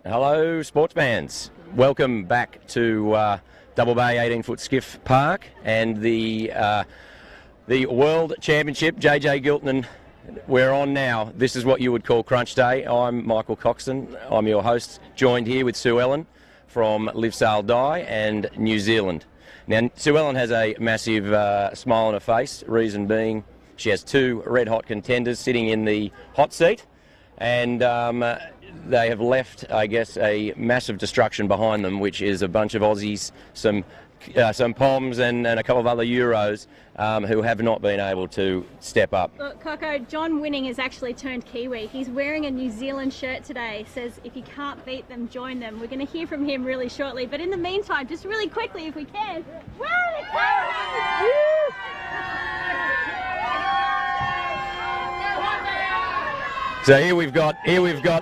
Hello, sports fans. Welcome back to Double Bay 18-foot Skiff Park and the World Championship. JJ Giltinan, we're on now. This is what you would call crunch day. I'm Michael Coxon. I'm your host, joined here with Sue Ellen from Live Sail Die and New Zealand. Now, Sue Ellen has a massive smile on her face, reason being she has two red-hot contenders sitting in the hot seat, and they have left, I guess, a massive destruction behind them, which is a bunch of Aussies, some Poms and a couple of other Euros who have not been able to step up. Look, Coco, John Winning has actually turned Kiwi. He's wearing a New Zealand shirt today. Says if you can't beat them, join them. We're going to hear from him really shortly. But in the meantime, just really quickly, if we can, So here we've got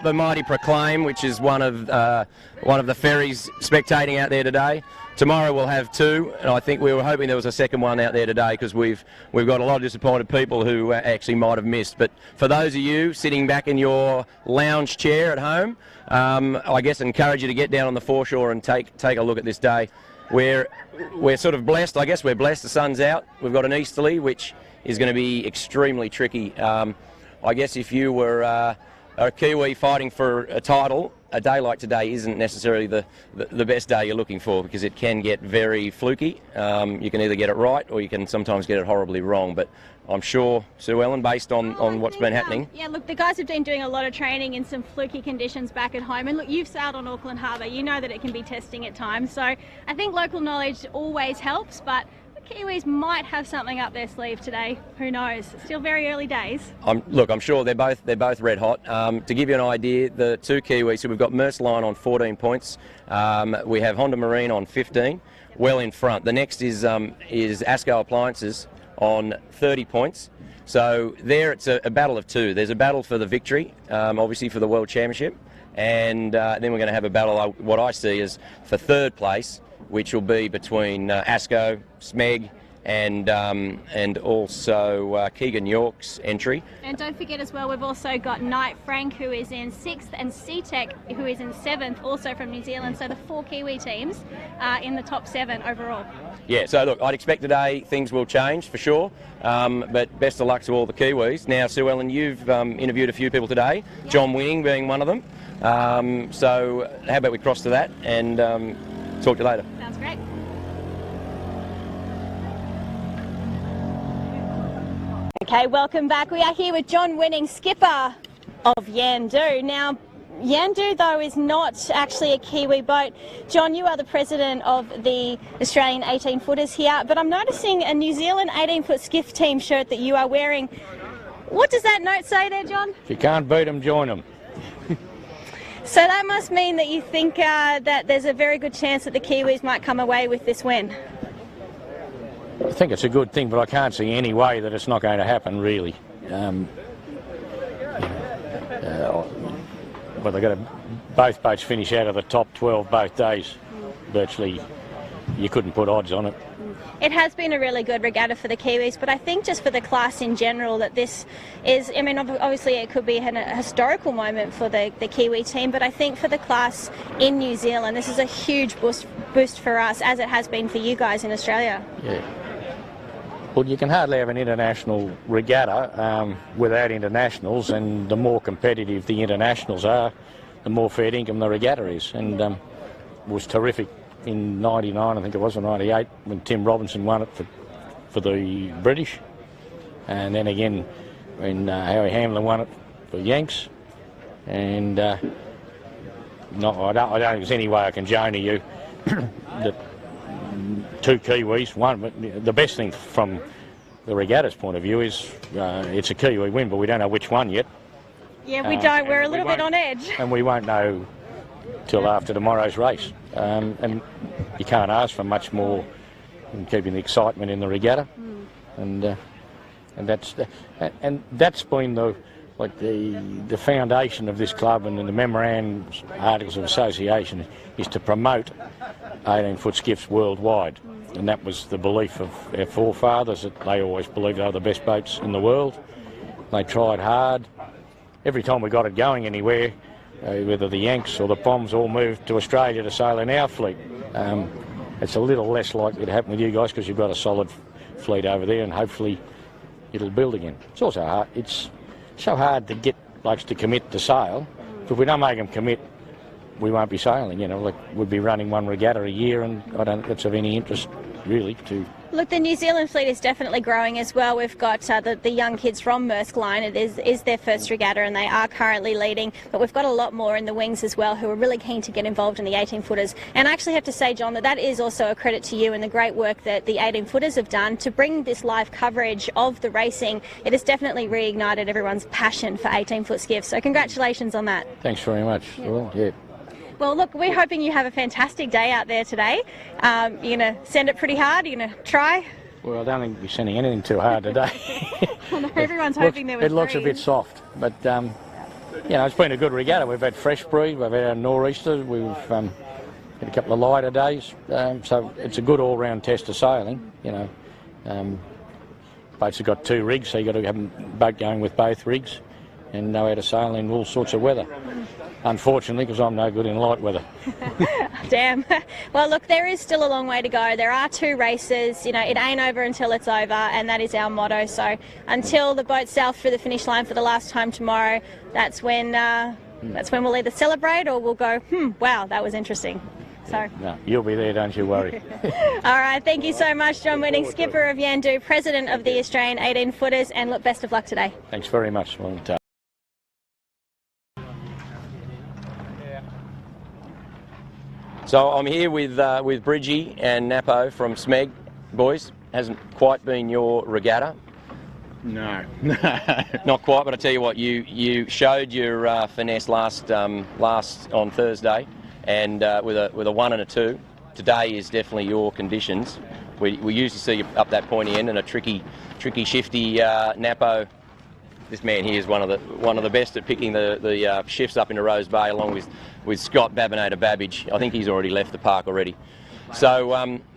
the mighty Proclaim, which is one of the ferries spectating out there today. Tomorrow we'll have two, and I think we were hoping there was a second one out there today because we've got a lot of disappointed people who actually might have missed. But for those of you sitting back in your lounge chair at home, I guess encourage you to get down on the foreshore and take a look at this day. We're sort of blessed. I guess we're blessed. The sun's out. We've got an easterly, which is going to be extremely tricky. I guess if you were a Kiwi fighting for a title, a day like today isn't necessarily the best day you're looking for because it can get very fluky. You can either get it right or you can sometimes get it horribly wrong. But I'm sure, Sue Ellen, based on what's been happening. Yeah, look, the guys have been doing a lot of training in some fluky conditions back at home. And look, you've sailed on Auckland Harbour. You know that it can be testing at times. So I think local knowledge always helps, but Kiwis might have something up their sleeve today. Who knows? Still very early days. Look, I'm sure they're both red hot. To give you an idea, the two Kiwis, so we've got Merceline on 14 points. We have Honda Marine on 15, well in front. The next is Asko Appliances on 30 points. So there it's a battle of two. There's a battle for the victory, obviously for the World Championship, and then we're going to have a battle, what I see is for third place, which will be between Asko, Smeg, and also Keegan York's entry. And don't forget as well, we've also got Knight Frank, who is in 6th, and C-Tech, who is in 7th, also from New Zealand. So the four Kiwi teams are in the top 7 overall. Yeah, so look, I'd expect today things will change for sure, but best of luck to all the Kiwis. Now, Sue Ellen, you've interviewed a few people today, yep. John Winning being one of them. So how about we cross to that and talk to you later. Sounds great. Okay, welcome back. We are here with John Winning, skipper of Yandu. Now, Yandu, though, is not actually a Kiwi boat. John, you are the president of the Australian 18-footers here, but I'm noticing a New Zealand 18-foot skiff team shirt that you are wearing. What does that note say there, John? If you can't beat them, join them. So that must mean that you think that there's a very good chance that the Kiwis might come away with this win. I think it's a good thing, but I can't see any way that it's not going to happen, really. Well, they've got to both boats finish out of the top 12 both days. Virtually, you couldn't put odds on it. It has been a really good regatta for the Kiwis, but I think just for the class in general that this is, I mean, obviously it could be a historical moment for the Kiwi team, but I think for the class in New Zealand, this is a huge boost for us, as it has been for you guys in Australia. Yeah. Well, you can hardly have an international regatta without internationals, and the more competitive the internationals are, the more fair income the regatta is, and it was terrific in 99, I think it was, or 98, when Tim Robinson won it for the British, and then again when Harry Hamlin won it for Yanks, and I don't think there's any way I can journey you that two Kiwis won, but the best thing from the regatta's point of view is it's a Kiwi win, but we don't know which one yet. Yeah, we don't. We're a little bit on edge. And we won't know till after tomorrow's race. And you can't ask for much more than keeping the excitement in the regatta. And that's been the foundation of this club, and the memorandum articles of association is to promote 18-foot skiffs worldwide. And that was the belief of our forefathers, that they always believed they were the best boats in the world. They tried hard. Every time we got it going anywhere, whether the Yanks or the Poms all moved to Australia to sail in our fleet. It's a little less likely to happen with you guys because you've got a solid fleet over there, and hopefully it'll build again. It's also hard. It's so hard to get blokes to commit to sail. If we don't make them commit, we won't be sailing. Like we'd be running one regatta a year, and I don't think that's of any interest really to. Look, the New Zealand fleet is definitely growing as well. We've got the young kids from Maersk Line. It is their first regatta and they are currently leading. But we've got a lot more in the wings as well who are really keen to get involved in the 18-footers. And I actually have to say, John, that is also a credit to you and the great work that the 18-footers have done to bring this live coverage of the racing. It has definitely reignited everyone's passion for 18-foot skiffs. So congratulations on that. Thanks very much. Yeah. Well, look, we're hoping you have a fantastic day out there today. You're going to send it pretty hard? You're going to try? Well, I don't think we're sending anything too hard today. Everyone's hoping there was It looks a bit soft, but, it's been a good regatta. We've had fresh breed, we've had our nor'easter, we've had a couple of lighter days, so it's a good all-round test of sailing, Boats have got 2 rigs, so you've got to have a boat going with both rigs and know how to sail in all sorts of weather. Unfortunately, because I'm no good in light weather. Damn. Well, look, there is still a long way to go. There are 2 races. It ain't over until it's over, and that is our motto. So until the boat sails through the finish line for the last time tomorrow, that's when we'll either celebrate or we'll go, wow, that was interesting. So. No, you'll be there, don't you worry. All right, thank you so much, John Winning, skipper of Yandu, president of the Australian 18-footers, and look, best of luck today. Thanks very much. So I'm here with Bridgie and Napo from Smeg. Boys, hasn't quite been your regatta. No. Not quite, but I tell you what, you showed your finesse last on Thursday, and with a 1 and a 2. Today is definitely your conditions. We usually see you up that pointy end, and a tricky, shifty Napo. This man here is one of the best at picking the shifts up into Rose Bay, along with Scott Babinator Babbage. I think he's already left the park already. So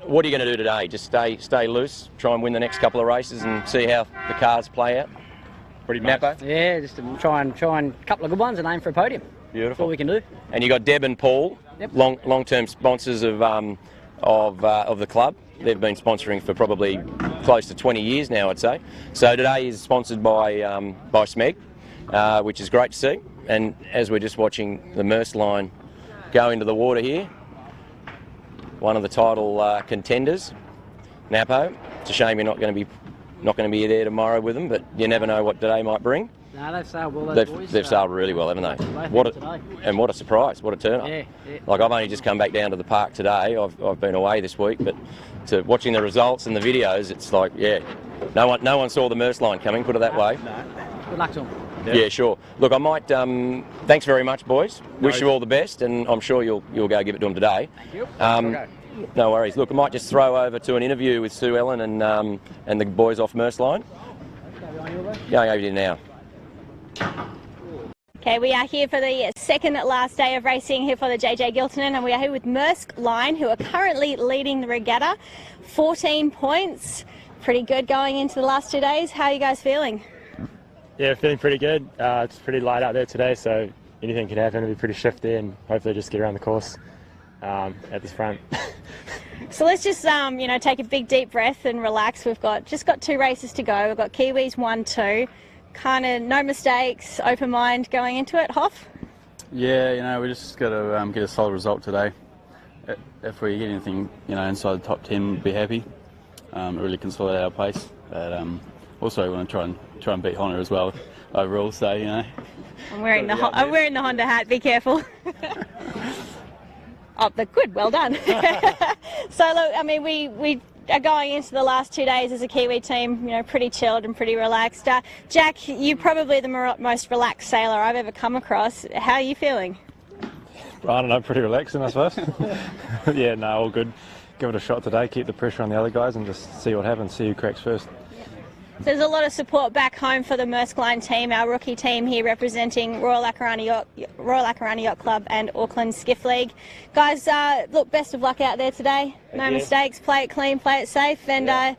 what are you going to do today? Just stay loose, try and win the next couple of races, and see how the cars play out. Pretty Napo. Yeah, just to try and a couple of good ones and aim for a podium. Beautiful. That's all we can do. And you got Deb and Paul, yep. long-term sponsors of the club. They've been sponsoring for probably close to 20 years now, I'd say. So today is sponsored by Smeg, which is great to see. And as we're just watching the Maersk Line go into the water here, one of the title contenders, Napo. It's a shame you're not going to be there tomorrow with them, but you never know what today might bring. No, they've sailed well, those boys. They've sailed really well, haven't they? What a surprise, what a turn up. Yeah. Like, I've only just come back down to the park today. I've been away this week, but to watching the results and the videos, it's like, yeah, no one saw the Maersk Line coming, put it that way. No. Good luck to them. Yeah, sure. Look, I might, thanks very much, boys. Wish you all the best, and I'm sure you'll go give it to them today. Thank you. No worries. Look, I might just throw over to an interview with Sue Ellen and the boys off Maersk Line. Going over to now. Okay, we are here for the second last day of racing here for the JJ Giltinan, and we are here with Maersk Line, who are currently leading the regatta. 14 points. Pretty good going into the last 2 days. How are you guys feeling? Yeah, feeling pretty good. It's pretty light out there today, so anything can happen. It'll be pretty shifty, and hopefully just get around the course at this front. So let's just take a big deep breath and relax. We've got 2 races to go. We've got Kiwis 1, 2. Kind of no mistakes, open mind going into it. Hoff? Yeah, we just got to get a solid result today. If we get anything, inside the top 10, we'd be happy. Really consolidate our place. But also, we want to try and beat Honda as well overall. So I'm wearing the Honda hat. Be careful. Oh, but good. Well done. So look, I mean, we are going into the last 2 days as a Kiwi team, pretty chilled and pretty relaxed. Jack, you're probably the most relaxed sailor I've ever come across. How are you feeling? I don't know, pretty relaxing, I suppose. Yeah, no, all good. Give it a shot today, keep the pressure on the other guys and just see what happens, see who cracks first. So there's a lot of support back home for the Maersk Line team, our rookie team here representing Royal Akarana Yacht Club and Auckland Skiff League. Guys, look, best of luck out there today. No mistakes, play it clean, play it safe, and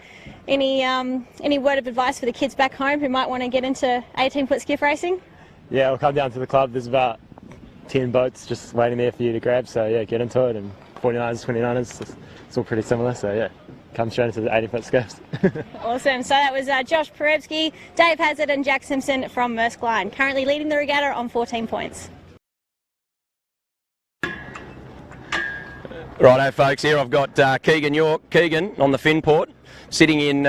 Any word of advice for the kids back home who might want to get into 18-foot skiff racing? Yeah, we'll come down to the club. There's about 10 boats just waiting there for you to grab. So yeah, get into it. And 49ers, 29ers, it's all pretty similar. So yeah, come straight into the 18-foot skiffs. Awesome. So that was Josh Perebski, Dave Hazard and Jack Simpson from Maersk Line, currently leading the regatta on 14 points. Righto, folks, here I've got Keegan on the Finport, sitting in,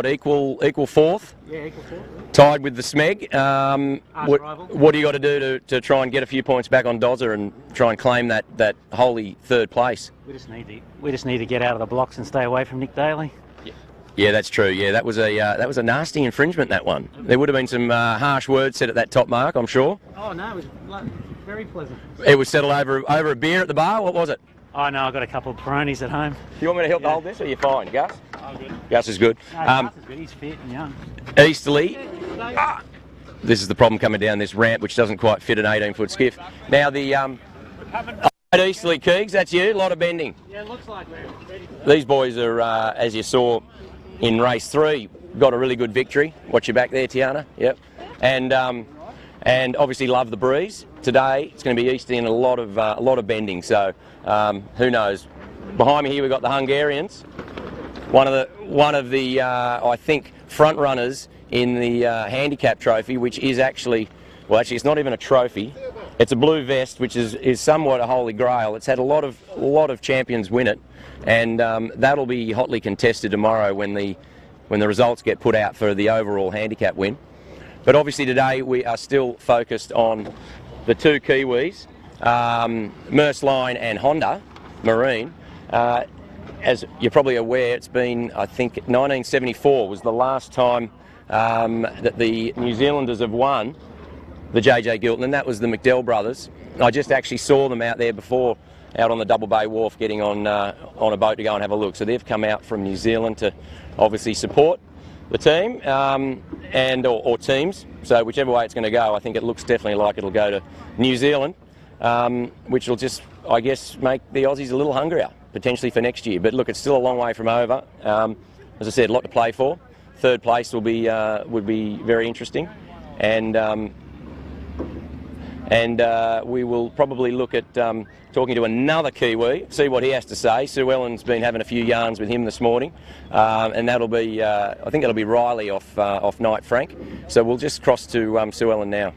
equal fourth? Yeah, equal fourth. Tied with the Smeg. Rival. What do you got to do to try and get a few points back on Dozza and try and claim that holy third place? We just need to get out of the blocks and stay away from Nick Daly. Yeah, that's true. Yeah, that was a nasty infringement, that one. There would have been some harsh words said at that top mark, I'm sure. Oh no, it was very pleasant. It was settled over a beer at the bar. What was it? Oh no, I've got a couple of Peronis at home. You want me to help hold this, or you're fine, Gus? I'm good. Gus is good. No, Gus is good. He's fit and young. Easterly. This is the problem coming down this ramp, which doesn't quite fit an 18-foot skiff. Now the Easterly, Keegs, that's you. A lot of bending. Yeah, it looks like we're ready for that. These boys are, as you saw in race 3, got a really good victory. Watch your back there, Tiana. Yep. And obviously love the breeze. Today it's going to be easterly and a lot of bending. So who knows? Behind me here we've got the Hungarians. One of the I think front runners in the handicap trophy, which is actually it's not even a trophy. It's a blue vest, which is somewhat a holy grail. It's had a lot of champions win it, and that'll be hotly contested tomorrow when the results get put out for the overall handicap win. But obviously today we are still focused on the two Kiwis, Maersk Line and Honda Marine. As you're probably aware, it's been, I think, 1974 was the last time that the New Zealanders have won the JJ Giltinan. That was the McDowell brothers. I just actually saw them out there before, out on the Double Bay Wharf, getting on a boat to go and have a look. So they've come out from New Zealand to obviously support the team or teams. So whichever way it's going to go, I think it looks definitely like it'll go to New Zealand, which will just, I guess, make the Aussies a little hungrier potentially for next year. But look, it's still a long way from over. As I said, a lot to play for. Third place would be very interesting, and we will probably look at talking to another Kiwi, see what he has to say. Sue Ellen's been having a few yarns with him this morning, and that'll be, I think that'll be Riley off Knight Frank. So we'll just cross to Sue Ellen now.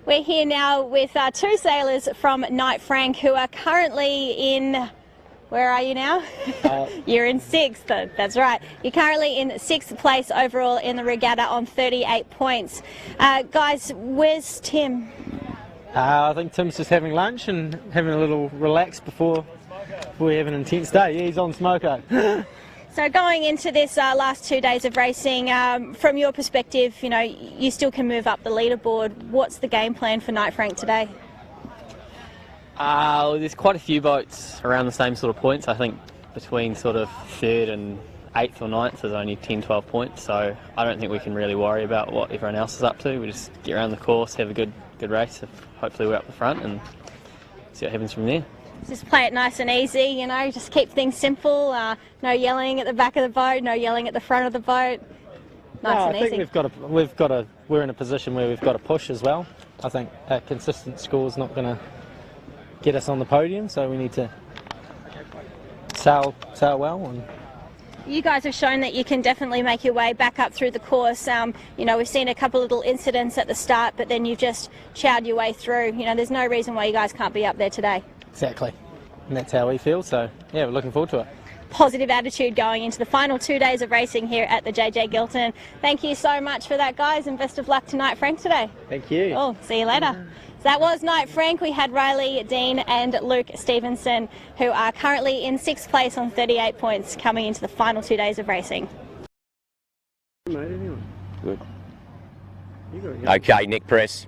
We're here now with two sailors from Knight Frank who are currently in... Where are you now? You're in 6th, that's right. You're currently in 6th place overall in the regatta on 38 points. Guys, where's Tim? I think Tim's just having lunch and having a little relax before we have an intense day. Yeah, he's on smoko. So going into this last 2 days of racing, from your perspective, you know, you still can move up the leaderboard. What's the game plan for Knight Frank today? There's quite a few boats around the same sort of points. I think between sort of 3rd and 8th or 9th there's only 10, 12 points, so I don't think we can really worry about what everyone else is up to. We just get around the course, have a good race. Hopefully we're up the front and see what happens from there. Just play it nice and easy, you know, just keep things simple. No yelling at the back of the boat, no yelling at the front of the boat. Nice and easy. I think we're in a position where we've got to push as well. I think a consistent score is not going to get us on the podium, so we need to sail well. And you guys have shown that you can definitely make your way back up through the course. You know, we've seen a couple little incidents at the start, but then you've just chowed your way through. You know, there's no reason why you guys can't be up there today. Exactly, and that's how we feel. So yeah, we're looking forward to it. Positive attitude going into the final 2 days of racing here at the JJ Giltinan. Thank you so much for that, guys, and best of luck to Knight Frank today. Thank you. Oh, see you later. So that was Knight Frank. We had Riley, Dean and Luke Stevenson, who are currently in 6th place on 38 points coming into the final 2 days of racing. Good. Okay, Nick Press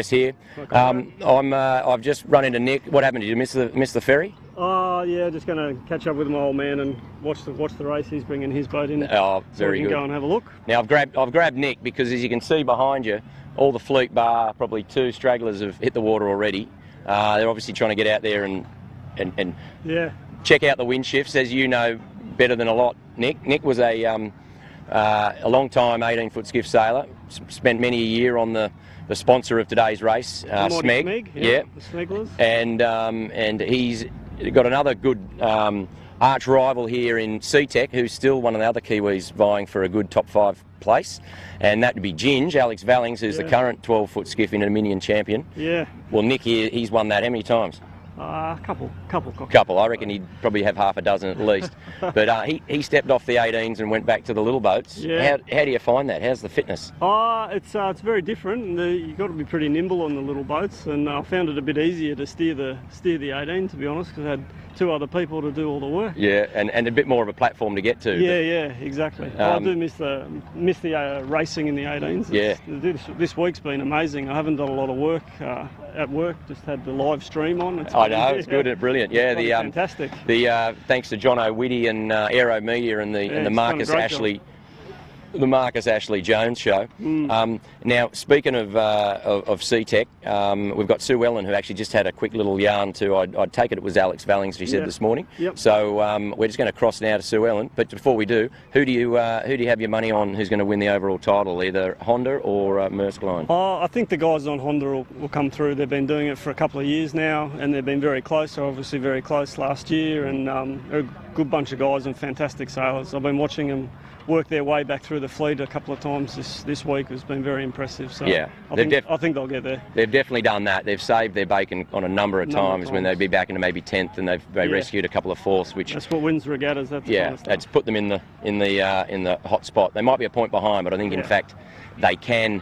here. I've just run into Nick. What happened? Did you miss the ferry? Oh yeah, just going to catch up with my old man and watch the race. He's bringing his boat in. Oh, very good. Go and have a look. Now I've grabbed Nick because, as you can see behind you, all the fleet bar, probably 2 stragglers have hit the water already. They're obviously trying to get out there and yeah, check out the wind shifts, as you know better than a lot, Nick. Nick was a long time 18-foot skiff sailor, spent many a year on the sponsor of today's race, Smeg. Yeah, the Smeglers. And he's got another good arch rival here in C-Tech, who's still one of the other Kiwis vying for a good top 5 place, and that would be Ginge, Alex Vallings, who's the current 12-foot skiff in a Dominion champion. Yeah. Well, Nick here, he's won that how many times? Couple. I reckon he'd probably have half a dozen at least. But he stepped off the 18s and went back to the little boats. Yeah. How do you find that? How's the fitness? It's very different. You've got to be pretty nimble on the little boats, and I found it a bit easier to steer the 18, to be honest, because I had 2 other people to do all the work. Yeah, and a bit more of a platform to get to. Yeah, exactly. I do miss the racing in the 18s. This week's been amazing. I haven't done a lot of work at work. Just had the live stream on. I know, it's good and brilliant. Yeah, fantastic. Thanks to John O'Witty and Aero Media and the Marcus Ashley. The Marcus Ashley Jones show. Now, speaking of C-Tech, we've got Sue Ellen, who actually just had a quick little yarn to, I'd take it was Alex Vallings, she said this morning. Yep. So we're just going to cross now to Sue Ellen. But before we do, who do you have your money on who's going to win the overall title, either Honda or Maersk Line? I think the guys on Honda will come through. They've been doing it for a couple of years now, and they've been very close. They're obviously very close last year, and they're a good bunch of guys and fantastic sailors. I've been watching them work their way back through the fleet a couple of times this week. Has been very impressive. So yeah, I think they'll get there. They've definitely done that. They've saved their bacon on a number of times when they'd be back into maybe 10th, and they rescued a couple of 4ths, which that's what wins regattas. That's kind of stuff. It's put them in the hot spot. They might be a point behind, but I think in fact they can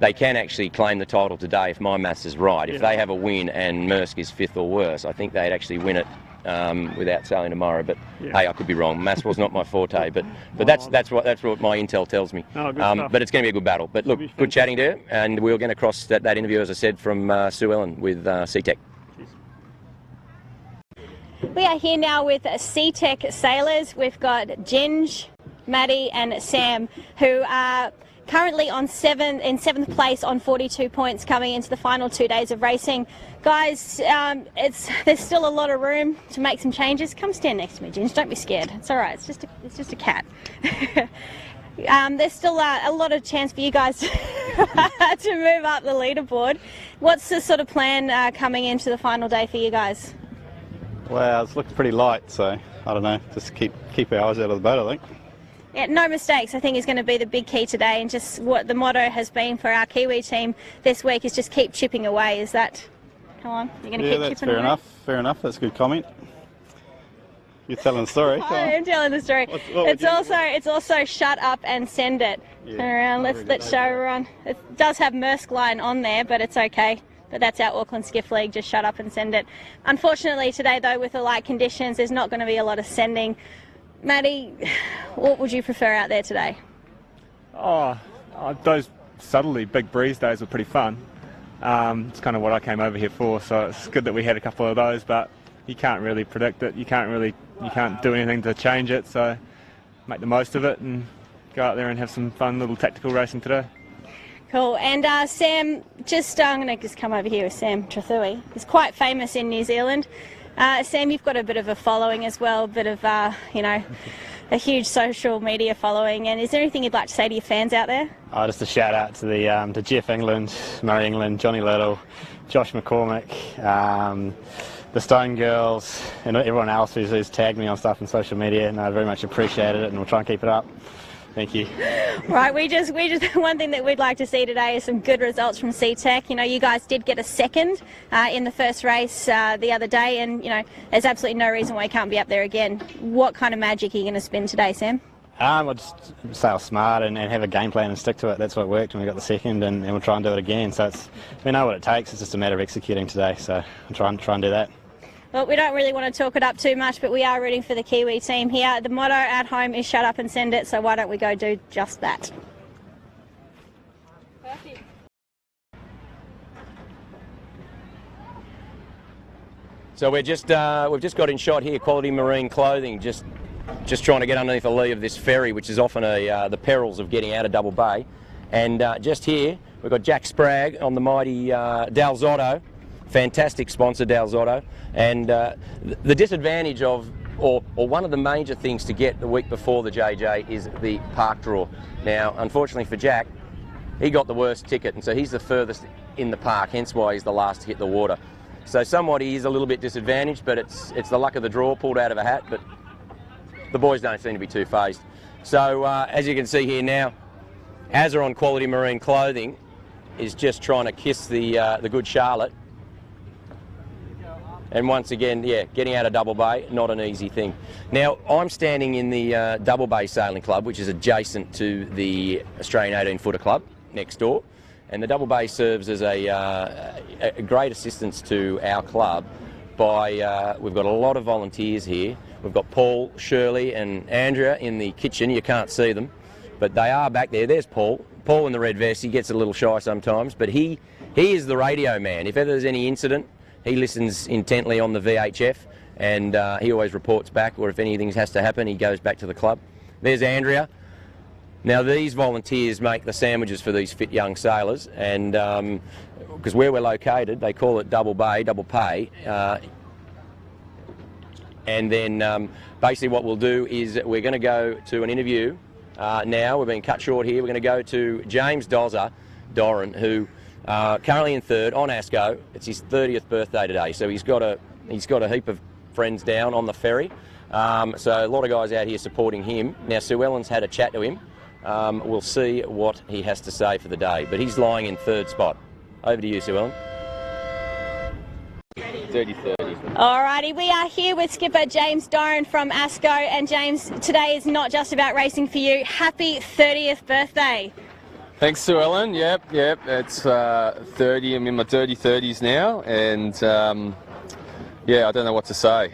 actually claim the title today if my maths is right. If they have a win and Maersk is 5th or worse, I think they'd actually win it without sailing tomorrow. But hey, I could be wrong. Maths was not my forte, but that's what my intel tells me. But it's going to be a good battle. But look, good chatting to you, and we're going to cross that interview, as I said, from Sue Ellen with C-Tech. We are here now with C-Tech sailors. We've got Ginge, Maddie and Sam, who are currently in 7th place on 42 points coming into the final 2 days of racing. Guys, there's still a lot of room to make some changes. Come stand next to me, Ginge. Don't be scared. It's all right. It's just a cat. There's still a lot of chance for you guys to move up the leaderboard. What's the sort of plan coming into the final day for you guys? Well, it's looked pretty light, so I don't know. Just keep our eyes out of the boat, I think. Yeah, no mistakes, I think, is going to be the big key today, and just what the motto has been for our Kiwi team this week is just keep chipping away. Is that, come on, you're going to keep chipping away? Yeah, fair enough, that's a good comment. You're telling the story. I am telling the story. It's also shut up and send it. Turn around, let's show everyone. It does have Maersk Line on there, but it's okay. But that's our Auckland Skiff League, just shut up and send it. Unfortunately today, though, with the light conditions, there's not going to be a lot of sending. Maddie, what would you prefer out there today? Those subtly big breeze days were pretty fun. It's kind of what I came over here for, so it's good that we had a couple of those, but you can't really predict it. You can't do anything to change it, so make the most of it and go out there and have some fun little tactical racing today. Cool. And Sam, I'm going to just come over here with Sam Trathui. He's quite famous in New Zealand. Sam, you've got a bit of a following as well, a bit of, a huge social media following. And is there anything you'd like to say to your fans out there? Just a shout out to to Jeff England, Murray England, Johnny Little, Josh McCormick, the Stone Girls, and everyone else who's tagged me on stuff on social media. And I very much appreciated it, and we'll try and keep it up. Thank you. Right, we just one thing that we'd like to see today is some good results from C-Tech. You guys did get a second in the first race the other day, and there's absolutely no reason why you can't be up there again. What kind of magic are you going to spin today, Sam? I'll just sail smart and have a game plan and stick to it. That's what worked when we got the second, and we'll try and do it again. So we know what it takes. It's just a matter of executing today. So I'll try and do that. Well, we don't really want to talk it up too much, but we are rooting for the Kiwi team here. The motto at home is shut up and send it, so why don't we go do just that? Perfect. So we've just got in shot here, Quality Marine Clothing, just trying to get underneath the lee of this ferry, which is often the perils of getting out of Double Bay. And just here, we've got Jack Spragg on the mighty Dalzotto. fantastic sponsor, Dalzotto, and the disadvantage of, or one of the major things to get the week before the JJ is the park draw. Now, unfortunately for Jack, he got the worst ticket, and so he's the furthest in the park, hence why he's the last to hit the water. So somewhat he is a little bit disadvantaged, but it's the luck of the draw, pulled out of a hat, but the boys don't seem to be too phased. So as you can see here now, Azza on Quality Marine Clothing is just trying to kiss the good Charlotte. And once again, yeah, getting out of Double Bay, not an easy thing. Now, I'm standing in the Double Bay Sailing Club, which is adjacent to the Australian 18-footer club next door. And the Double Bay serves as a great assistance to our club by, we've got a lot of volunteers here. We've got Paul, Shirley and Andrea in the kitchen. You can't see them, but they are back there. There's Paul. Paul in the red vest, he gets a little shy sometimes, but he is the radio man. If ever there's any incident, he listens intently on the VHF, and he always reports back, or if anything has to happen, he goes back to the club. There's Andrea. Now, these volunteers make the sandwiches for these fit young sailors, and because where we're located, they call it Double Bay, double pay. And then basically what we'll do is we're going to go to an interview now. We're being cut short here. We're going to go to James Doran, who currently in third on Asko. It's his 30th birthday today, so he's got a heap of friends down on the ferry. So a lot of guys out here supporting him. Now, Sue Ellen's had a chat to him. We'll see what he has to say for the day, but he's lying in third spot. Over to you, Sue Ellen. 30-30. Alrighty, we are here with skipper James Doran from Asko, and James, today is not just about racing for you. Happy 30th birthday. Thanks, Sue Ellen. Yep. It's 30. I'm in my dirty 30s now, and yeah, I don't know what to say.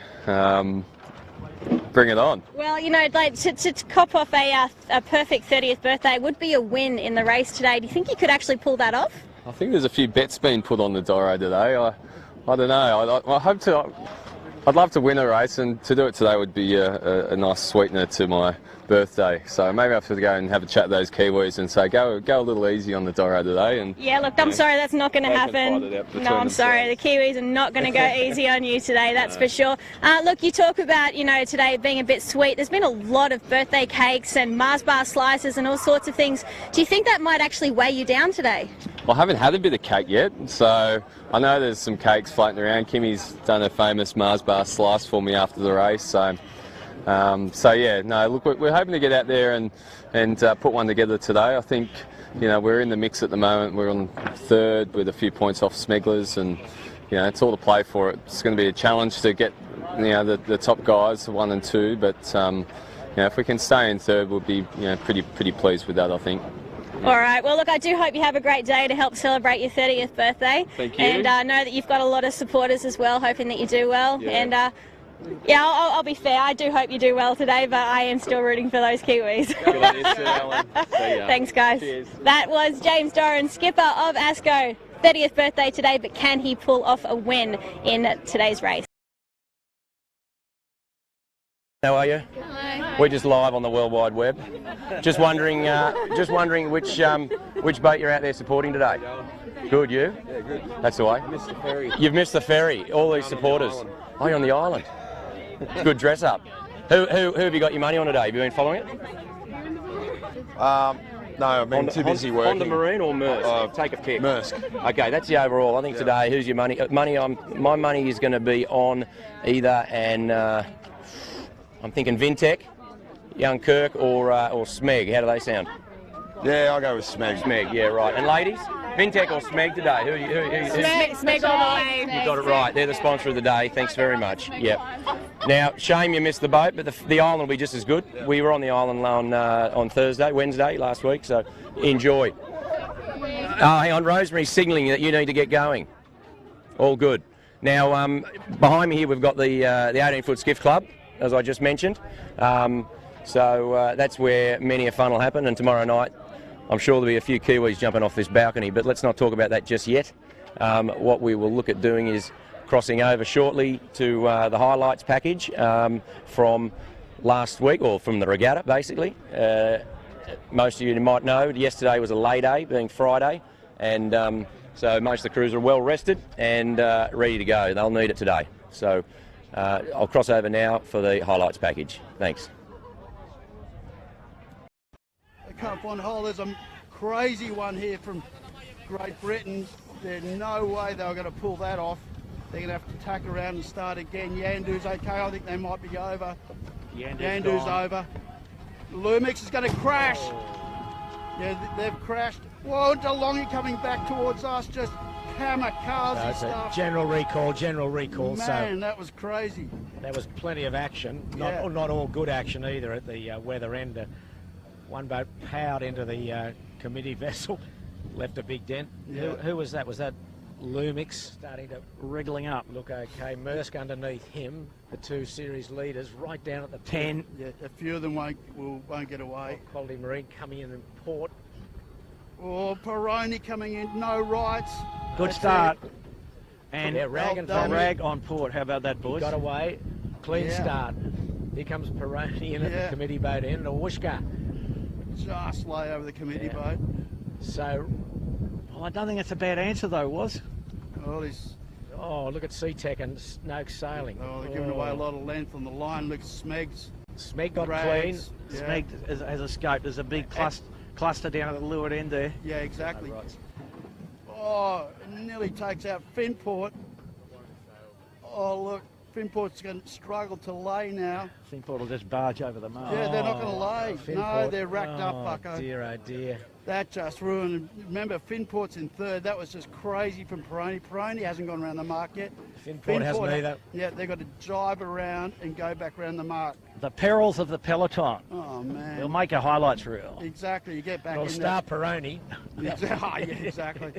Bring it on. Well, you know, like to cop off a perfect 30th birthday would be a win in the race today. Do you think you could actually pull that off? I think there's a few bets being put on the Doro today. I don't know. I hope to. I'd love to win a race, and to do it today would be a nice sweetener to my birthday. So maybe I have to go and have a chat with those Kiwis and say, go a little easy on the Doro today. And yeah, look, I'm sorry, that's not going to happen. No, I'm sorry, the Kiwis are not going to go easy on you today, that's for sure. Look, you talk about, you know, today being a bit sweet. There's been a lot of birthday cakes and Mars bar slices and all sorts of things. Do you think that might actually weigh you down today? Well, I haven't had a bit of cake yet, so I know there's some cakes floating around. Kimmy's done a famous Mars bar slice for me after the race, so yeah, no, look, we're hoping to get out there and put one together today. I think, you know, we're in the mix at the moment. We're on third with a few points off Smegglers, and you know, it's all to play for. It's going to be a challenge to get, you know, the top guys, 1 and 2, but you know, if we can stay in third, we'll be, you know, pretty pleased with that, I think. All right, well, look, I do hope you have a great day to help celebrate your 30th birthday. Thank you. And I know that you've got a lot of supporters as well, hoping that you do well. Yeah. And yeah, I'll be fair, I do hope you do well today, but I am still rooting for those Kiwis. Good on you, Sue Ellen. See ya. Thanks, guys. Cheers. That was James Doran, skipper of Asko. 30th birthday today, but can he pull off a win in today's race? How are you? Hello. We're just live on the World Wide Web. Just wondering which boat you're out there supporting today. Good, you? Yeah, good. That's the way. Missed the ferry. You've missed the ferry. All these supporters. Oh, you're on the island. Good dress up. Who have you got your money on today? Have you been following it? No, I've been too busy working. Honda Marine or Maersk? Take a pick. Maersk. Okay, that's the overall. I think today, who's your money? My money is going to be on either I'm thinking Vintech, Young Kirk, or Smeg. How do they sound? Yeah, I'll go with Smeg. Smeg, yeah, right. And ladies, Vintech or Smeg today? Smeg all the way. You got it right. They're the sponsor of the day. Thanks very much. Yep. Now, shame you missed the boat, but the island will be just as good. We were on the island on Wednesday last week, so enjoy. Oh, hang on, Rosemary's signalling that you need to get going. All good. Now, behind me here we've got the 18-foot skiff club, as I just mentioned. So that's where many a fun will happen, and tomorrow night I'm sure there'll be a few Kiwis jumping off this balcony, but let's not talk about that just yet. What we will look at doing is crossing over shortly to the highlights package from last week, or from the regatta basically. Most of you might know yesterday was a lay day, being Friday, and So most of the crews are well rested and ready to go. They'll need it today. So I'll cross over now for the highlights package. Thanks. The Cup 1 hole, there's a crazy one here from Great Britain. There's no way they were going to pull that off. They're going to have to tack around and start again. Yandu's okay. I think they might be over. Yandu's over. Lumix is going to crash. Yeah, they've crashed. Whoa, DeLonghi coming back towards us, just kamikaze stuff. General recall. Man, So that was crazy. there was plenty of action. Not all good action either at the weather end. One boat powered into the committee vessel, left a big dent. Yeah. Who was that? Was that Lumix starting to wriggling up? Look okay. Mursk underneath him, the two series leaders, right down at the 10. Yeah, a few of them won't get away. Quality Marine coming in port. Oh, Peroni coming in, no rights. Good That's start. it. And Rag on port. How about that, boys? He got away. Clean Yeah. start. Here comes Peroni in at the committee boat end. Awushka. Just lay over the committee boat. So, I don't think that's a bad answer, though, was? Oh, look at SeaTech and Snoke sailing. Oh, they're giving away a lot of length on the line. Look, Smeg's. Smeg got Rags, clean. yeah. Smeg has escaped. There's a big cluster down at the leeward end there. Yeah, exactly. Oh, it nearly takes out Finport. Oh, look, Finport's going to struggle to lay now. Finport will just barge over the mark. Yeah, they're not going to lay. No, they're racked up, Bucko. Dear, oh dear. That just ruined. Remember, Finport's in third. That was just crazy from Peroni. Peroni hasn't gone around the mark yet. Finport hasn't either. Yeah, they've got to jibe around and go back around the mark. The perils of the peloton. Oh, man. They'll make a highlights reel. Exactly, you get back Well, in star Peroni. Yeah, exactly.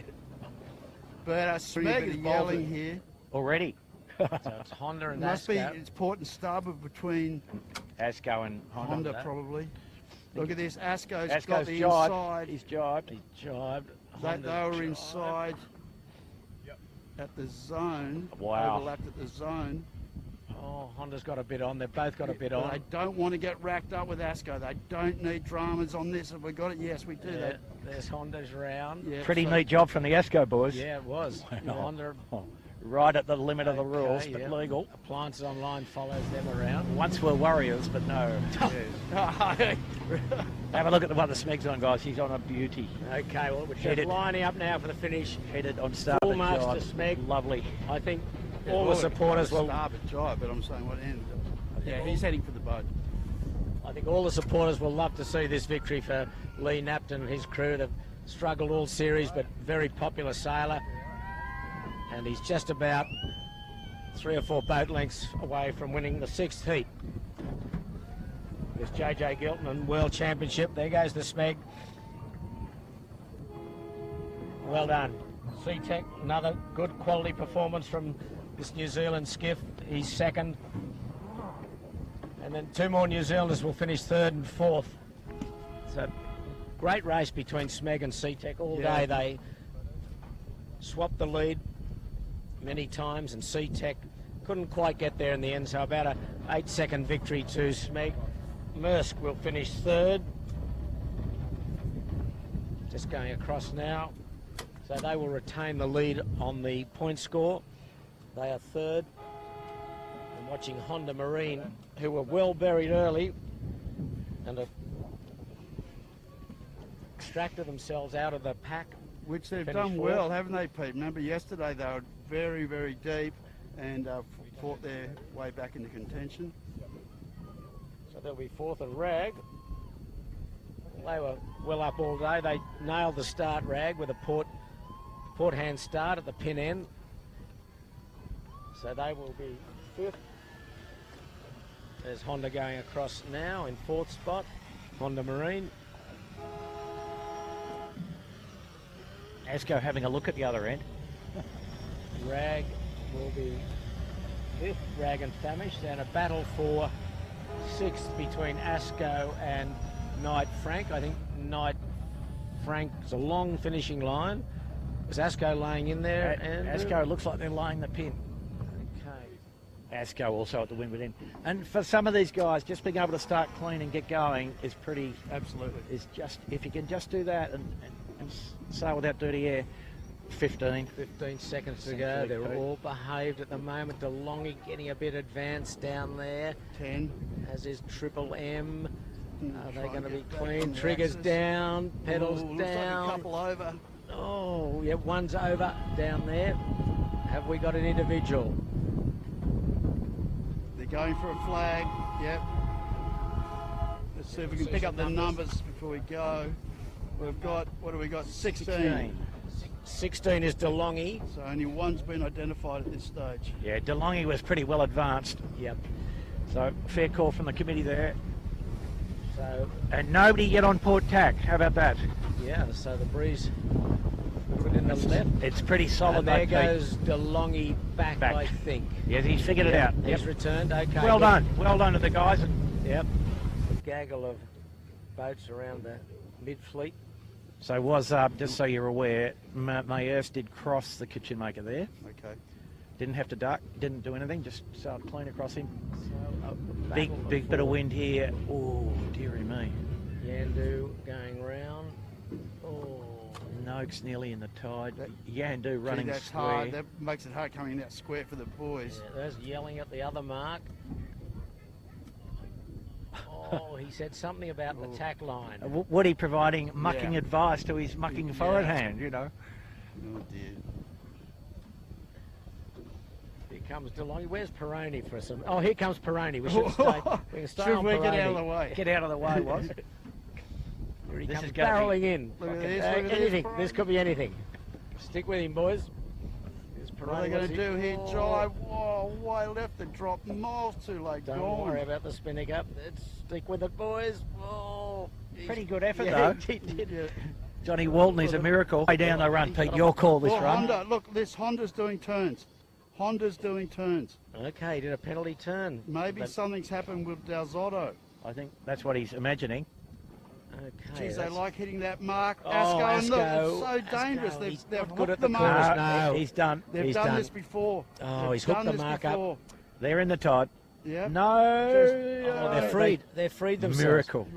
But Smeg is yelling here. Already. So it's Honda and Must be, Asko. it's port and starboard between Asko and Honda probably. Look at this, Asko's got Asko's the jibed. inside. He's jibed. He jibed. They were inside at the zone. Wow. Overlapped at the zone. Oh, Honda's got a bit on. They've both got a bit But on. they don't want to get racked up with Asko. They don't need dramas on this. Have we got it? Yes, we do. Yeah, there's Honda's round. Yeah, Pretty neat job from the Asko boys. Yeah, it was. Honda Right at the limit of the rules, Okay, but yeah. legal. Appliances Online follows them around. Once we're warriors, but no. Have a look at what the Smeg's on, guys. She's on a beauty. Okay, well, we're just Headed. lining up now for the finish. Headed on starboard Full march jibe. to Smeg. Lovely. I think all the supporters will. Starboard jibe, but I'm saying what end. Yeah, He's heading for the boat. I think all the supporters will love to see this victory for Lee Napton and his crew. They've struggled all series, but very popular sailor. And he's just about 3 or 4 boat lengths away from winning the 6th heat. There's JJ Giltinan World Championship. There goes the Smeg. Well done. SeaTech, another good quality performance from this New Zealand skiff. He's second. And then 2 more New Zealanders will finish 3rd and 4th. It's a great race between Smeg and SeaTech. All day they swapped the lead many times, and SeaTech couldn't quite get there in the end, so about a 8-second victory to Smeg. Mursk will finish 3rd. Just going across now. So they will retain the lead on the point score. They are 3rd. I'm watching Honda Marine, who were well buried early and have extracted themselves out of the pack. Which they've Finished done 4th. well, haven't they, Pete? Remember yesterday they were very, very deep and fought their way back into contention. So they'll be 4th and Rag. They were well up all day. They nailed the start, Rag, with a port hand start at the pin end. So they will be 5th. There's Honda going across now in 4th spot. Honda Marine. Asko having a look at the other end. Rag will be 5th, Rag and Famish, and a battle for 6th between Asko and Knight Frank. I think Knight Frank is a long finishing line. Is Asko laying in there? And Asko looks like they're laying the pin. Okay. Asco also at the windward end. And for some of these guys, just being able to start clean and get going is pretty... Absolutely. Is just, if you can just do that and sail without dirty air, 15 seconds to go. They're all behaved at the moment. DeLonghi getting a bit advanced down there. 10. As is Triple M. Are they going to be clean? Triggers down, pedals down. Looks like a couple over. Oh, yeah, one's over down there. Have we got an individual? They're going for a flag. Yep. Let's see if we can pick up the numbers before we go. We've got, what have we got? 16. 16 is DeLonghi. So only one's been identified at this stage. Yeah, DeLonghi was pretty well advanced. Yep. So fair call from the committee there. So and nobody yet on port tack. How about that? Yeah, so the breeze put in the left. It's pretty solid. And there goes DeLonghi back, I think. Yes, he's figured it out. He's returned. Okay. Well done. Well done to the guys. Yep. A gaggle of boats around the mid-fleet. So was, just so you're aware, Mayers did cross the kitchen maker there. Okay. Didn't have to duck, didn't do anything, just sailed clean across him. So, big bit of wind here. Oh, dearie me. Yandu going round. Oh. Noakes nearly in the tide. Yandu running that's square. hard. That makes it hard coming in that square for the boys. Yeah, there's yelling at the other mark. Oh, he said something about the tack line. Woody providing mucking advice to his mucking forward hand, you know. Oh dear. Here comes DeLonghi. Where's Peroni for some? Oh, here comes Peroni. We should stay. We can stay on Peroni. Get out of the way? Get out of the way, was. Here he This comes is gonna barreling be- in. Look at Okay, this, look at anything. this, This could be anything. Stick with him, boys. Here's What are Peroni. they going What's to he- do here? Oh, Drive. Whoa, way left and drop miles too late. Don't Gone. worry about the spinning up. Let's stick with it, boys. Oh, Pretty good effort, yeah, though. he did. Yeah. Johnny Walton is a miracle. Way down the run, Pete. Your call this Well, run. Honda, look, this Honda's doing turns. Honda's doing turns. Okay, he did a penalty turn. Maybe But- something's happened with Dalzotto. I think that's what he's imagining. Okay. Geez, they that's- like hitting that mark. Oh, Asko, and look, Asko. it's so dangerous. Asko, he's They've not good hooked at the the mark. corners now. He's done. They've He's done done this before. Oh, They've he's hooked done the this mark before. up. They're in the tide. Yeah. No. Oh, they're freed. They're freed themselves. Miracle.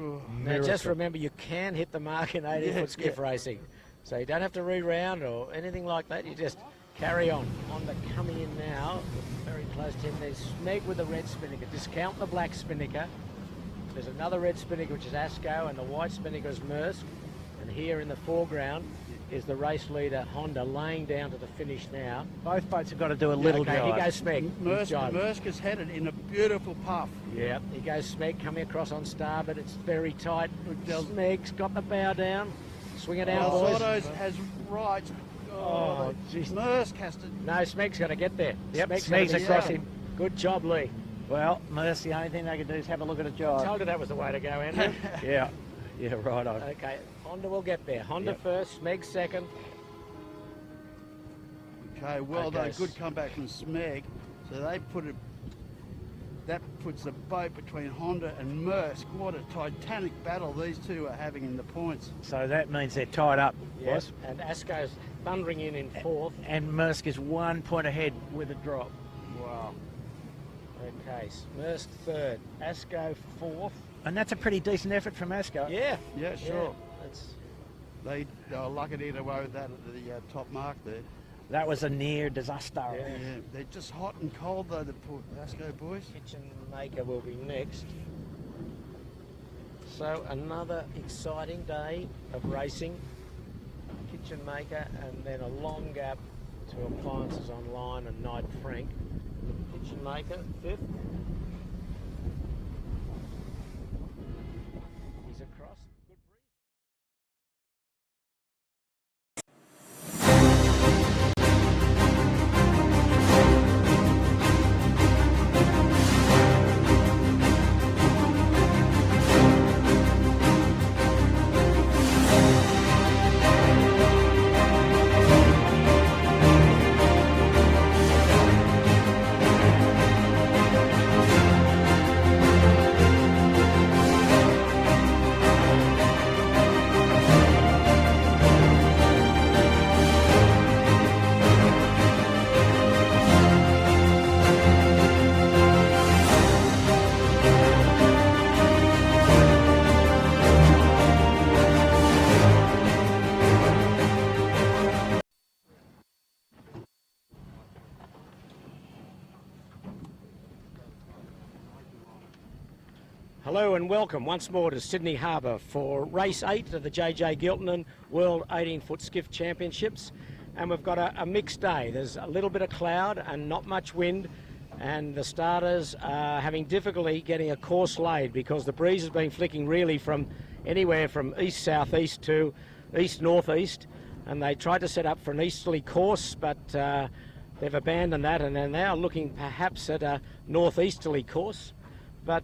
Now, just remember, you can hit the mark in 80-foot skiff racing. So you don't have to reround or anything like that. You just carry on. Honda coming in now. Very close to him. There's Smeg with the red spinnaker. Discount the black spinnaker. There's another red spinnaker, which is Asko, and the white spinnaker is Maersk. And here in the foreground is the race leader, Honda, laying down to the finish now. Both boats have got to do a little okay, jive. here goes Smeg. He's jiving. Maersk is headed in a beautiful puff. Yeah, he goes Smeg coming across on starboard. It's very tight. Smeg's got the bow down. Swing it out, boys. Dalzotto has right. Oh, jeez. Maersk has to. No, Smeg's got to get there. Yep, Smeg's Smeg's gonna be across there. him. Good job, Lee. Well, Mercy, the only thing they can do is have a look at a I jive. told you that was the way to go, Andrew. Yeah, right on. Okay, Honda will get there. Honda Yep. first, Smeg second. Okay, well Okay. done. Good comeback from Smeg. So they put it. That puts the boat between Honda and Maersk. What a titanic battle these two are having in the points. So that means they're tied up, Yes, and Asko's thundering in fourth. And Maersk is 1 point ahead with a drop. Wow. Okay, Maersk third, Asko fourth. And that's a pretty decent effort from Asko. Yeah. Yeah, sure. That's They were lucky to get away with that at the top mark there. That was a near disaster. Yeah, they're just hot and cold though, the poor Asko boys. Kitchen Maker will be next. So another exciting day of racing. Kitchen Maker and then a long gap to Appliances Online and Knight Frank. Kitchen Maker fifth. He's across. Good breeze. Hello and welcome once more to Sydney Harbour for race 8 of the JJ Giltinan World 18-foot Skiff Championships. And we've got a mixed day. There's a little bit of cloud and not much wind, and the starters are having difficulty getting a course laid because the breeze has been flicking really from anywhere from east-southeast to east-northeast, and they tried to set up for an easterly course, but they've abandoned that and they're now looking perhaps at a northeasterly course. But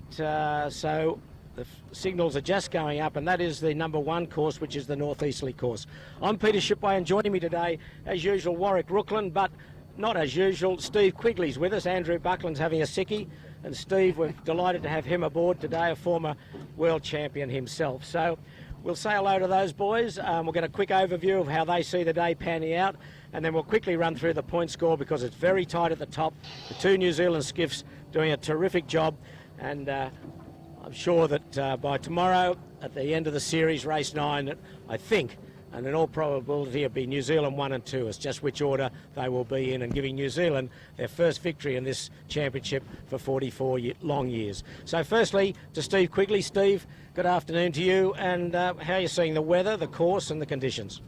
so the signals are just going up, and that is the number 1 course, which is the northeasterly course. I'm Peter Shipway, and joining me today, as usual, Warwick Rookland, but not as usual, Steve Quigley's with us. Andrew Buckland's having a sickie, and Steve, we're delighted to have him aboard today, a former world champion himself. So we'll say hello to those boys. We'll get a quick overview of how they see the day panning out, and then we'll quickly run through the point score because it's very tight at the top. The 2 New Zealand skiffs doing a terrific job. And I'm sure that by tomorrow, at the end of the series, race 9, I think, and in all probability, it'll be New Zealand 1 and 2. It's just which order they will be in, and giving New Zealand their first victory in this championship for 44 long years. So firstly, to Steve Quigley. Steve, good afternoon to you, and how are you seeing the weather, the course and the conditions?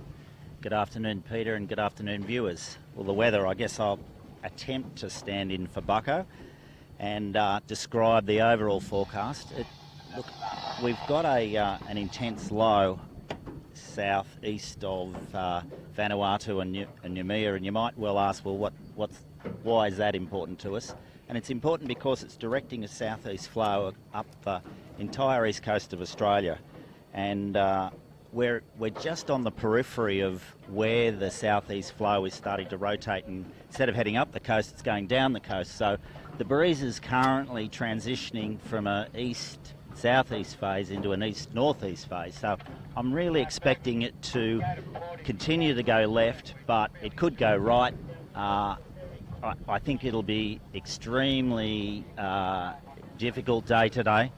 Good afternoon, Peter, and good afternoon, viewers. Well, the weather, I guess I'll attempt to stand in for Bucko and describe the overall forecast. Look, we've got an intense low southeast of Vanuatu and Noumea, and you might well ask, well, why is that important to us? And it's important because it's directing a southeast flow up the entire east coast of Australia, and we're just on the periphery of where the southeast flow is starting to rotate, and instead of heading up the coast, it's going down the coast. So the breeze is currently transitioning from an east-southeast phase into an east-northeast phase. So I'm really expecting it to continue to go left, but it could go right. I think it'll be extremely difficult day today,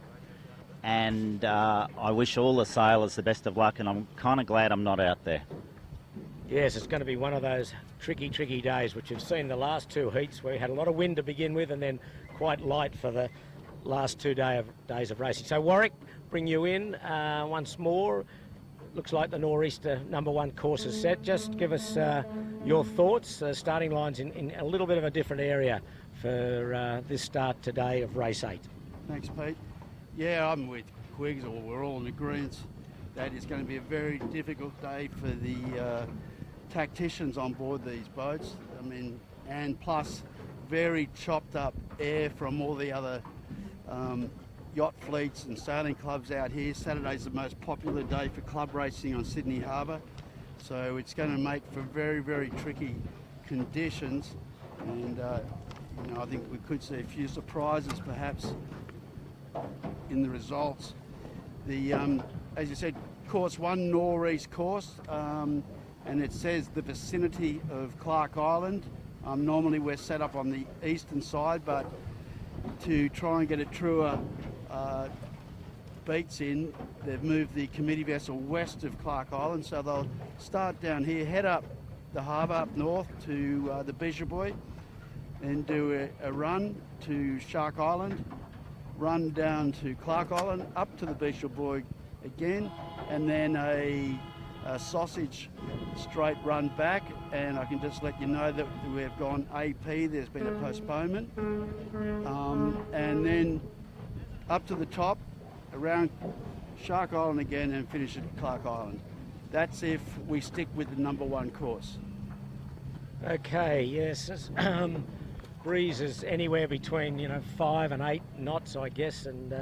and I wish all the sailors the best of luck, and I'm kind of glad I'm not out there. Yes, it's going to be one of those tricky days, which you've seen the last 2 heats where we had a lot of wind to begin with and then quite light for the last 2 days of racing. So Warwick, bring you in once more. Looks like the nor'easter number 1 course is set. Just give us your thoughts. Starting lines in a little bit of a different area for this start today of race 8. Thanks, Pete. Yeah, I'm with Quigs, or we're all in agreement. That is going to be a very difficult day for the tacticians on board these boats. I mean, and plus very chopped up air from all the other yacht fleets and sailing clubs out here. Saturday's the most popular day for club racing on Sydney Harbour, so it's going to make for very tricky conditions, and I think we could see a few surprises perhaps in the results. The as you said, course 1, nor'east course, and it says the vicinity of Clark Island. Normally we're set up on the eastern side, but to try and get a truer beats in, they've moved the committee vessel west of Clark Island, so they'll start down here, head up the harbour up north to the Bishoboy, and do a run to Shark Island, run down to Clark Island, up to the Bishoboy again, and then a sausage straight run back. And I can just let you know that we've gone AP, there's been a postponement, and then up to the top, around Shark Island again, and finish at Clark Island. That's if we stick with the number 1 course. Okay, yes. Breeze is anywhere between 5 and 8 knots, I guess, and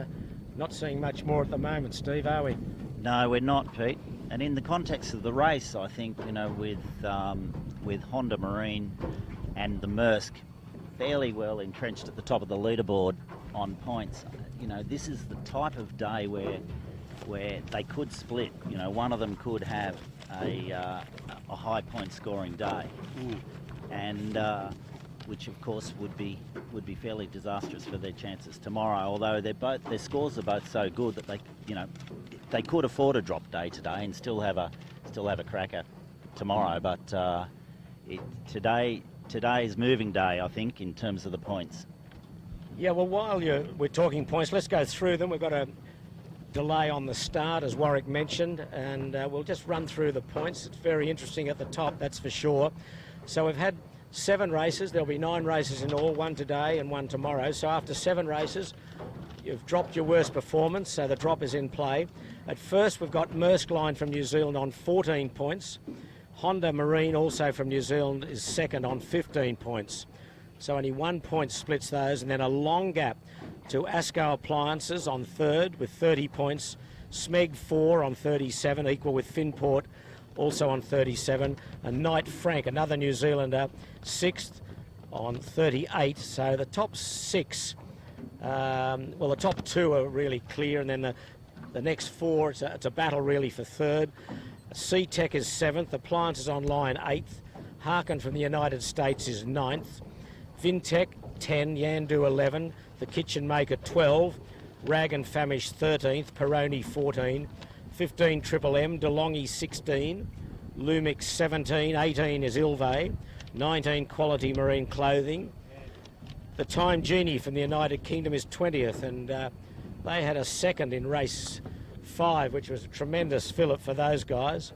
not seeing much more at the moment, Steve, are we? No, we're not, Pete. And in the context of the race, I think, with Honda Marine and the Maersk fairly well entrenched at the top of the leaderboard on points, this is the type of day where they could split. One of them could have a high point scoring day, and which of course would be fairly disastrous for their chances tomorrow. Although their scores are both so good that they could afford a drop day today and still have a cracker tomorrow. But today is moving day, I think, in terms of the points. Yeah, well, while we're talking points, let's go through them. We've got a delay on the start, as Warwick mentioned, and we'll just run through the points. It's very interesting at the top, that's for sure. So we've had 7 races. There'll be 9 races in all, 1 today and 1 tomorrow. So after 7 races, you've dropped your worst performance, so the drop is in play. At first, we've got Maersk Line from New Zealand on 14 points. Honda Marine, also from New Zealand, is second on 15 points. So only 1 point splits those, and then a long gap to Asko Appliances on third with 30 points. Smeg 4 on 37, equal with Finport, also on 37. And Knight Frank, another New Zealander, 6th on 38. So the top 6, well, the top 2 are really clear, and then the next 4, it's a battle really for third. C-Tech is 7th, Appliances Online 8th, Harkin from the United States is 9th, Vintech 10, Yandu 11, The Kitchen Maker 12, Rag and Famish 13th, Peroni 14, 15 Triple M, DeLonghi 16, Lumix 17, 18 is Ilve, 19 Quality Marine Clothing. The Time Genie from the United Kingdom is 20th, and they had a second in race 5, which was a tremendous fillip for those guys.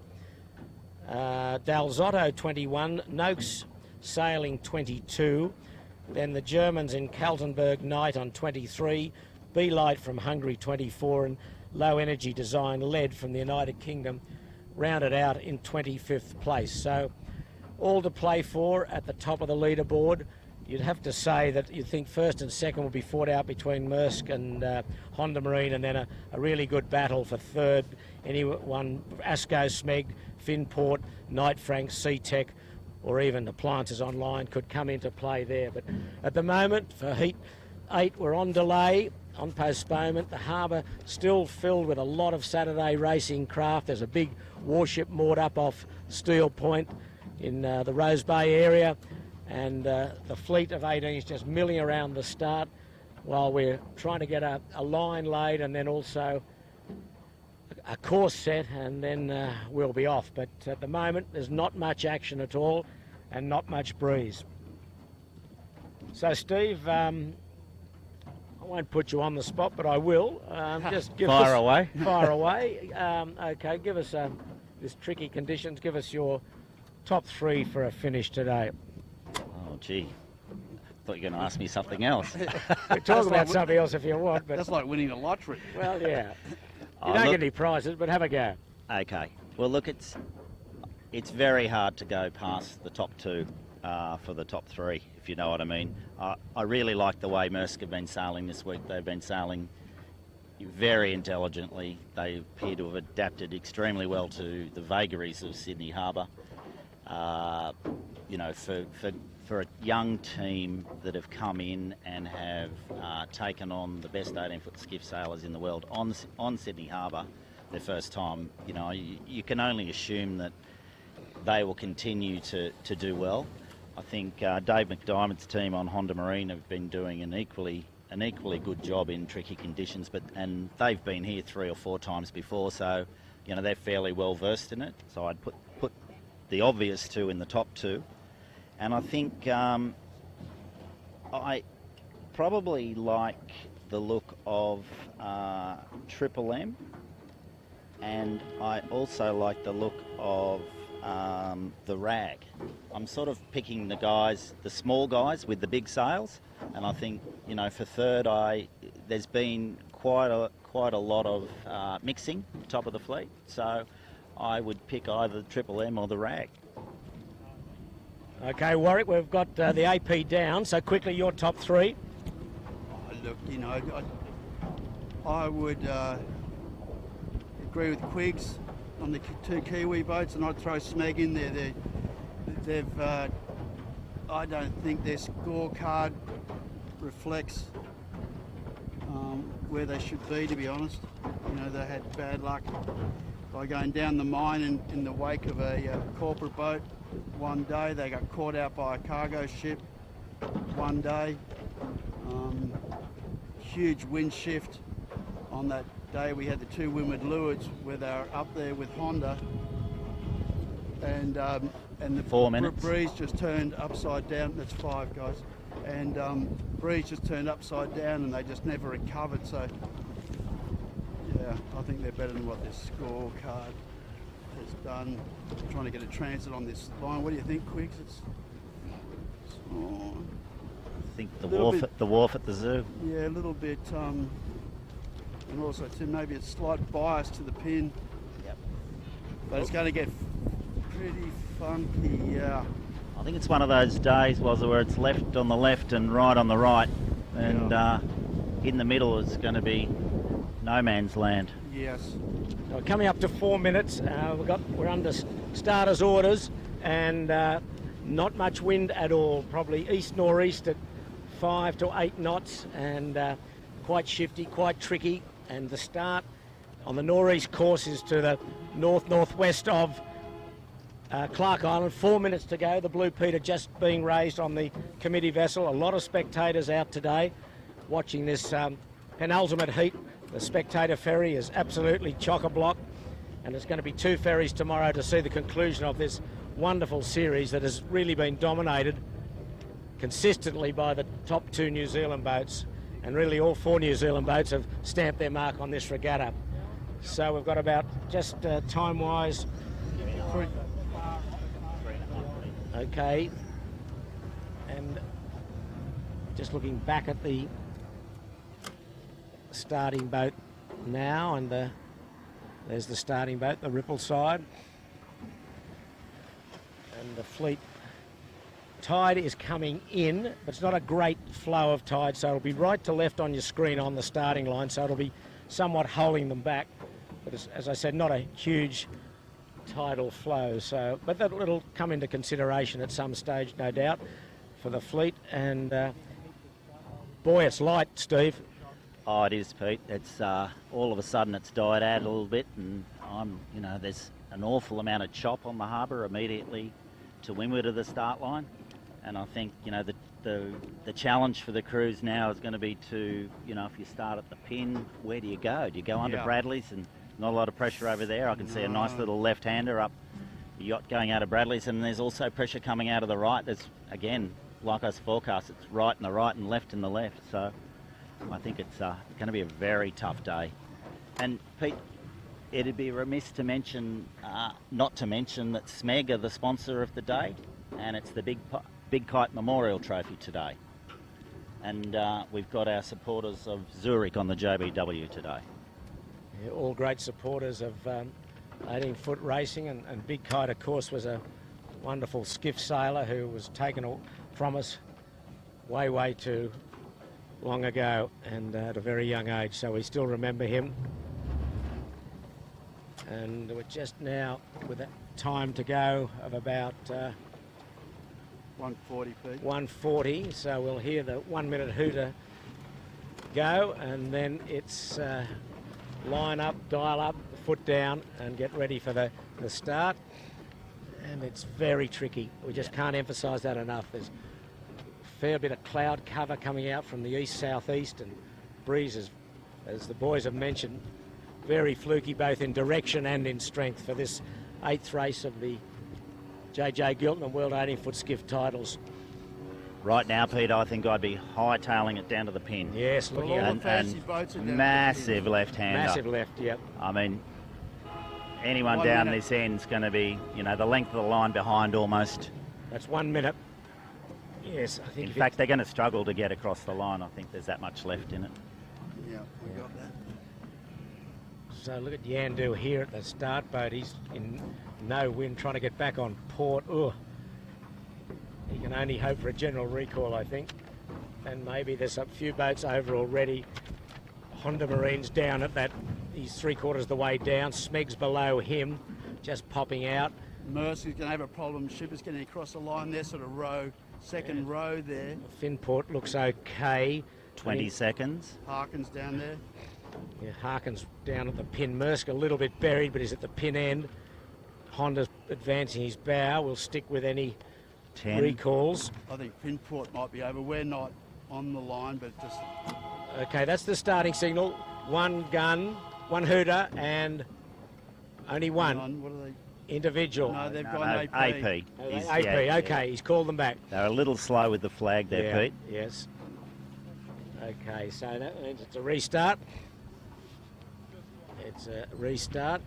Dalzotto 21, Noakes Sailing 22, then the Germans in Kaltenberg Knight on 23, B-Light from Hungary 24, and Low Energy Design Lead from the United Kingdom rounded out in 25th place. So all to play for at the top of the leaderboard. You'd have to say that you think first and second will be fought out between Maersk and Honda Marine, and then a really good battle for third. Anyone, Asko, Smeg, Finport, Knight Frank, C-Tech, or even Appliances Online could come into play there. But at the moment, for Heat 8, we're on delay, on postponement. The harbour still filled with a lot of Saturday racing craft. There's a big warship moored up off Steel Point in the Rose Bay area. And the fleet of 18 is just milling around the start while we're trying to get a line laid, and then also a course set, and then we'll be off. But at the moment, there's not much action at all and not much breeze. So, Steve, I won't put you on the spot, but I will. Just give Fire away. Fire away. Okay, give us this tricky conditions. Give us your top 3 for a finish today. Oh, gee. Thought you were going to ask me something else. We'll talk about something else if you want. But that's like winning the lottery. Well, yeah. You don't get any prizes, but have a go. Okay. Well, look, it's very hard to go past the top 2 for the top 3, if you know what I mean. I really like the way Maersk have been sailing this week. They've been sailing very intelligently. They appear to have adapted extremely well to the vagaries of Sydney Harbour. You know, for a young team that have come in and have taken on the best 18-foot skiff sailors in the world on Sydney Harbour their first time, you know, you can only assume that they will continue to do well. I think Dave McDiarmid's team on Honda Marine have been doing an equally good job in tricky conditions, and they've been here 3 or 4 times before, so you know they're fairly well versed in it. So I'd put the obvious 2 in the top 2. And I think I probably like the look of Triple M, and I also like the look of the Rag. I'm sort of picking the small guys with the big sails, and I think, you know, for third, there's been quite a lot of mixing top of the fleet, so I would pick either the Triple M or the Rag. Okay, Warwick, we've got the AP down, so quickly your top 3. Oh, look, you know, I would agree with Quigs on the 2 Kiwi boats, and I'd throw Smeg in there. I don't think their scorecard reflects where they should be, to be honest. You know, they had bad luck by going down the mine in the wake of a corporate boat one day. They got caught out by a cargo ship one day. Huge wind shift on that day. We had the 2 windward lewards where they were up there with Honda, and the 4 minutes. breeze just turned upside down. That's 5, guys. And breeze just turned upside down, and they just never recovered. So yeah, I think they're better than what their scorecard has done. Trying to get a transit on this line. What do you think, Quigs? I think the wharf at the zoo. Yeah, a little bit. And also too, maybe a slight bias to the pin. Yep. But it's going to get pretty funky. Yeah. I think it's one of those days, where it's left on the left and right on the right, and in the middle it's going to be no man's land. Yes. So coming up to 4 minutes, we're under starters' orders, and not much wind at all. Probably east northeast at 5 to 8 knots, and quite shifty, quite tricky. And the start on the northeast course is to the northwest of Clark Island. 4 minutes to go. The Blue Peter just being raised on the committee vessel. A lot of spectators out today watching this penultimate heat. The spectator ferry is absolutely chock-a-block, and there's going to be 2 ferries tomorrow to see the conclusion of this wonderful series that has really been dominated consistently by the top 2 New Zealand boats, and really all 4 New Zealand boats have stamped their mark on this regatta. So we've got about, just time-wise, okay, and just looking back at the starting boat now, and there's the starting boat, the Ripple side, and the fleet tide is coming in, but it's not a great flow of tide, so it'll be right to left on your screen on the starting line, so it'll be somewhat holding them back, but as I said, not a huge tidal flow, so but it'll come into consideration at some stage, no doubt, for the fleet. And boy, it's light, Steve. Oh, it is, Pete. It's all of a sudden it's died out a little bit, and there's an awful amount of chop on the harbour immediately to windward of the start line, and I think the challenge for the crews now is going to be to if you start at the pin, where do you go? Do you go under Bradley's? And not a lot of pressure over there. I can see a nice little left-hander up the yacht going out of Bradley's, and there's also pressure coming out of the right. There's, again, like us forecast, it's right in the right and left in the left. So I think it's going to be a very tough day. And Pete, it'd be remiss to mention, not to mention that Smeg are the sponsor of the day, and it's the Big Kite Memorial Trophy today. And we've got our supporters of Zurich on the JBW today. Yeah, all great supporters of 18-foot racing, and Big Kite, of course, was a wonderful skiff sailor who was taken from us way too long ago, and at a very young age, so we still remember him. And we're just now with that time to go of about 140, Pete. 140, so we'll hear the 1 minute hooter go, and then it's line up, dial up, foot down, and get ready for the start. And it's very tricky. We just can't emphasise that enough. There's a fair bit of cloud cover coming out from the east-southeast, and breezes, as the boys have mentioned, very fluky both in direction and in strength for this 8th race of the JJ Giltinan World 18-foot skiff titles. Right now, Pete, I think I'd be hightailing it down to the pin. Yes, looking at massive left-hander. Massive left, yep. I mean, anyone down this end's going to be, the length of the line behind almost. That's 1 minute. Yes, I think. In fact, they're going to struggle to get across the line. I think there's that much left in it. Yeah, we got that. So look at Yandu here at the start boat. He's in no wind, trying to get back on port. Ugh. He can only hope for a general recall, I think. And maybe there's a few boats over already. Honda Marine's down at that. He's 3/4 of the way down. Smeg's below him, just popping out. Mercy's going to have a problem. Shipper's getting across the line there, sort of second row there. Finport looks okay. 20 seconds. Harkin's down there. Yeah, Harkin's down at the pin. Mersk a little bit buried, but he's at the pin end. Honda's advancing his bow. We'll stick with any 10 recalls. I think Finport might be over. We're not on the line, but just... Okay, that's the starting signal. One gun, one hooter, and only one. What are they? Individual. No, they've gone AP. AP. AP, okay, he's called them back. They're a little slow with the flag there, Pete. Yes. Okay, so that means it's a restart. It's a restart.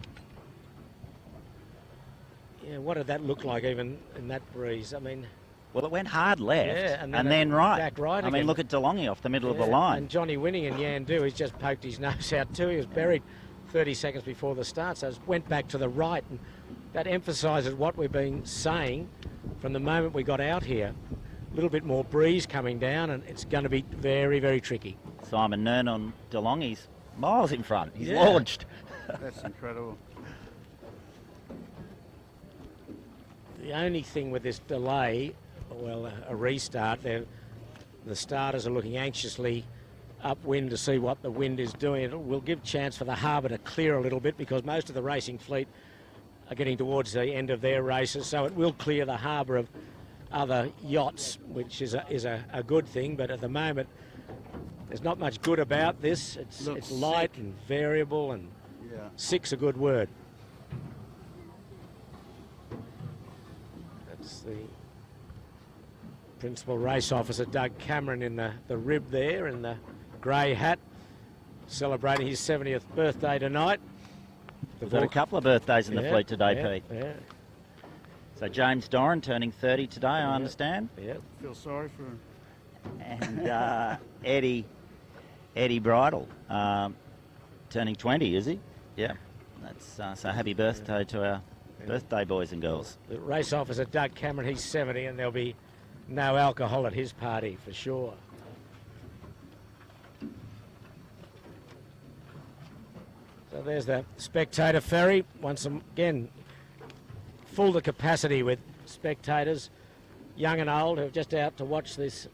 Yeah, what did that look like even in that breeze? I mean... Well, it went hard left yeah, and then right. Back right I again. mean, look at DeLonghi off the middle of the line. And Johnny Winning and Yandu, he's just poked his nose out too. He was buried 30 seconds before the start, so it went back to the right. And that emphasises what we've been saying from the moment we got out here. A little bit more breeze coming down, and it's going to be very, very tricky. Simon Nern on DeLonghi's miles in front. He's launched. That's incredible. The only thing with this delay, well, a restart, the starters are looking anxiously upwind to see what the wind is doing. It will give chance for the harbour to clear a little bit because most of the racing fleet are getting towards the end of their races, so it will clear the harbour of other yachts, which is a good thing, but at the moment there's not much good about this. It's light and variable, and sick's a good word. That's the principal race officer, Doug Cameron, in the rib there, in the grey hat, celebrating his 70th birthday tonight. We've got a couple of birthdays in the fleet today, Pete. Yeah. So James Doran turning 30 today, I understand. Yeah. Feel sorry for him. And Eddie Bridle turning 20, is he? Yeah. That's so happy birthday to our birthday boys and girls. The race officer, Doug Cameron, he's 70, and there'll be no alcohol at his party for sure. So there's the spectator ferry. Once again, full to capacity with spectators, young and old, who are just out to watch this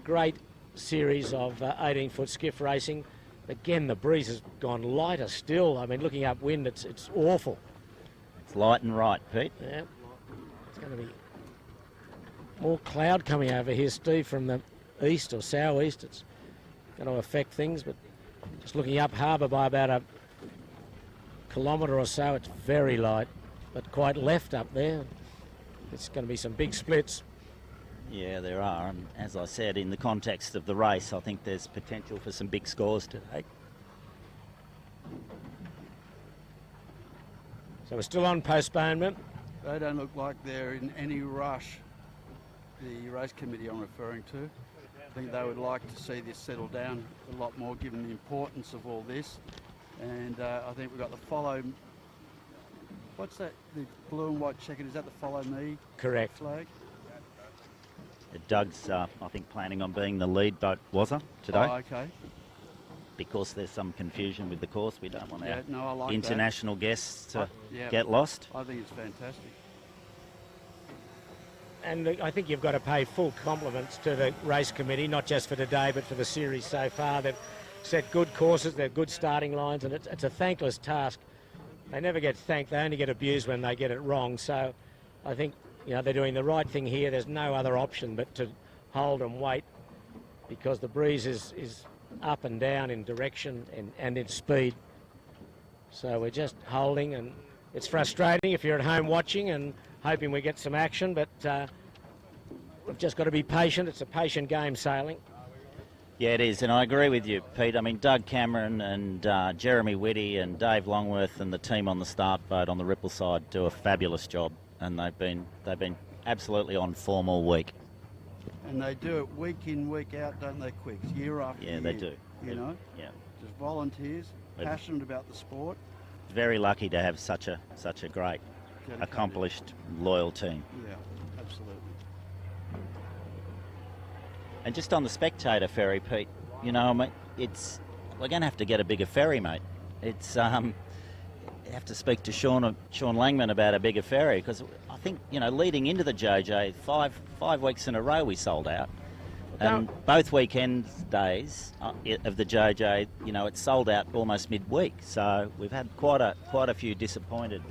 great series of 18-foot skiff racing. Again, the breeze has gone lighter still. I mean, looking upwind, it's awful. It's light and right, Pete. Yeah. It's going to be more cloud coming over here, Steve, from the east or southeast. It's going to affect things, but just looking up harbour by about a kilometre or so, it's very light, but quite left up there. It's going to be some big splits. Yeah, there are, and as I said, in the context of the race, I think there's potential for some big scores today. So we're still on postponement. They don't look like they're in any rush, the race committee I'm referring to. I think they would like to see this settle down a lot more, given the importance of all this. And I think we've got the follow... What's that? The blue and white checkered, is that the follow me Correct. flag? Doug's, I think, planning on being the lead boat, was it, today? Oh, okay. Because there's some confusion with the course. We don't want our I like international guests to that. get lost. I think it's fantastic. And I think you've got to pay full compliments to the race committee, not just for today, but for the series so far. They've set good courses, they're good starting lines, and it's a thankless task. They never get thanked, they only get abused when they get it wrong. So I think, you know, they're doing the right thing here. There's no other option but to hold and wait, because the breeze is up and down in direction and in speed. So we're just holding, and it's frustrating if you're at home watching and hoping we get some action, but we've just got to be patient. It's a patient game, sailing. Yeah, it is, and I agree with you, Pete. I mean, Doug Cameron and Jeremy Whitty and Dave Longworth and the team on the start boat on the Ripple side do a fabulous job, and they've been absolutely on form all week. And they do it week in, week out, don't they, Quicks? Year after year. Yeah, they do. You know? Yeah. Just volunteers, passionate about the sport. Very lucky to have such a great, accomplished, loyal team. Yeah, absolutely. And just on the spectator ferry, Pete, you know, mate, we're going to have to get a bigger ferry, mate. It's you have to speak to Sean Langman about a bigger ferry, because I think, you know, leading into the JJ, five weeks in a row we sold out, and both weekend days of the JJ, you know, it's sold out almost midweek. So we've had quite a few disappointed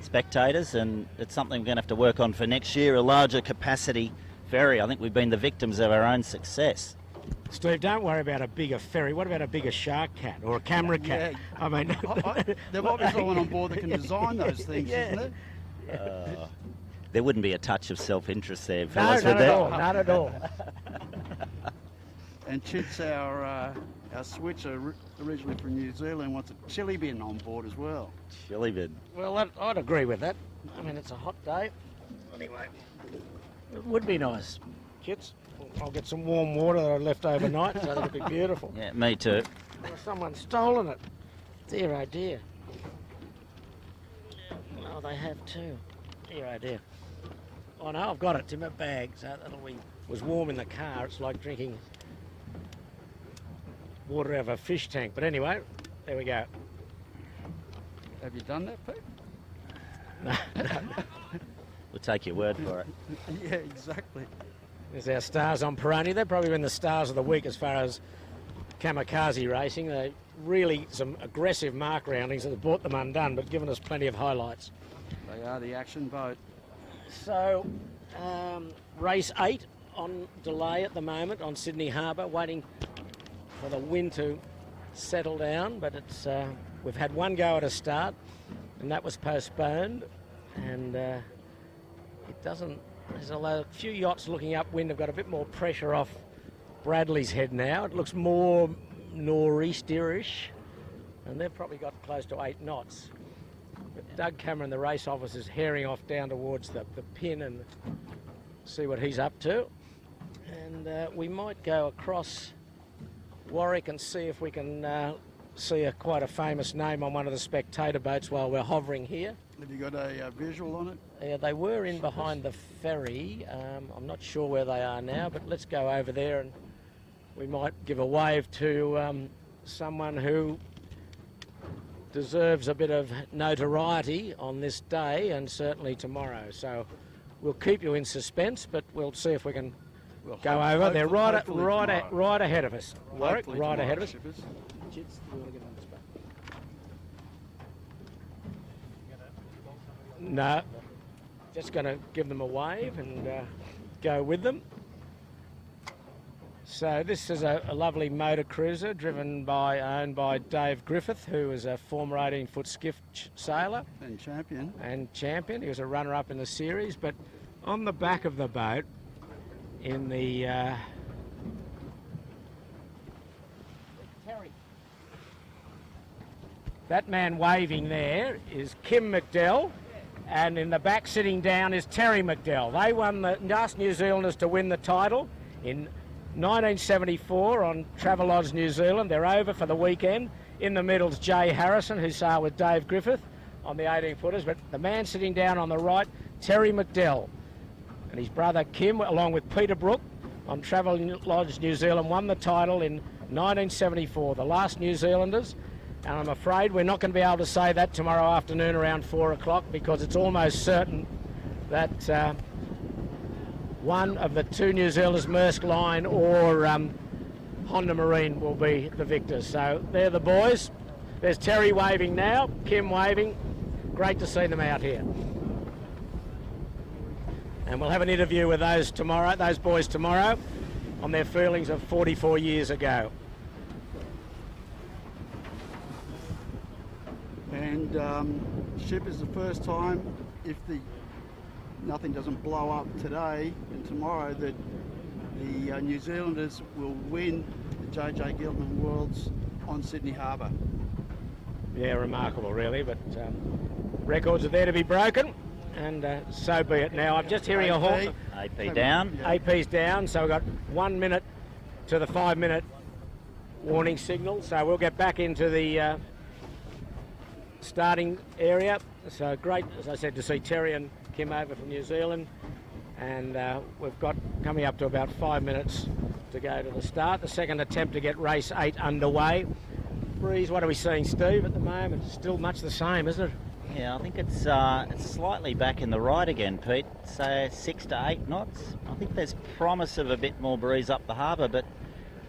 spectators, and it's something we're going to have to work on for next year. A larger capacity ferry. I think we've been the victims of our own success. Steve, don't worry about a bigger ferry. What about a bigger shark cat or a camera cat? Yeah. I mean, there might be someone on board that can design those things, isn't it? There wouldn't be a touch of self-interest there, no, fellas, not would at there? all, not at all. And Chit's our our switcher originally from New Zealand wants a chili bin on board as well. Chili bin. Well, I'd agree with that. I mean, it's a hot day. Anyway, it would be nice. Kids, I'll get some warm water that I left overnight, so that'll be beautiful. Yeah, me too. Well, someone's stolen it. Dear, oh dear. Oh, they have too. Dear, oh dear. Oh no, I've got it. It's in my bag, so that'll be... It was warm in the car. It's like drinking water out of a fish tank. But anyway, there we go. Have you done that, Pete? No. We'll take your word for it. Yeah, exactly. There's our stars on Peroni. They've probably been the stars of the week as far as kamikaze racing. They really some aggressive mark roundings that have brought them undone, but given us plenty of highlights. They are the action boat. So, race 8 on delay at the moment on Sydney Harbour, waiting for the wind to settle down, but it's we've had one go at a start, and that was postponed, and it doesn't... There's a few yachts looking upwind have got a bit more pressure off Bradley's head now. It looks more nor'easterish, and they've probably got close to 8 knots. But Doug Cameron, the race officer, is herring off down towards the pin and see what he's up to. And we might go across Warwick and see if we can see quite a famous name on one of the spectator boats while we're hovering here. Have you got a visual on it? Yeah, they were in behind the ferry. I'm not sure where they are now, but let's go over there and we might give a wave to someone who deserves a bit of notoriety on this day and certainly tomorrow. So we'll keep you in suspense, but we'll see if we can go over. They're right ahead of us. Warwick, right ahead of us. Chids, you want to get on this boat? No, just going to give them a wave and go with them. So this is a lovely motor cruiser owned by Dave Griffith, who is a former 18-foot skiff sailor. And champion. He was a runner-up in the series, but on the back of the boat, in the... That man waving there is Kim McDell, and in the back sitting down is Terry McDell. They won the last New Zealanders to win the title in 1974 on Travelodge, New Zealand. They're over for the weekend. In the middle's Jay Harrison, who sailed with Dave Griffith on the 18-footers, but the man sitting down on the right, Terry McDell, and his brother Kim, along with Peter Brook on Travelodge, New Zealand, won the title in 1974, the last New Zealanders. And I'm afraid we're not going to be able to say that tomorrow afternoon around 4 o'clock because it's almost certain that one of the two New Zealanders, Maersk Line or Honda Marine, will be the victors. So they're the boys. There's Terry waving now, Kim waving. Great to see them out here. And we'll have an interview with those boys tomorrow on their feelings of 44 years ago. And ship is the first time, if nothing doesn't blow up today and tomorrow, that the New Zealanders will win the JJ Giltinan Worlds on Sydney Harbour. Yeah, remarkable really, but records are there to be broken, and so be it. Now I'm just hearing a horn. AP down. AP's down, so we've got 1 minute to the 5-minute warning signal, so we'll get back into the starting area. So great, as I said, to see Terry and Kim over from New Zealand, and we've got coming up to about 5 minutes to go to the start. The second attempt to get race 8 underway. Breeze, what are we seeing, Steve, at the moment? It's still much the same, isn't it? Yeah, I think it's slightly back in the right again, Pete. So 6 to 8 knots. I think there's promise of a bit more breeze up the harbour, but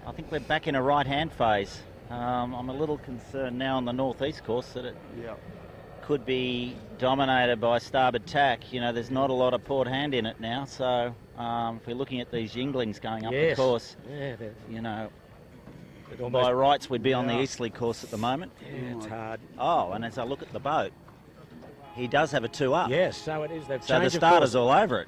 I think we're back in a right-hand phase. I'm a little concerned now on the northeast course that it could be dominated by starboard tack. You know, there's not a lot of port hand in it now, so if we're looking at these yinglings going up the course, you know, by rights we'd be on the easterly course at the moment. Yeah, it's hard. Oh, and as I look at the boat, he does have a 2 up. Yes, so it is. So the starter's all over it.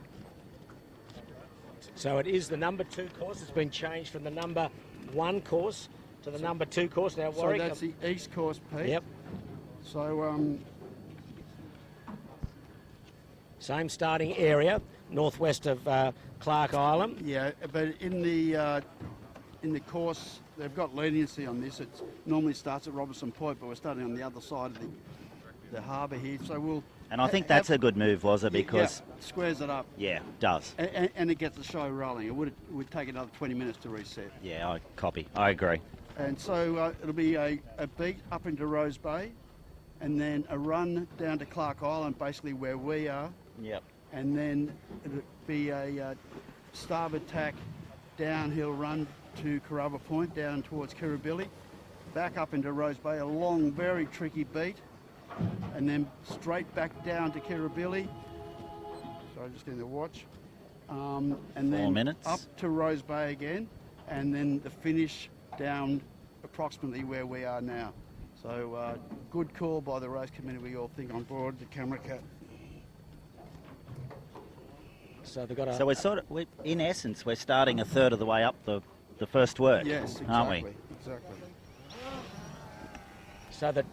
So it is the number 2 course. It's been changed from the number 1 course to the number 2 course now, So Warwick. that's the east course, Pete. Yep. So, same starting area, northwest of Clark Island. yeah, but in the course, they've got leniency on this. It normally starts at Robertson Point, but we're starting on the other side of the harbour here. So we'll. And I think that's a good move, was it? Because squares it up. Yeah, does. And it gets the show rolling. It would take another 20 minutes to reset. Yeah, I copy. I agree. And so it'll be a beat up into Rose Bay, and then a run down to Clark Island, basically where we are. Yep. And then it'll be a starboard tack downhill run to Carrabba Point, down towards Kirribilli, back up into Rose Bay, a long, very tricky beat, and then straight back down to Kirribilli. Sorry, just getting the watch. And 4 then minutes. up to Rose Bay again, and then the finish down approximately where we are now. So good call by the race committee, we all think, on board the camera cat. So they've got a... So in essence, we're starting a third of the way up the first work, Yes, exactly. aren't we? Exactly. So the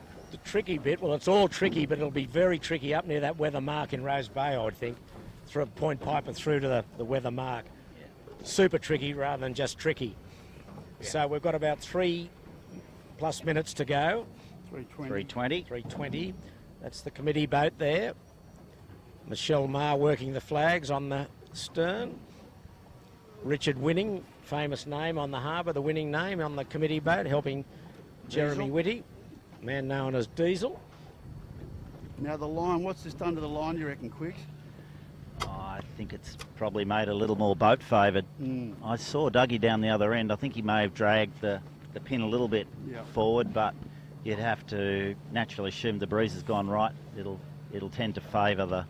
tricky bit, well, it's all tricky, but it'll be very tricky up near that weather mark in Rose Bay, I would think. Through Point Piper through to the weather mark. Super tricky rather than just tricky. Yeah. So we've got about 3+ minutes to go. 3:20. 3:20. That's the committee boat there. Michelle Marr working the flags on the stern. Richard Winning, famous name on the harbour, the winning name on the committee boat, helping Jeremy Whitty, man known as Diesel. Now the line, what's this done to the line, you reckon, Quicks? I think it's probably made a little more boat favoured. I saw Dougie down the other end. I think he may have dragged the pin a little bit forward, but you'd have to naturally assume the breeze has gone right. It'll tend to favour the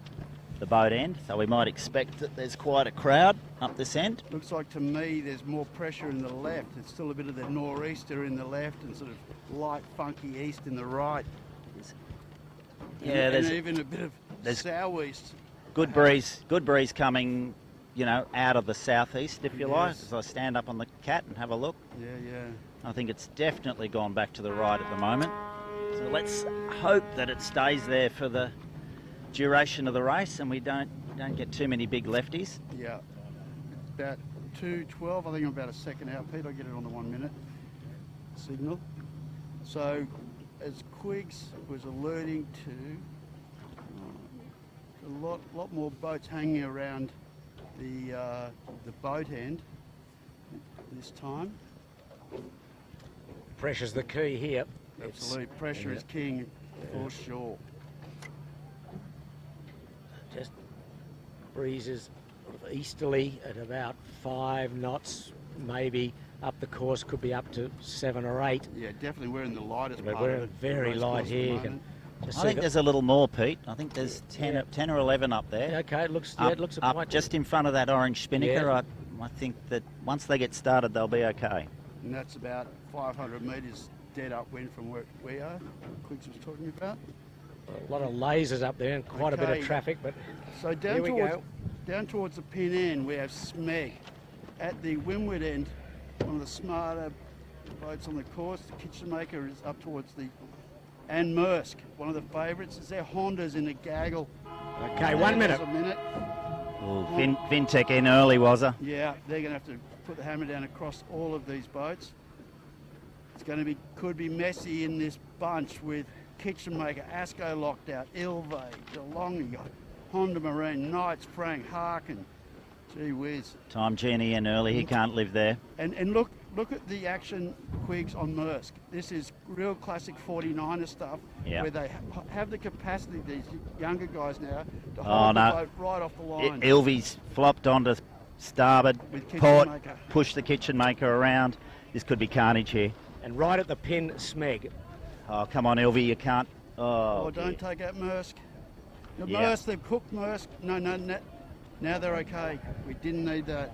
boat end, so we might expect that there's quite a crowd up this end. Looks like to me there's more pressure in the left. It's still a bit of the nor'easter in the left and sort of light, funky east in the right. Yeah, and even a bit of southeast. Good breeze coming, out of the southeast, if you like. As I stand up on the cat and have a look. Yeah. I think it's definitely gone back to the right at the moment. So let's hope that it stays there for the duration of the race and we don't get too many big lefties. Yeah. About 2:12. I think I'm about a second out, Pete. I'll get it on the 1 minute signal. So, as Quiggs was alluding to, a lot more boats hanging around the boat end this time. Pressure's the key here. Absolutely, pressure is king for sure. Just breezes easterly at about 5 knots, maybe up the course could be up to 7 or 8. Yeah, definitely we're in the lightest part. We're very light here. I think there's a little more, Pete. I think there's 10 or 11 up there. Okay, it looks up just in front of that orange spinnaker. Yeah. I think that once they get started, they'll be okay. And that's about 500 metres dead upwind from where we are. Quiggs was talking about. A lot of lasers up there and quite a bit of traffic, but so down towards the pin end we have Smeg. At the windward end, one of the smarter boats on the course, the Kitchen Maker is up towards the... And Maersk, one of the favourites. Is there Hondas in the gaggle? Okay, 1 minute. Vintech in early, was her? Yeah, they're going to have to put the hammer down across all of these boats. It's going to be, could be messy in this bunch with Kitchen Maker, Asko locked out, Ilve, DeLonghi, Honda Marine, Knights, Frank, Harkin. Gee whiz. Time Genie in early, he can't live there. And look at the action, Quiggs, on Maersk. This is real classic 49er stuff, where they have the capacity, these younger guys now, to hold the boat right off the line. Ilve's flopped onto starboard, port, push the Kitchen Maker around. This could be carnage here. And right at the pin, Smeg. Oh, come on, Ilve, you can't. Oh, don't take out Maersk. Maersk, they've cooked Maersk. No, now they're okay. We didn't need that.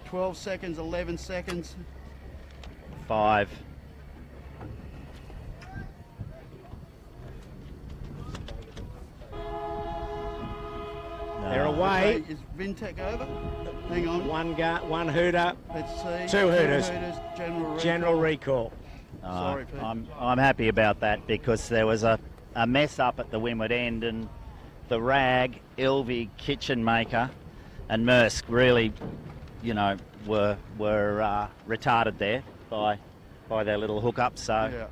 12 seconds, 11 seconds. 5. They're away. Is Vintech over? Hang on. One hooter. Let's see. Two hooters. General recall. Sorry, Pete. I'm happy about that because there was a mess up at the windward end, and the Rag, Ilvy, Kitchen Maker and Mersk really, were retarded there by their little hookup. So Yeah.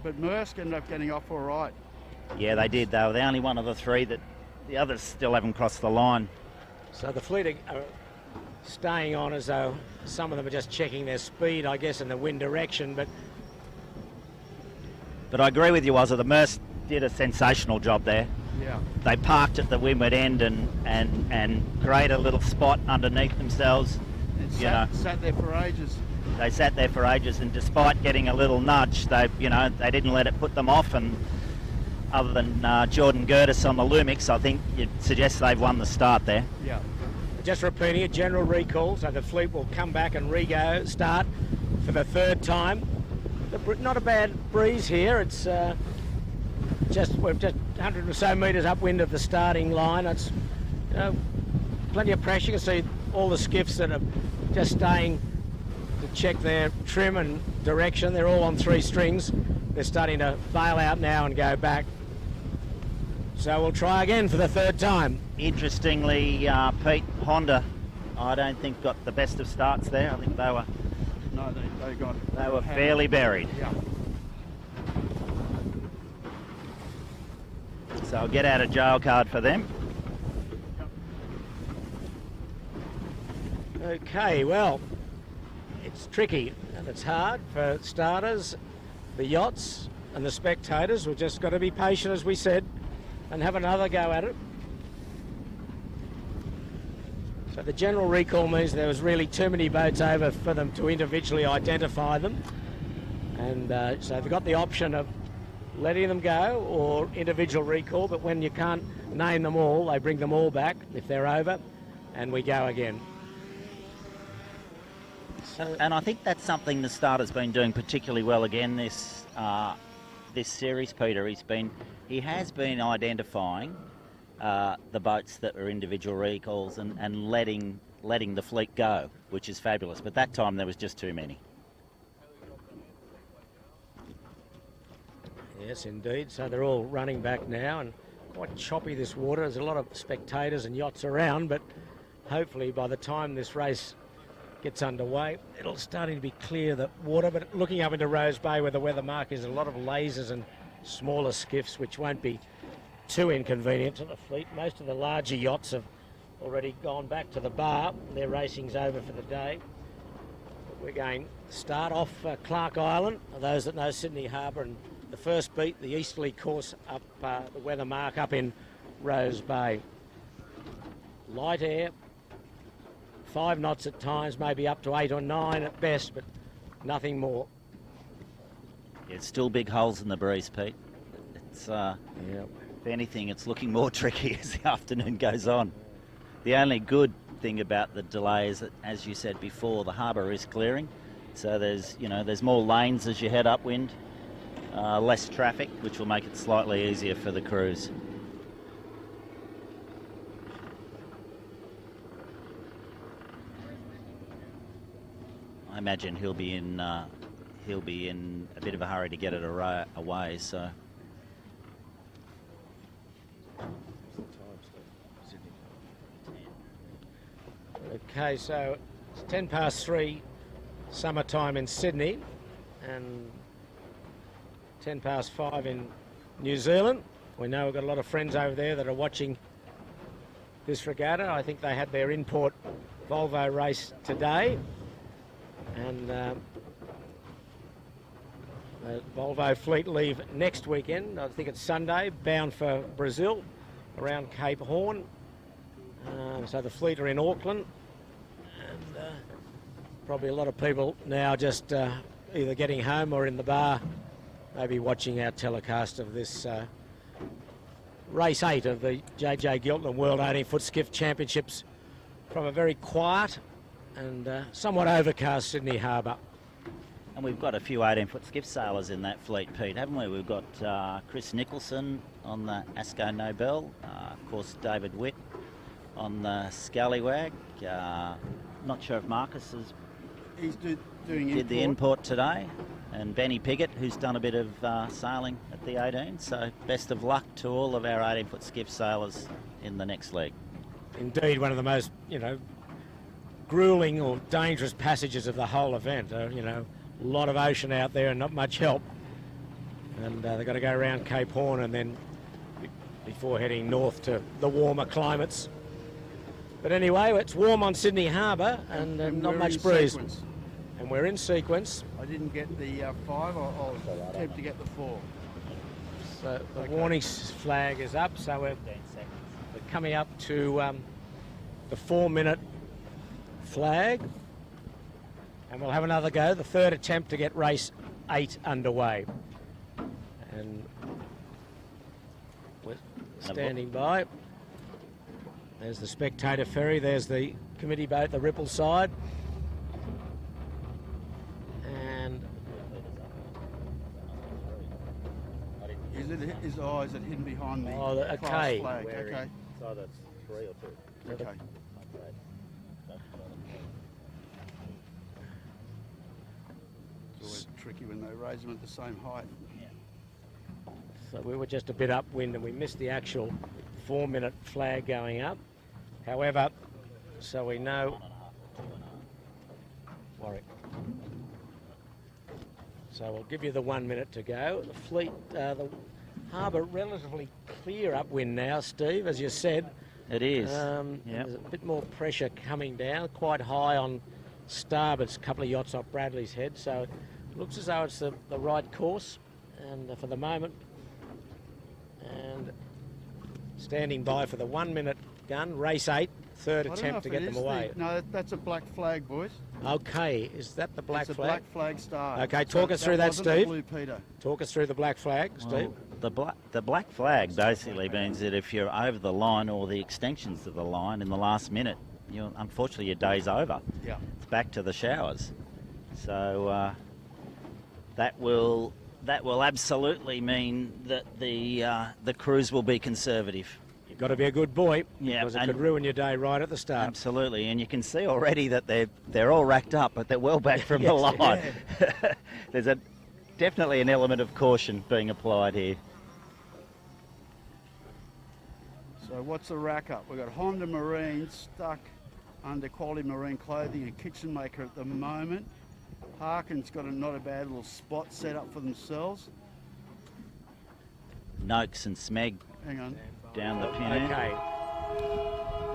But Mersk ended up getting off all right. yeah, they did. They were the only one of the three that the others still haven't crossed the line. So the fleet are staying on as though some of them are just checking their speed, I guess, in the wind direction. But I agree with you, Wazza. The Mersk did a sensational job there. Yeah. They parked at the windward end and created a little spot underneath themselves. Sat there for ages. They sat there for ages, and despite getting a little nudge, they didn't let it put them off. And other than Jordan Gertis on the Lumix, I think you'd suggest they've won the start there. Yeah. Just repeating it, general recall, so the fleet will come back and start for the third time. Not a bad breeze here. It's we're just 100 or so metres upwind of the starting line. It's plenty of pressure. You can see all the skiffs that are just staying to check their trim and direction. They're all on 3 strings. They're starting to bail out now and go back. So we'll try again for the third time. Interestingly, Pete, Honda, I don't think got the best of starts there. I think they were. No, they were fairly buried. Yeah. So I'll get out a jail card for them. Okay, well, it's tricky and it's hard for starters, the yachts and the spectators. We've just got to be patient, as we said, and have another go at it. So the general recall means there was really too many boats over for them to individually identify them. And so they've got the option of letting them go or individual recall, but when you can't name them all, they bring them all back if they're over, and we go again. And I think that's something the starter's been doing particularly well again this series, Peter. He has been identifying the boats that were individual recalls and letting the fleet go, which is fabulous. But that time there was just too many. Yes, indeed. So they're all running back now, and quite choppy this water. There's a lot of spectators and yachts around, but hopefully by the time this race gets underway, it'll starting to be clear, the water. But looking up into Rose Bay where the weather mark is, a lot of lasers and smaller skiffs, which won't be too inconvenient to the fleet. Most of the larger yachts have already gone back to the bar. Their racing's over for the day. We're going to start off Clark Island. Those that know Sydney Harbour, and the first beat, the easterly course up the weather mark up in Rose Bay. Light air, 5 knots at times, maybe up to 8 or 9 at best, but nothing more. It's still big holes in the breeze, Pete. It's if anything, it's looking more tricky as the afternoon goes on. The only good thing about the delay is that, as you said before, the harbour is clearing, so there's more lanes as you head upwind, less traffic, which will make it slightly easier for the cruise. I imagine he'll be in a bit of a hurry to get it away. So. Okay, so it's 3:10 summertime in Sydney and 5:10 in New Zealand. We know we've got a lot of friends over there that are watching this regatta. I think they had their import Volvo race today, and the Volvo fleet leave next weekend. I think it's Sunday, bound for Brazil around Cape Horn. So the fleet are in Auckland, and probably a lot of people now just either getting home or in the bar, maybe watching our telecast of this race 8 of the JJ Giltinan World 18-foot Skiff Championships from a very quiet and somewhat overcast Sydney Harbour. And we've got a few 18-foot skiff sailors in that fleet, Pete, haven't we? We've got Chris Nicholson on the Asko Nobel, of course David Witt on the scallywag. Not sure if Marcus has did the import today, and Benny Piggott, who's done a bit of sailing at the 18. So best of luck to all of our 18-foot skiff sailors in the next leg. Indeed, one of the most, grueling or dangerous passages of the whole event. A lot of ocean out there and not much help. And they've got to go around Cape Horn and then before heading north to the warmer climates. But anyway, it's warm on Sydney Harbour and not much breeze. Sequence. And we're in sequence. I didn't get the 5, I'll attempt to get the 4. So the warning flag is up, so we're coming up to the 4-minute flag. And we'll have another go, the third attempt to get race 8 underway. And we're standing by. There's the spectator ferry, there's the committee boat, the Ripple side. And is it hidden behind the okay. flag? Okay. So that's 3 or 2. Okay. It's always tricky when they raise them at the same height. So we were just a bit upwind and we missed the actual 4-minute flag going up. However, so we know... Warwick. So we'll give you the 1 minute to go. The fleet, the harbour relatively clear upwind now, Steve, as you said. It is. There's a bit more pressure coming down, quite high on starboard, a couple of yachts off Bradley's Head, so it looks as though it's the right course. And for the moment, and standing by for the 1 minute gun, race 8, third attempt to get them away. No, that's a black flag, boys. Okay, is that the black flag? It's a black flag start. Okay, talk us through that, Steve. Blue, Peter. Talk us through the black flag, Steve. The black flag basically means that if you're over the line or the extensions of the line in the last minute, unfortunately your day's over. Yeah. It's back to the showers. So that will absolutely mean that the cruise will be conservative. You've got to be a good boy, because it could ruin your day right at the start. Absolutely, and you can see already that they're all racked up, but they're well back from the line. There's definitely an element of caution being applied here. So what's the rack up? We've got Honda Marine stuck under Quality Marine Clothing and Kitchen Maker at the moment. Harkin's got not a bad little spot set up for themselves. Noakes and Smeg Hang on. down the pin. Okay.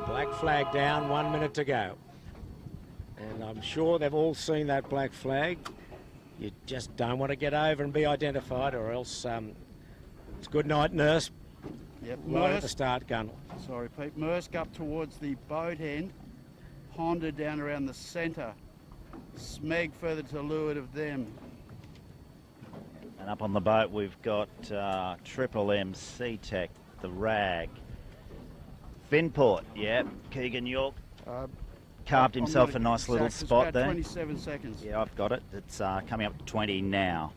Black flag down, 1 minute to go. And I'm sure they've all seen that black flag. You just don't want to get over and be identified, or else it's good night, nurse. Yep. Right at the start gun. Sorry, Pete. Maersk up towards the boat end. Honda down around the centre. Smeg further to leeward of them. And up on the boat we've got Triple M, Sea-Tech, the Rag. Finport, Keegan York carved himself a nice little spot there. 27 seconds. Yeah, I've got it. It's coming up to 20 now.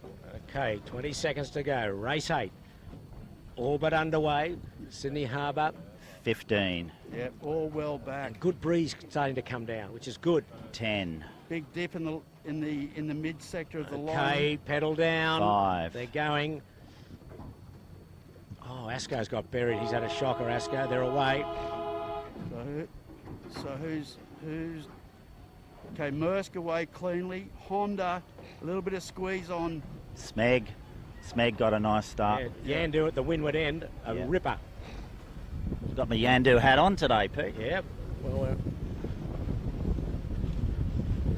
Okay, 20 seconds to go. Race 8. All but underway. Sydney Harbour. 15. Yep, all well back. And good breeze starting to come down, which is good. 10. Big dip in the mid sector of the line. Okay, pedal down. 5. They're going. Oh, Asko's got buried. He's had a shocker, Asko. They're away. So who's okay? Maersk away cleanly. Honda, a little bit of squeeze on. Smeg got a nice start. Yandu at the windward end, a ripper. I've got my Yandu hat on today, Pete. Yep. Well,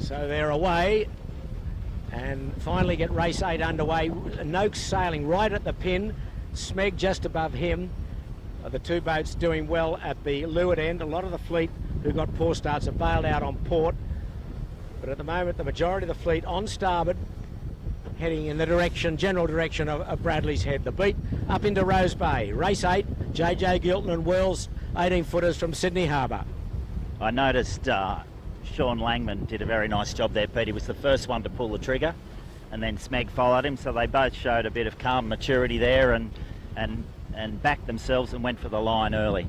so they're away, and finally get race 8 underway. Noakes sailing right at the pin. Smeg just above him. The two boats doing well at the leeward end. A lot of the fleet who got poor starts are bailed out on port. But at the moment, the majority of the fleet on starboard, heading in the general direction of Bradley's Head. The beat up into Rose Bay. Race 8, JJ Giltinan Wells, 18-footers from Sydney Harbour. I noticed Sean Langman did a very nice job there, Pete. He was the first one to pull the trigger, and then Smeg followed him, so they both showed a bit of calm maturity there and backed themselves and went for the line early.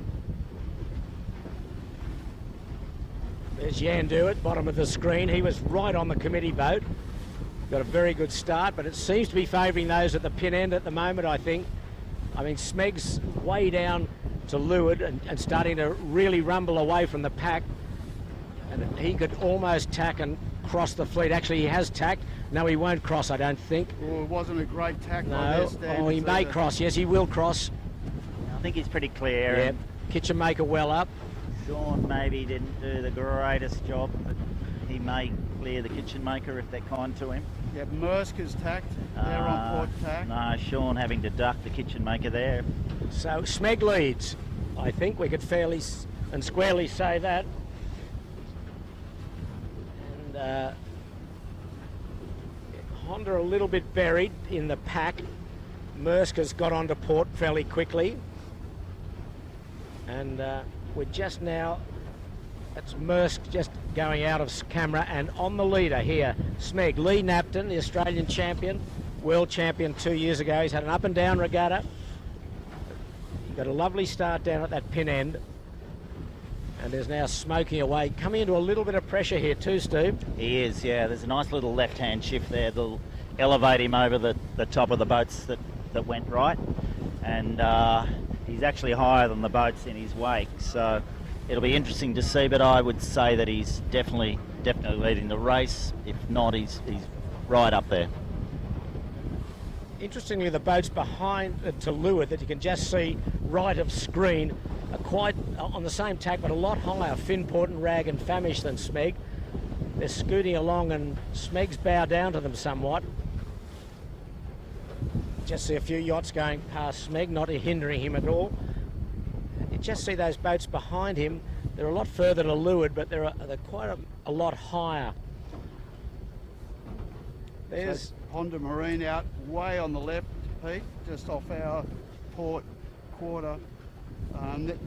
There's Yandu at bottom of the screen. He was right on the committee boat. Got a very good start, but it seems to be favouring those at the pin end at the moment, I think. I mean, Smeg's way down to leeward and starting to really rumble away from the pack. And he could almost tack and cross the fleet. Actually, he has tacked. No, he won't cross, I don't think. Well, it wasn't a great tack by No. their standards. Oh, he may either. cross. Yes, he will cross. I think he's pretty clear. Yep. Kitchen maker well up. Sean maybe didn't do the greatest job, but he may clear the kitchen maker if they're kind to him. Yeah, Mersk is tacked. They're on port tack. No, Sean having to duck the kitchen maker there. So Smeg leads. I think we could fairly and squarely say that. And Honda a little bit buried in the pack. Mersk has got onto port fairly quickly. And we're just now, that's Mersk just going out of camera, and on the leader here, Smeg. Lee Napton, the Australian champion, world champion 2 years ago. He's had an up and down regatta. He got a lovely start down at that pin end. And is now smoking away. Coming into a little bit of pressure here too, Steve. He is, yeah. There's a nice little left-hand shift there that'll elevate him over the top of the boats that went right. And he's actually higher than the boats in his wake. So it'll be interesting to see, but I would say that he's definitely leading the race. If not, he's right up there. Interestingly, the boats behind to leeward that you can just see right of screen are quite on the same tack, but a lot higher. Finport and Rag and Famish than Smeg. They're scooting along, and Smeg's bowed down to them somewhat. Just see a few yachts going past Smeg, not hindering him at all. You just see those boats behind him. They're a lot further to leeward, but they're quite a lot higher. There's Honda Marine out way on the left, Pete, just off our port quarter.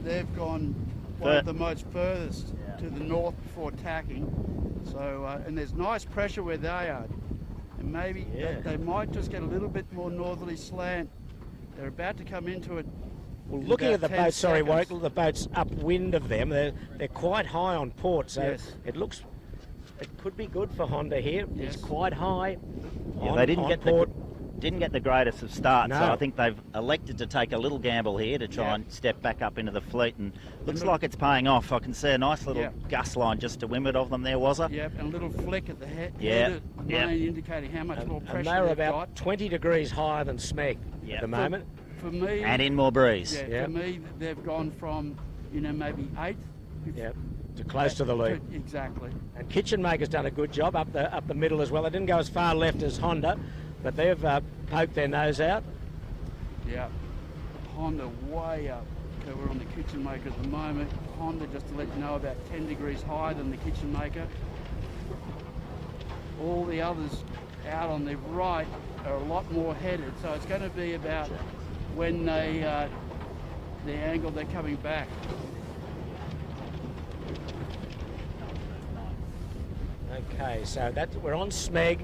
They've gone one of the most furthest to the north before tacking. So, and there's nice pressure where they are. And maybe they might just get a little bit more northerly slant. They're about to come into it. Well, looking at the boat, sorry, Warwick, the boat's upwind of them. They're quite high on port, so it looks, it could be good for Honda here. It's quite high. Yeah, they didn't get the greatest of starts, No. so I think they've elected to take a little gamble here to try and step back up into the fleet, and looks like it's paying off. I can see a nice little gust line just to windward of them there, was it? Yep, and a little flick at the head, Yeah. indicating how much more pressure And they were they've about got. 20 degrees higher than Smeg at the moment. For me, And in more breeze. Yeah, for me, they've gone from, maybe 8th. Yep, to close to the lead. Exactly. And Kitchen Maker's done a good job up the middle as well. They didn't go as far left as Honda, but they've poked their nose out. Yeah, Honda way up. So we're on the Kitchen Maker at the moment. Honda, just to let you know, about 10 degrees higher than the Kitchen Maker. All the others out on the right are a lot more headed, so it's going to be about when they the angle they're coming back. Okay, so we're on Smeg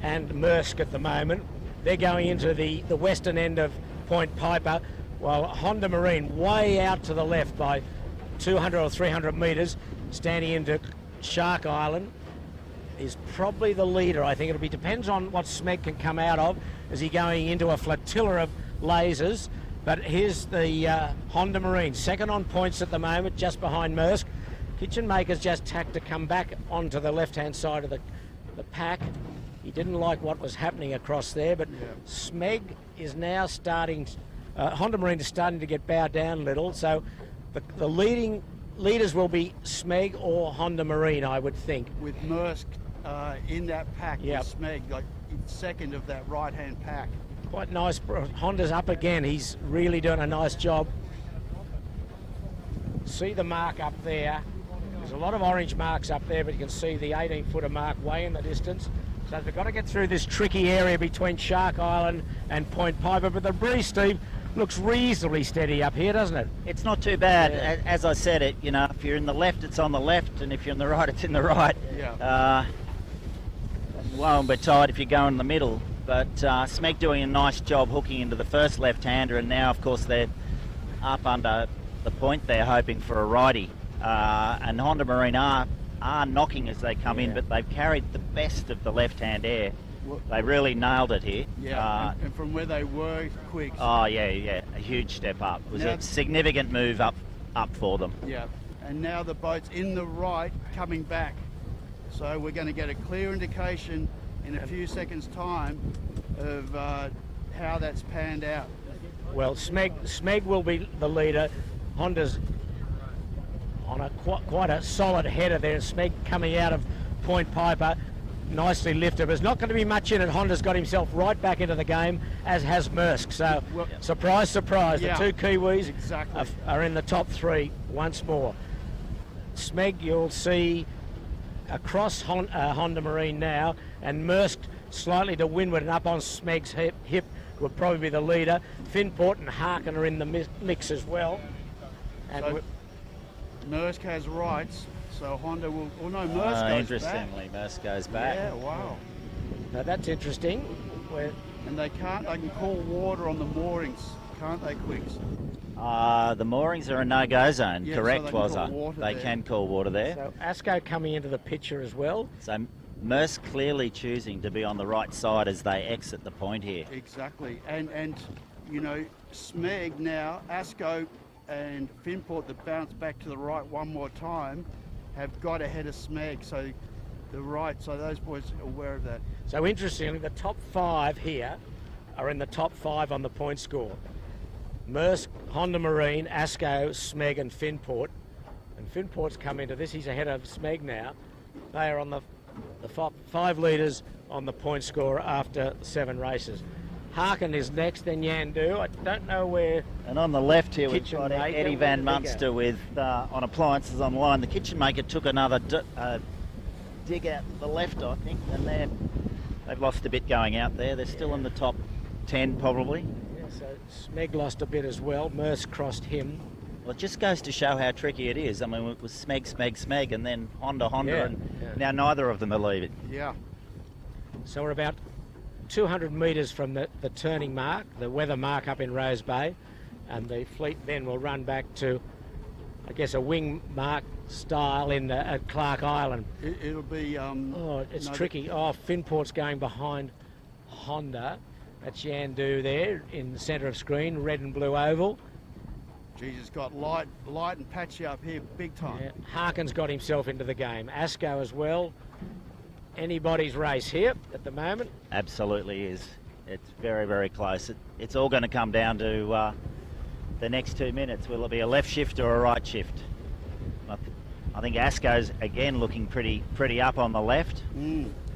and Mersk at the moment. They're going into the western end of Point Piper, while Honda Marine way out to the left by 200 or 300 metres, standing into Shark Island, is probably the leader. I think depends on what Smeg can come out of. Is he going into a flotilla of lasers? But here's the Honda Marine, second on points at the moment, just behind Mersk. Kitchen Maker's just tacked to come back onto the left-hand side of the pack. He didn't like what was happening across there, but Smeg is now starting, Honda Marine is starting to get bowed down a little, so the leaders will be Smeg or Honda Marine, I would think. With Mersk in that pack with Smeg, like second of that right-hand pack. Quite nice. Honda's up again. He's really doing a nice job. See the mark up there. There's a lot of orange marks up there, but you can see the 18-footer mark way in the distance. So they've got to get through this tricky area between Shark Island and Point Piper. But the breeze, Steve, looks reasonably steady up here, doesn't it? It's not too bad. As I said, if you're in the left, it's on the left, and if you're in the right, it's in the right. Won't be tight if you go in the middle. But Smeg doing a nice job hooking into the first left-hander, and now, of course, they're up under the point. They're hoping for a righty. And Honda Marine are are knocking as they come in, but they've carried the best of the left-hand air. They really nailed it here. Yeah, and from where they were, quick. Oh, yeah, a huge step up. It was a significant move up for them. Yeah, and now the boat's in the right, coming back. So we're going to get a clear indication in a few seconds' time of how that's panned out. Well, Smeg will be the leader. Honda's on a quite a solid header there. Smeg coming out of Point Piper, nicely lifted. There's not going to be much in it. Honda's got himself right back into the game, as has Maersk. So, surprise, surprise, the two Kiwis are in the top 3 once more. Smeg, you'll see across Honda Marine now, and Maersk slightly to windward and up on Smeg's hip will probably be the leader. Finport and Harkin are in the mix as well. And so Maersk has rights, so Honda will... Oh no, Maersk goes interestingly, back. Maersk goes back. Yeah, wow. Now that's interesting. And they can call water on the moorings, can't they, Quicks? The moorings are a no-go zone, correct, so They can call water there. So Asko coming into the picture as well. So Maersk clearly choosing to be on the right side as they exit the point here. Exactly, and you know, Smeg now, Asko and Finport that bounce back to the right one more time have got ahead of Smeg, so the right, so those boys are aware of that. So interestingly, the top 5 here are in the top 5 on the point score. Maersk, Honda Marine, Asko, Smeg and Finport. And Finport's come into this, he's ahead of Smeg now. They are on the 5 leaders on the point score after 7 races. Harkin is next, then Yandu. I don't know where... And on the left here, we've got Maker, Eddie Van Munster with on appliances on the line. The Kitchen Maker took another dig out the left, I think, and they've lost a bit going out there. They're still in the top 10, probably. Yeah, so Smeg lost a bit as well. Maersk crossed him. Well, it just goes to show how tricky it is. I mean, it was Smeg, and then Honda, and now neither of them are leaving. Yeah. So we're about 200 metres from the turning mark, the weather mark up in Rose Bay, and the fleet then will run back to, I guess, a wing mark style at Clark Island. It'll be... it's tricky. Finport's going behind Honda. That's Yandu there in the centre of screen, red and blue oval. Jesus, got light and patchy up here, big time. Yeah. Harkin's got himself into the game. Asko as well. Anybody's race here at the moment. Absolutely is. It's very, very close. It's all going to come down to the next 2 minutes. Will it be a left shift or a right shift? I think Asko's again looking pretty up on the left,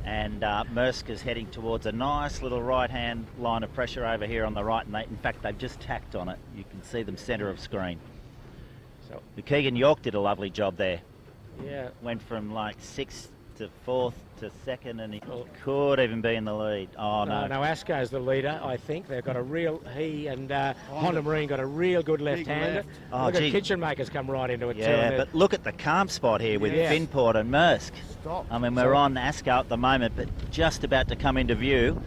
and Maersk is heading towards a nice little right-hand line of pressure over here on the right. And in fact, they've just tacked on it. You can see them centre of screen. So Keegan York did a lovely job there. Yeah, went from like 6th to 4th to 2nd, and he could even be in the lead. Oh no! No, Asko's the leader. I think they've got he and Honda Marine got a real good left-hander. Look at Kitchen Makers come right into it too. Yeah, but look at the calm spot here with Finport and Maersk. I mean, we're on Asko at the moment, but just about to come into view.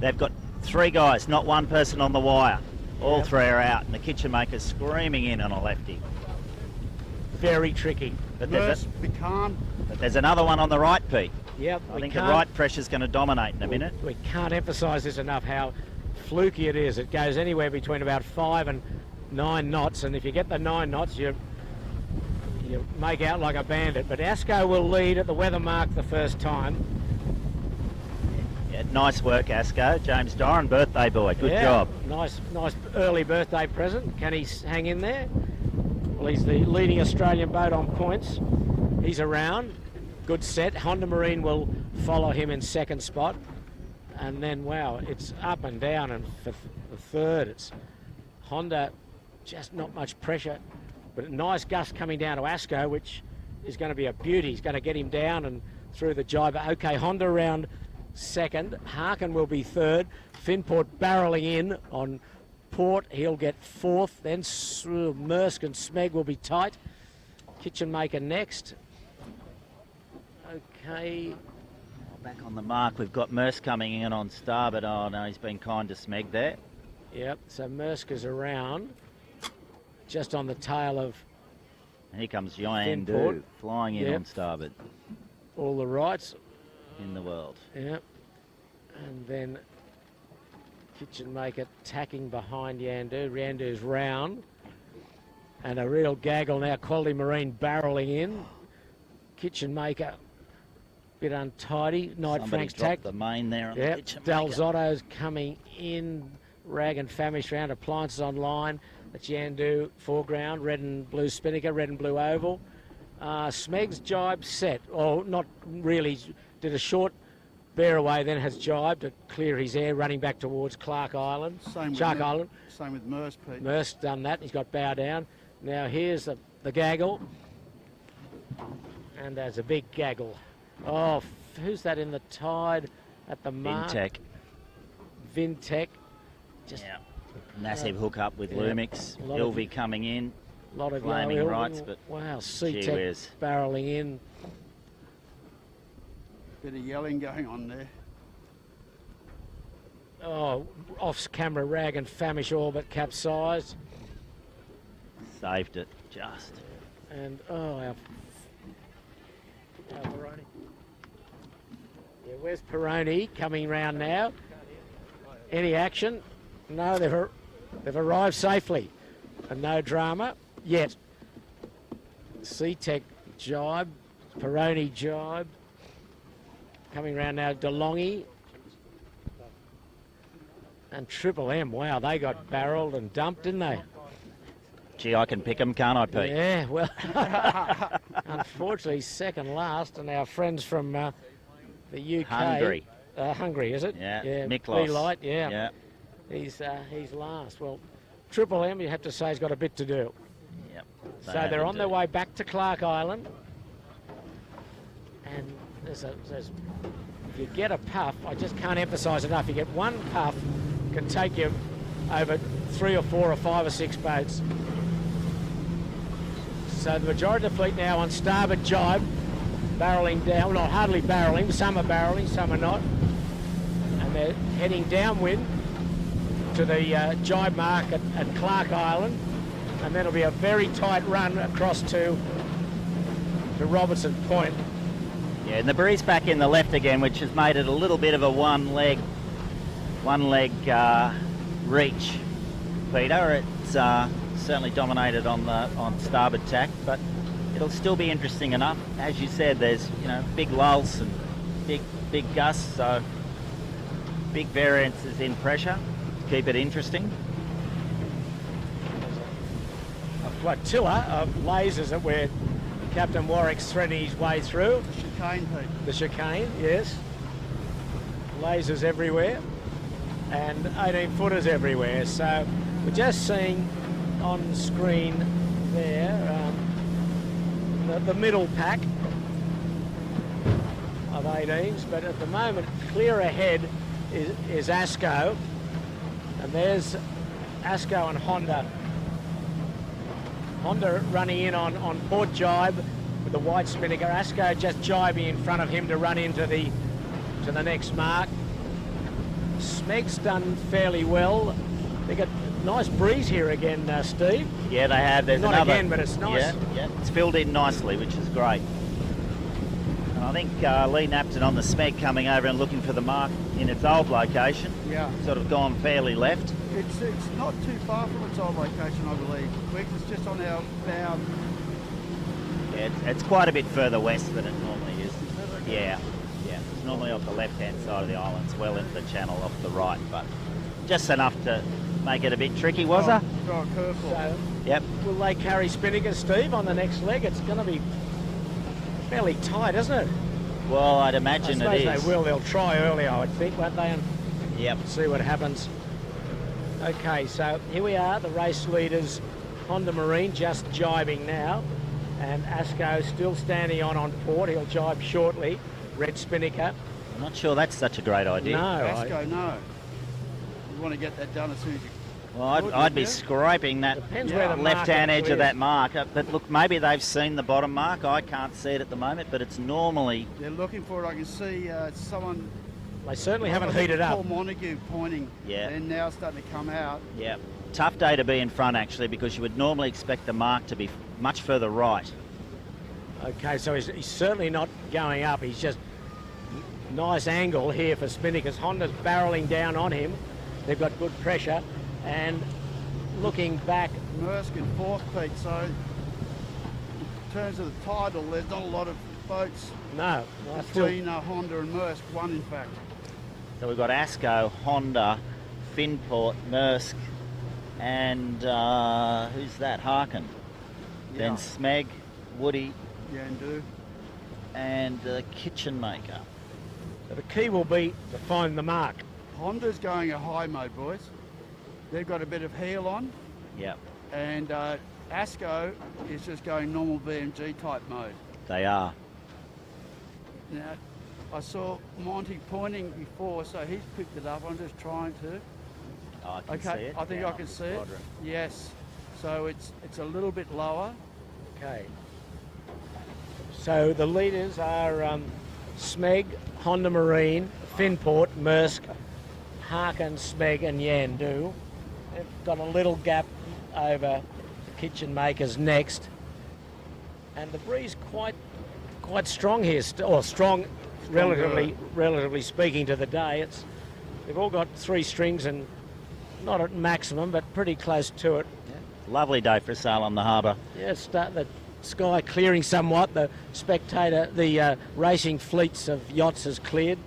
They've got 3 guys, not one person on the wire. All 3 are out, and the Kitchen Makers screaming in on a lefty. Very tricky. But there's another one on the right, Pete. Yep. I think the right pressure's going to dominate in a minute. We can't emphasise this enough, how fluky it is. It goes anywhere between about 5 and 9 knots, and if you get the 9 knots, you make out like a bandit. But Asko will lead at the weather mark the first time. Yeah, nice work, Asko. James Doran, birthday boy. Good job. Nice early birthday present. Can he hang in there? Well, he's the leading Australian boat on points. He's around. Good set. Honda Marine will follow him in 2nd spot. And then, wow, it's up and down. And for the 3rd, it's Honda, just not much pressure. But a nice gust coming down to Asko, which is going to be a beauty. He's going to get him down and through the jibe. Okay, Honda around 2nd. Harkin will be 3rd. Finport barreling in on Port. He'll get 4th. Then Maersk and Smeg will be tight. Kitchen Maker next. Okay. Back on the mark, we've got Maersk coming in on starboard. Oh no, he's been kind to Smeg there. Yep, so Maersk is around, just on the tail of And here comes Yandu Port. flying in Yep. on starboard. All the rights. In the world. Yep. And then Kitchen Maker tacking behind Yandu. Yandu's round. And a real gaggle now. Quality Marine barreling in. Kitchen Maker, bit untidy. Knight Somebody Frank's dropped tack. the main there on the Kitchen Maker. Dalzotto's coming in. Rag and Famish round. Appliances online. That's Yandu foreground. Red and blue spinnaker. Red and blue oval. Smeg's jibe set. Oh, not really. Did a short bear away, then has jibed to clear his air, running back towards Clark Island. Shark Island. Same with Merce, Pete. Merce done that. He's got bow down. Now here's the gaggle. And there's a big gaggle. Oh, who's that in the tide at the mark? Vintech. Just massive hook up with Lumix. Ilvy coming in. A lot of claiming rights, but wow, gee C-Tech whiz. barreling in. Bit of yelling going on there. Oh, off-camera Rag and Famish all but capsized. Saved it, just. And, oh, our Peroni. Yeah, where's Peroni coming round now? Any action? No, they've arrived safely. And no drama yet. C-Tech jibe, Peroni jibe. Coming round now, DeLonghi. And Triple M, wow, they got barreled and dumped, didn't they? Gee, I can pick them, can't I, Pete? Yeah, well, unfortunately, second last, and our friends from the UK. Hungary, is it? Yeah, yeah. Miklos. Light, yeah. Yeah. He's last. Well, Triple M, you have to say, has got a bit to do. Yep. So they're on their way back to Clark Island. And if you get a puff, I just can't emphasise enough, you get one puff, can take you over 3 or 4 or 5 or 6 boats. So the majority of the fleet now on starboard jibe, barrelling down, not hardly barrelling, some are barrelling, some are not. And they're heading downwind to the jibe mark at Clark Island, and then it'll be a very tight run across to Robertson Point. Yeah, and the breeze back in the left again, which has made it a little bit of a one leg reach, Peter. It's certainly dominated on starboard tack, but it'll still be interesting enough. As you said, there's big lulls and big gusts, so big variances in pressure. Keep it interesting. A flotilla of lasers that where Captain Warwick's threading his way through. The chicane, Pete. The chicane, yes. Lasers everywhere and 18-footers everywhere. So we're just seeing on screen there the middle pack of 18s, but at the moment clear ahead is Asko, and there's Asko and Honda. Honda running in on port jibe with the white spinnaker. Asko just jibing in front of him to run into the next mark. Smeg's done fairly well. They got a nice breeze here again, Steve. Yeah, they have. There's not another. Again, but it's nice. Yeah, it's filled in nicely, which is great. And I think Lee Napton on the Smeg coming over and looking for the mark in its old location. Yeah. Sort of gone fairly left. It's not too far from its old location, I believe. It's just on our bow. Yeah, it's quite a bit further west than it normally is. Yeah. It's normally off the left-hand side of the island. It's well into the channel off the right, but just enough to make it a bit tricky, was there? Throw a curveball. So, yep. Will they carry spinnaker, Steve, on the next leg? It's going to be fairly tight, isn't it? Well, I'd imagine it is. They will. They'll try early, I would think, won't they? And yep. See what happens. Okay, so here we are, the race leaders. Honda Marine just jibing now, and Asko still standing on port. He'll jibe shortly. Red spinnaker. I'm not sure that's such a great idea. No. Asko, no. You want to get that done as soon as you Well, I'd be scraping that left-hand edge of that mark. But look, maybe they've seen the bottom mark. I can't see it at the moment, but it's normally... They're looking for it. I can see someone... They certainly haven't heated up. Paul Montague pointing. Yeah. And now starting to come out. Yeah. Tough day to be in front, actually, because you would normally expect the mark to be much further right. Okay, so he's certainly not going up. He's just nice angle here for Spinnaker's. Honda's barreling down on him. They've got good pressure. And looking back... Maersk in fourth, Pete, so in terms of the title, there's not a lot of boats between Honda and Maersk, one in fact. So we've got Asko, Honda, Finport, Maersk, and who's that? Harkin. Yeah. Then Smeg, Woody, Yandu, and Kitchen Maker. So the key will be to find the mark. Honda's going a high mode, boys. They've got a bit of heel on. Yep. And Asko is just going normal BMG type mode. They are. Now, I saw Monty pointing before, so he's picked it up. I'm just trying to. Oh, I can see it. I think I can see it. Yes. So it's a little bit lower. Okay. So the leaders are Smeg, Honda Marine, Finport, Maersk, Harkin, Smeg and Yandu. They've got a little gap over Kitchen Makers next. And the breeze quite strong here, or strong relatively speaking to the day. They've all got 3 strings and not at maximum, but pretty close to it. Yeah. Lovely day for a sail on the harbour. Yeah, the sky clearing somewhat. The racing fleets of yachts has cleared.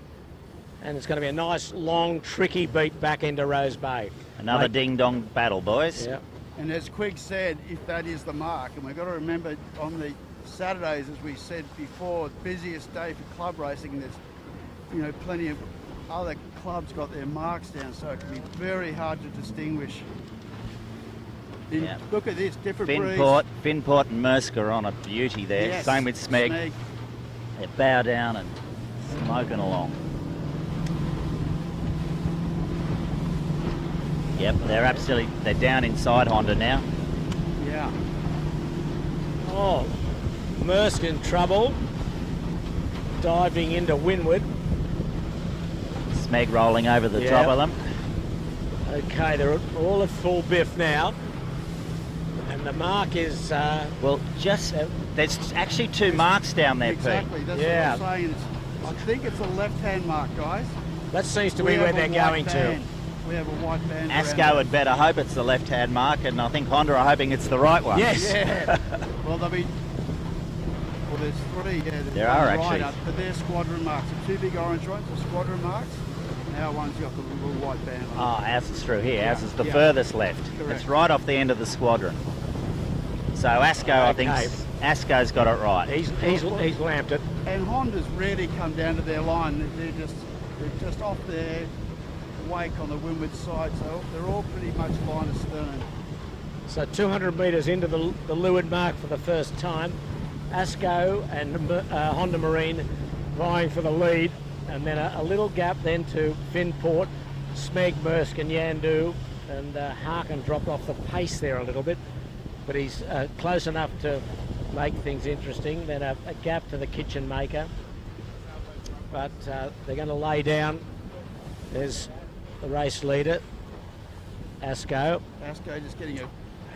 And it's going to be a nice, long, tricky beat back into Rose Bay. Another ding-dong battle, boys. Yeah. And as Quig said, if that is the mark, and we've got to remember on the Saturdays, as we said before, busiest day for club racing, there's plenty of other clubs got their marks down, so it can be very hard to distinguish. Look at this, different breeze. Finport and Maersk are on a beauty there. Yes, Same with Smeg. They bow down and smoking along. Yep, they're down inside Honda now. Yeah. Oh, Maersk in trouble. Diving into windward. Smeg rolling over the top of them. Okay, they're all at full biff now. And the mark is... there's actually 2 marks down there, exactly, Pete. That's what I'm saying. I think it's a left-hand mark, guys. That seems to be where they're going to. We have a white band. Asko would better hope it's the left-hand mark, and I think Honda are hoping it's the right one. Yes. Yeah. Well, there's 3. Yeah, there are actually. But they're squadron marks. The 2 big orange ones are squadron marks. And our one's got the little white band on it. Ours is through here. Ours is the furthest left. Correct. It's right off the end of the squadron. So Asko, I think, Asko's got it right. He's lamped it. And Honda's rarely come down to their line. They're just off their wake on the windward side, so they're all pretty much line astern. So 200 metres into the leeward mark for the first time. Asko and Honda Marine vying for the lead, and then a little gap then to Finport, Smeg, Maersk and Yandu, and Harkin dropped off the pace there a little bit, but he's close enough to make things interesting. Then a gap to the Kitchen Maker, but they're going to lay down. There's the race leader, Asko. Asko just getting a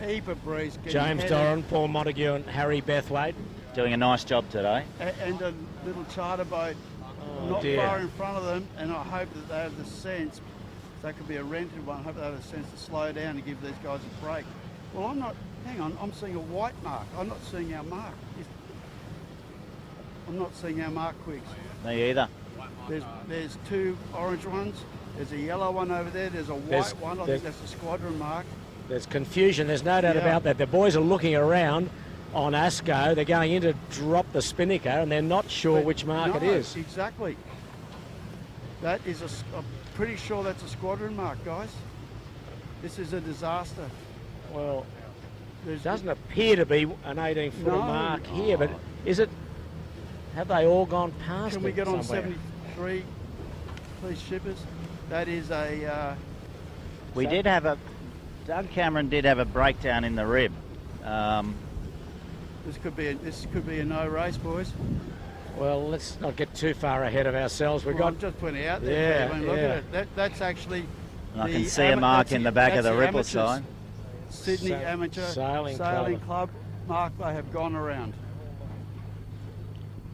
heap of breeze. James Doran, Paul Montague and Harry Bethwaite. Doing a nice job today. And a little charter boat not far in front of them, and I hope that they have the sense, that could be a rented one, I hope they have the sense to slow down and give these guys a break. Well, I'm seeing a white mark. I'm not seeing our mark. I'm not seeing our mark, Quigs. Me either. There's 2 orange ones. There's a yellow one over there. There's a white one. I think that's a squadron mark. There's confusion. There's no doubt about that. The boys are looking around on Asko. They're going in to drop the Spinnaker, and they're not sure which mark it is. Exactly. That is I'm pretty sure that's a squadron mark, guys. This is a disaster. Well, there doesn't appear to be an 18-footer mark here, but is it? Have they all gone past it? Can we get on somewhere? 73, please, shippers? That is a... Doug Cameron did have a breakdown in the rib. This could be a no race, boys. Well, let's not get too far ahead of ourselves. I'm just putting it out there. Look at it. That's actually... I can see a mark in the back of the ripple sign. Sydney Amateur Sailing Club. Mark, they have gone around.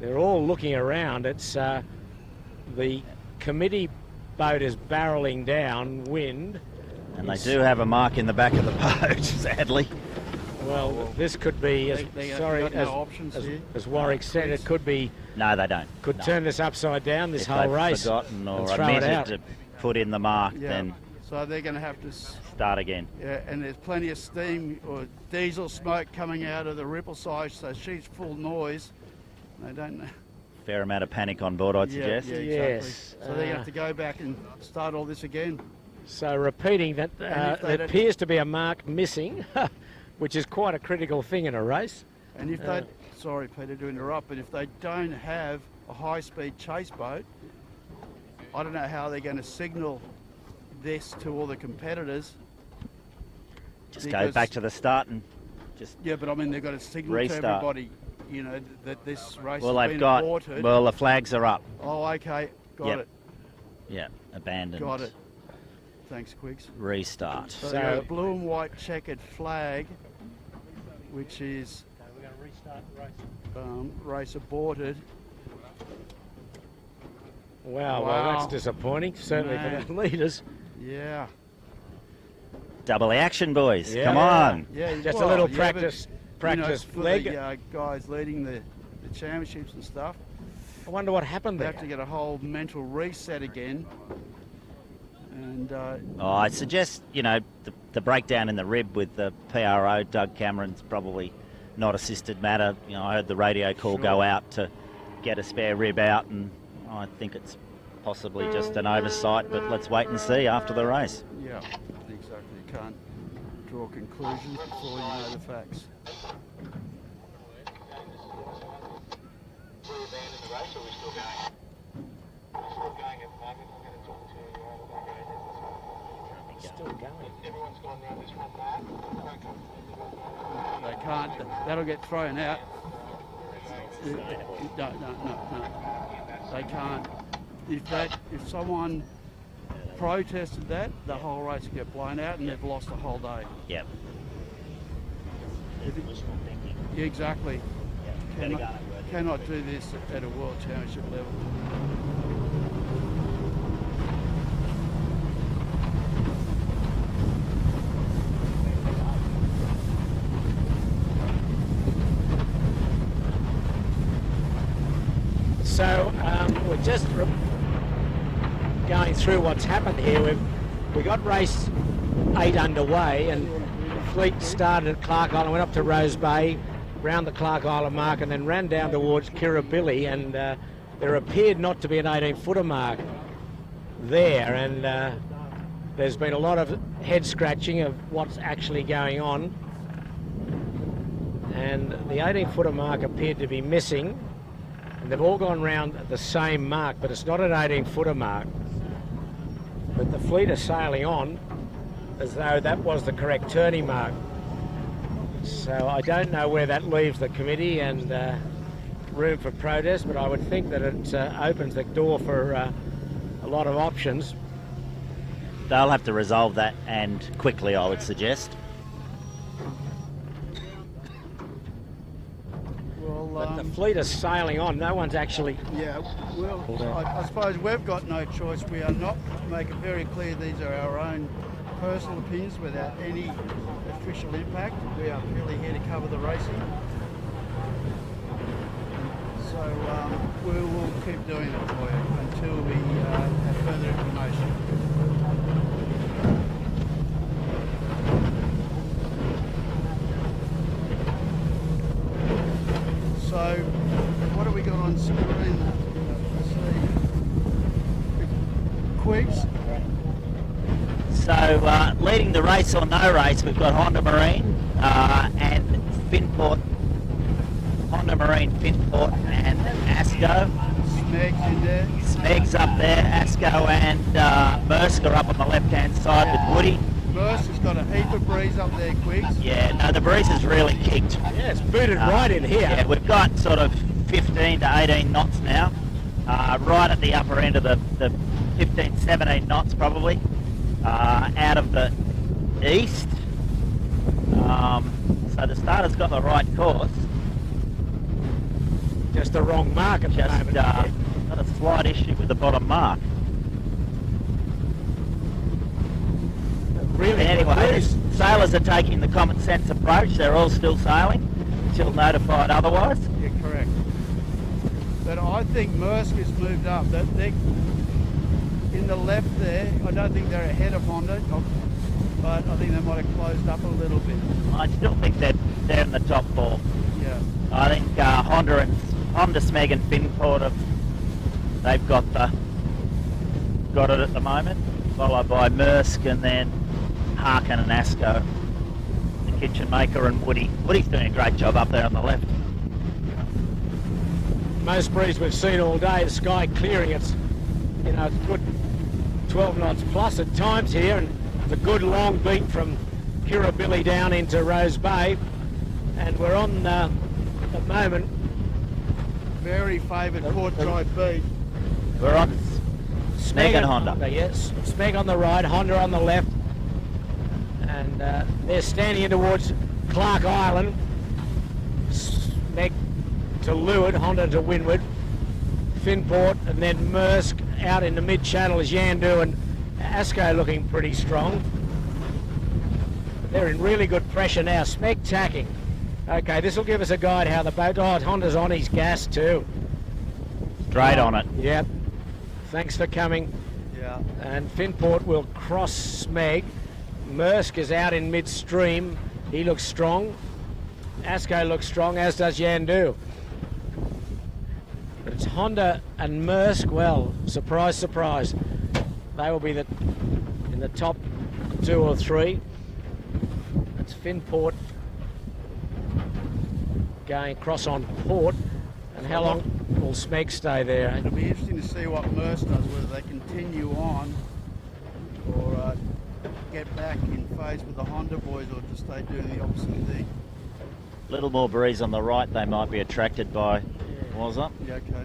They're all looking around. It's the committee boat is barreling down wind. And they do have a mark in the back of the boat, sadly. Well, this could be, as Warwick said, it could be... No, they don't. Could turn this upside down, this whole race. If they've forgotten or omitted to put in the mark, then... So they're going to have to... Start again. Yeah, and there's plenty of steam or diesel smoke coming out of the ripple side, so she's full noise. They don't know. Fair amount of panic on board, I'd suggest. Yeah, exactly. Yes. So they're going to have to go back and start all this again. So repeating that, there appears to be a mark missing, which is quite a critical thing in a race. And if they, sorry Peter to interrupt, but if they don't have a high-speed chase boat, I don't know how they're going to signal this to all the competitors. Just go back to the start and just yeah, but I mean they've got to signal restart. to everybody, you know, that this race well, has they've been got aborted. well, the flags are up. Oh, okay, got it. Yeah, abandoned. Got it. Thanks, Quigs. Restart. So they got a blue and white checkered flag, which is we're going to restart the race. Race aborted. Wow, well that's disappointing, certainly for the leaders. Yeah. Double action, boys. Yeah. Come on. Yeah, just a little practice leg. The guys leading the championships and stuff. I wonder what happened They there. have to get a whole mental reset again. And I suggest, you know, the breakdown in the rib with the PRO, Doug Cameron's probably not assisted matter. You know, I heard the radio call go out to get a spare rib out, and I think it's possibly just an oversight, but let's wait and see after the race. Yeah, exactly. You can't draw conclusions before you know the facts. Still going. They can't. That'll get thrown out. No. They can't. If someone protested that, the whole race will get blown out, and they've lost the whole day. Yep. Yeah, exactly. Cannot do this at a World Championship level. So we're just going through what's happened here. We got race 8 underway, and the fleet started at Clark Island, went up to Rose Bay, round the Clark Island mark, and then ran down towards Kirribilli, and there appeared not to be an 18-footer mark there, and there's been a lot of head scratching of what's actually going on, and the 18-footer mark appeared to be missing. And they've all gone round the same mark, but it's not an 18-footer mark. But the fleet are sailing on as though that was the correct turning mark. So I don't know where that leaves the committee and room for protest, but I would think that it opens the door for a lot of options. They'll have to resolve that, and quickly, I would suggest. But the fleet is sailing on. No one's actually... Yeah, well, I suppose we've got no choice. We are not making very clear these are our own personal opinions without any official impact. We are purely here to cover the racing. So we will keep doing it for you until we have further information. So, what have we got on screen? Let's see. Quigs. So, leading the race or no race, we've got Honda Marine and Finport. Honda Marine, Finport and Asko. Smeg's in there. Smeg's up there. Asko and Mersk are up on the left-hand side with Woody. Mersk has got a heap of breeze up there, Quigs. Yeah, no, the breeze has really kicked. Yeah, it's booted right in here. Yeah, we've got sort of 15 to 18 knots now, right at the upper end of the 15, 17 knots probably, out of the east. So the starter's got the right course. Just the wrong mark at the moment. Got a slight issue with the bottom mark. Really anyway, the sailors are taking the common sense approach. They're all still sailing until notified otherwise. Yeah, correct. But I think Maersk has moved up. They're in the left there. I don't think they're ahead of Honda, but I think they might have closed up a little bit. I still think they're in the top four. Yeah. I think Honda, Smeg and Finport they've got it at the moment, followed by Maersk and then Harkin and Asko, the kitchen maker, and Woody. Woody's doing a great job up there on the left. Most breeze we've seen all day, the sky clearing, it's, you know, it's good 12 knots plus at times here, and it's a good long beat from Kirribilli down into Rose Bay, and we're on at the moment very favoured port side beat. We're on Smeg and Honda. Yes, Smeg on the right, Honda on the left, and they're standing in towards Clark Island. Smeg to leeward, Honda to windward, Finport, and then Maersk out in the mid-channel is Yandu and Asko looking pretty strong. They're in really good pressure now. Smeg tacking. Okay, this will give us a guide how the boat... Oh, Honda's on his gas too. Straight on it. Yep. Thanks for coming. Yeah. And Finport will cross Smeg. Maersk is out in midstream. He looks strong. Asko looks strong, as does Yandu. But it's Honda and Maersk. Well, surprise, surprise. They will be in the top 2 or 3. It's Finport going across on port. And how long will Smeg stay there? It'll be interesting to see what Maersk does, whether they continue on or get back in phase with the Honda boys, or just stay doing the opposite thing. A little more breeze on the right, they might be attracted by Wazza. Yeah, okay.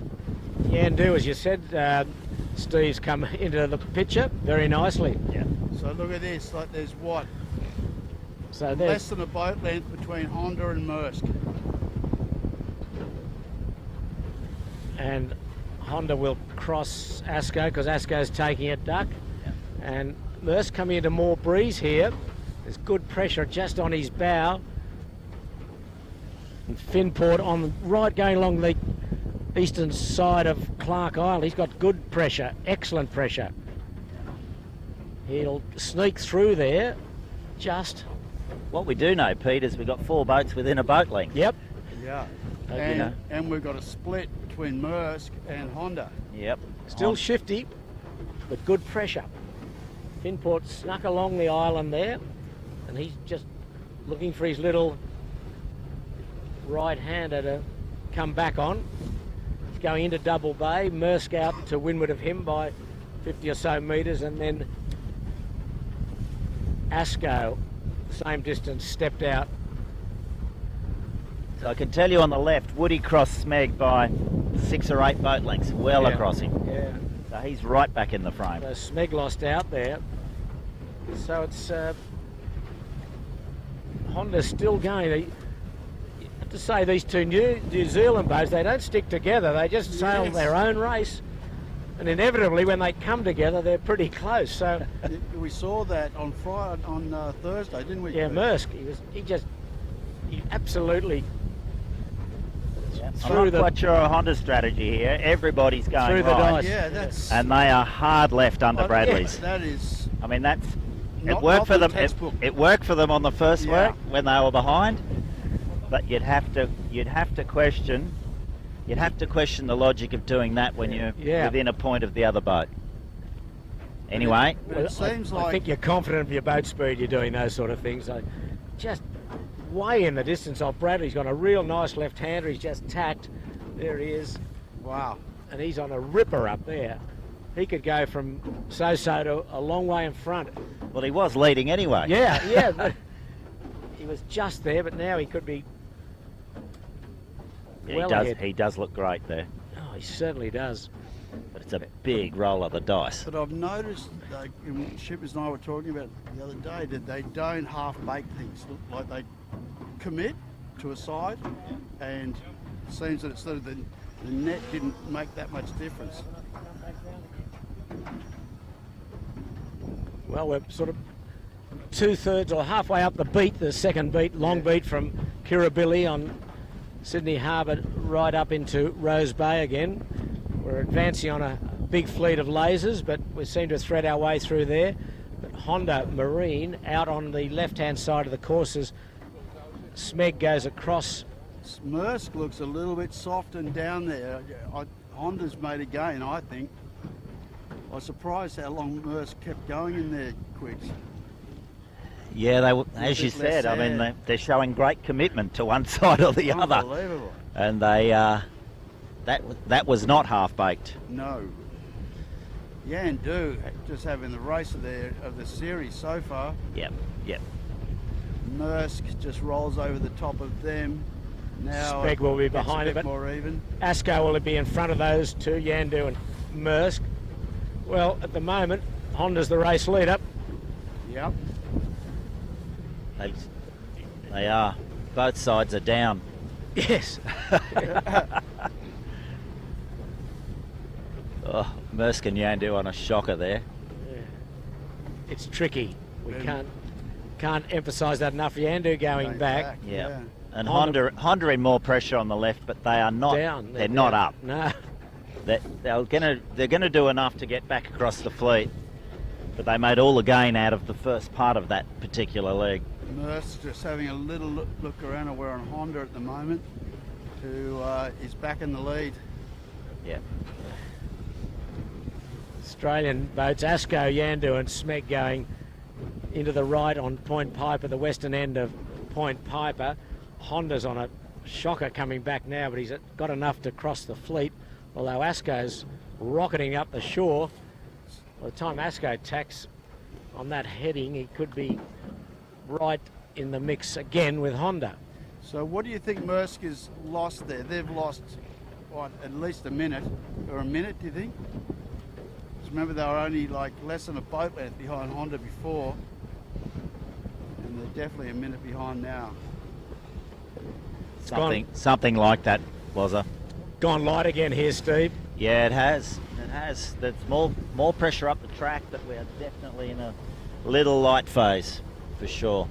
Yandu, as you said, Steve's come into the picture very nicely. Yeah. So look at this, like there's what? So less than a boat length between Honda and Maersk. And Honda will cross Asko because Asko's taking a duck. Yeah. And Maersk coming into more breeze here. There's good pressure just on his bow. And Finport on the right, going along the eastern side of Clark Island. He's got good pressure, excellent pressure. He'll sneak through there, just. What we do know, Pete, is we've got 4 boats within a boat length. Yep. Yeah. You know. And we've got a split between Maersk and Honda. Yep. Still shifty, but good pressure. Finport snuck along the island there, and he's just looking for his little right-hander to come back on. He's going into Double Bay, Maersk out to windward of him by 50 or so metres, and then Asko, same distance, stepped out. So I can tell you on the left, Woody crossed Smeg by 6 or 8 boat lengths, well across him. Yeah. So he's right back in the frame. So Smeg lost out there. So it's Honda's still going. You have to say these two New Zealand boats, they don't stick together. They just sail their own race. And inevitably, when they come together, they're pretty close. So we saw that on Friday, on Thursday, didn't we? Yeah, Maersk. He absolutely. I'm not quite sure a Honda strategy here. Everybody's going through the right. dice. Yeah, that's. And they are hard left under Bradley's. Yeah, that is. I mean, that's. Not, it worked for them. Textbook. It worked for them on the first work when they were behind. But you'd have to question. You'd have to question the logic of doing that when you're within a point of the other boat. Anyway, But it seems I think you're confident of your boat speed. You're doing those sort of things. Just way in the distance of Bradley. He's got a real nice left-hander. He's just tacked. There he is. Wow. And he's on a ripper up there. He could go from so-so to a long way in front. Well, he was leading anyway. Yeah. But he was just there, but now he could be well ahead. He does look great there. Oh, he certainly does. But it's a big roll of the dice. But I've noticed, Shippers and I were talking about the other day, that they don't half-bake things. Like they commit to a side, and it seems that it's sort of the net didn't make that much difference. Well, we're sort of 2/3 or halfway up the beat, the second beat, long beat from Kirribilli on Sydney Harbour right up into Rose Bay again. We're advancing on a big fleet of lasers, but we seem to thread our way through there. But Honda Marine out on the left-hand side of the courses. Smeg goes across. Maersk looks a little bit soft and down there. Honda's made a gain, I think. I was surprised how long Maersk kept going in there, Quicks. Yeah, as you said, I mean, they're showing great commitment to one side or the other. Unbelievable. And they that was not half-baked. No. Yandu just having the race of the series so far. Yep. Maersk just rolls over the top of them. Now Speg will be behind it, but more even. Asko will be in front of those two, Yandu and Maersk. Well, at the moment, Honda's the race leader. Yep. They are. Both sides are down. Yes. Oh, Maersk and Yandu on a shocker there. Yeah. It's tricky. We can't emphasise that enough. Yandu going back. Yeah. And Honda in more pressure on the left, but they are not down. They're not up. No. They're gonna do enough to get back across the fleet, but they made all the gain out of the first part of that particular leg. Maersk just having a little look around. We're on Honda at the moment, who is back in the lead. Yeah. Australian boats, Asko, Yandu and Smeg going into the right on Point Piper, the western end of Point Piper. Honda's on a shocker coming back now, but he's got enough to cross the fleet, although Asko's rocketing up the shore. By the time Asko tacks on that heading, he could be right in the mix again with Honda. So what do you think Maersk has lost there? They've lost, what, at least a minute, or a minute, do you think? Because remember, they were only like less than a boat length behind Honda before, and they're definitely a minute behind now. Something like that, was a gone light again here, Steve. Yeah, it has. It has. There's more pressure up the track, but we're definitely in a little light phase, for sure.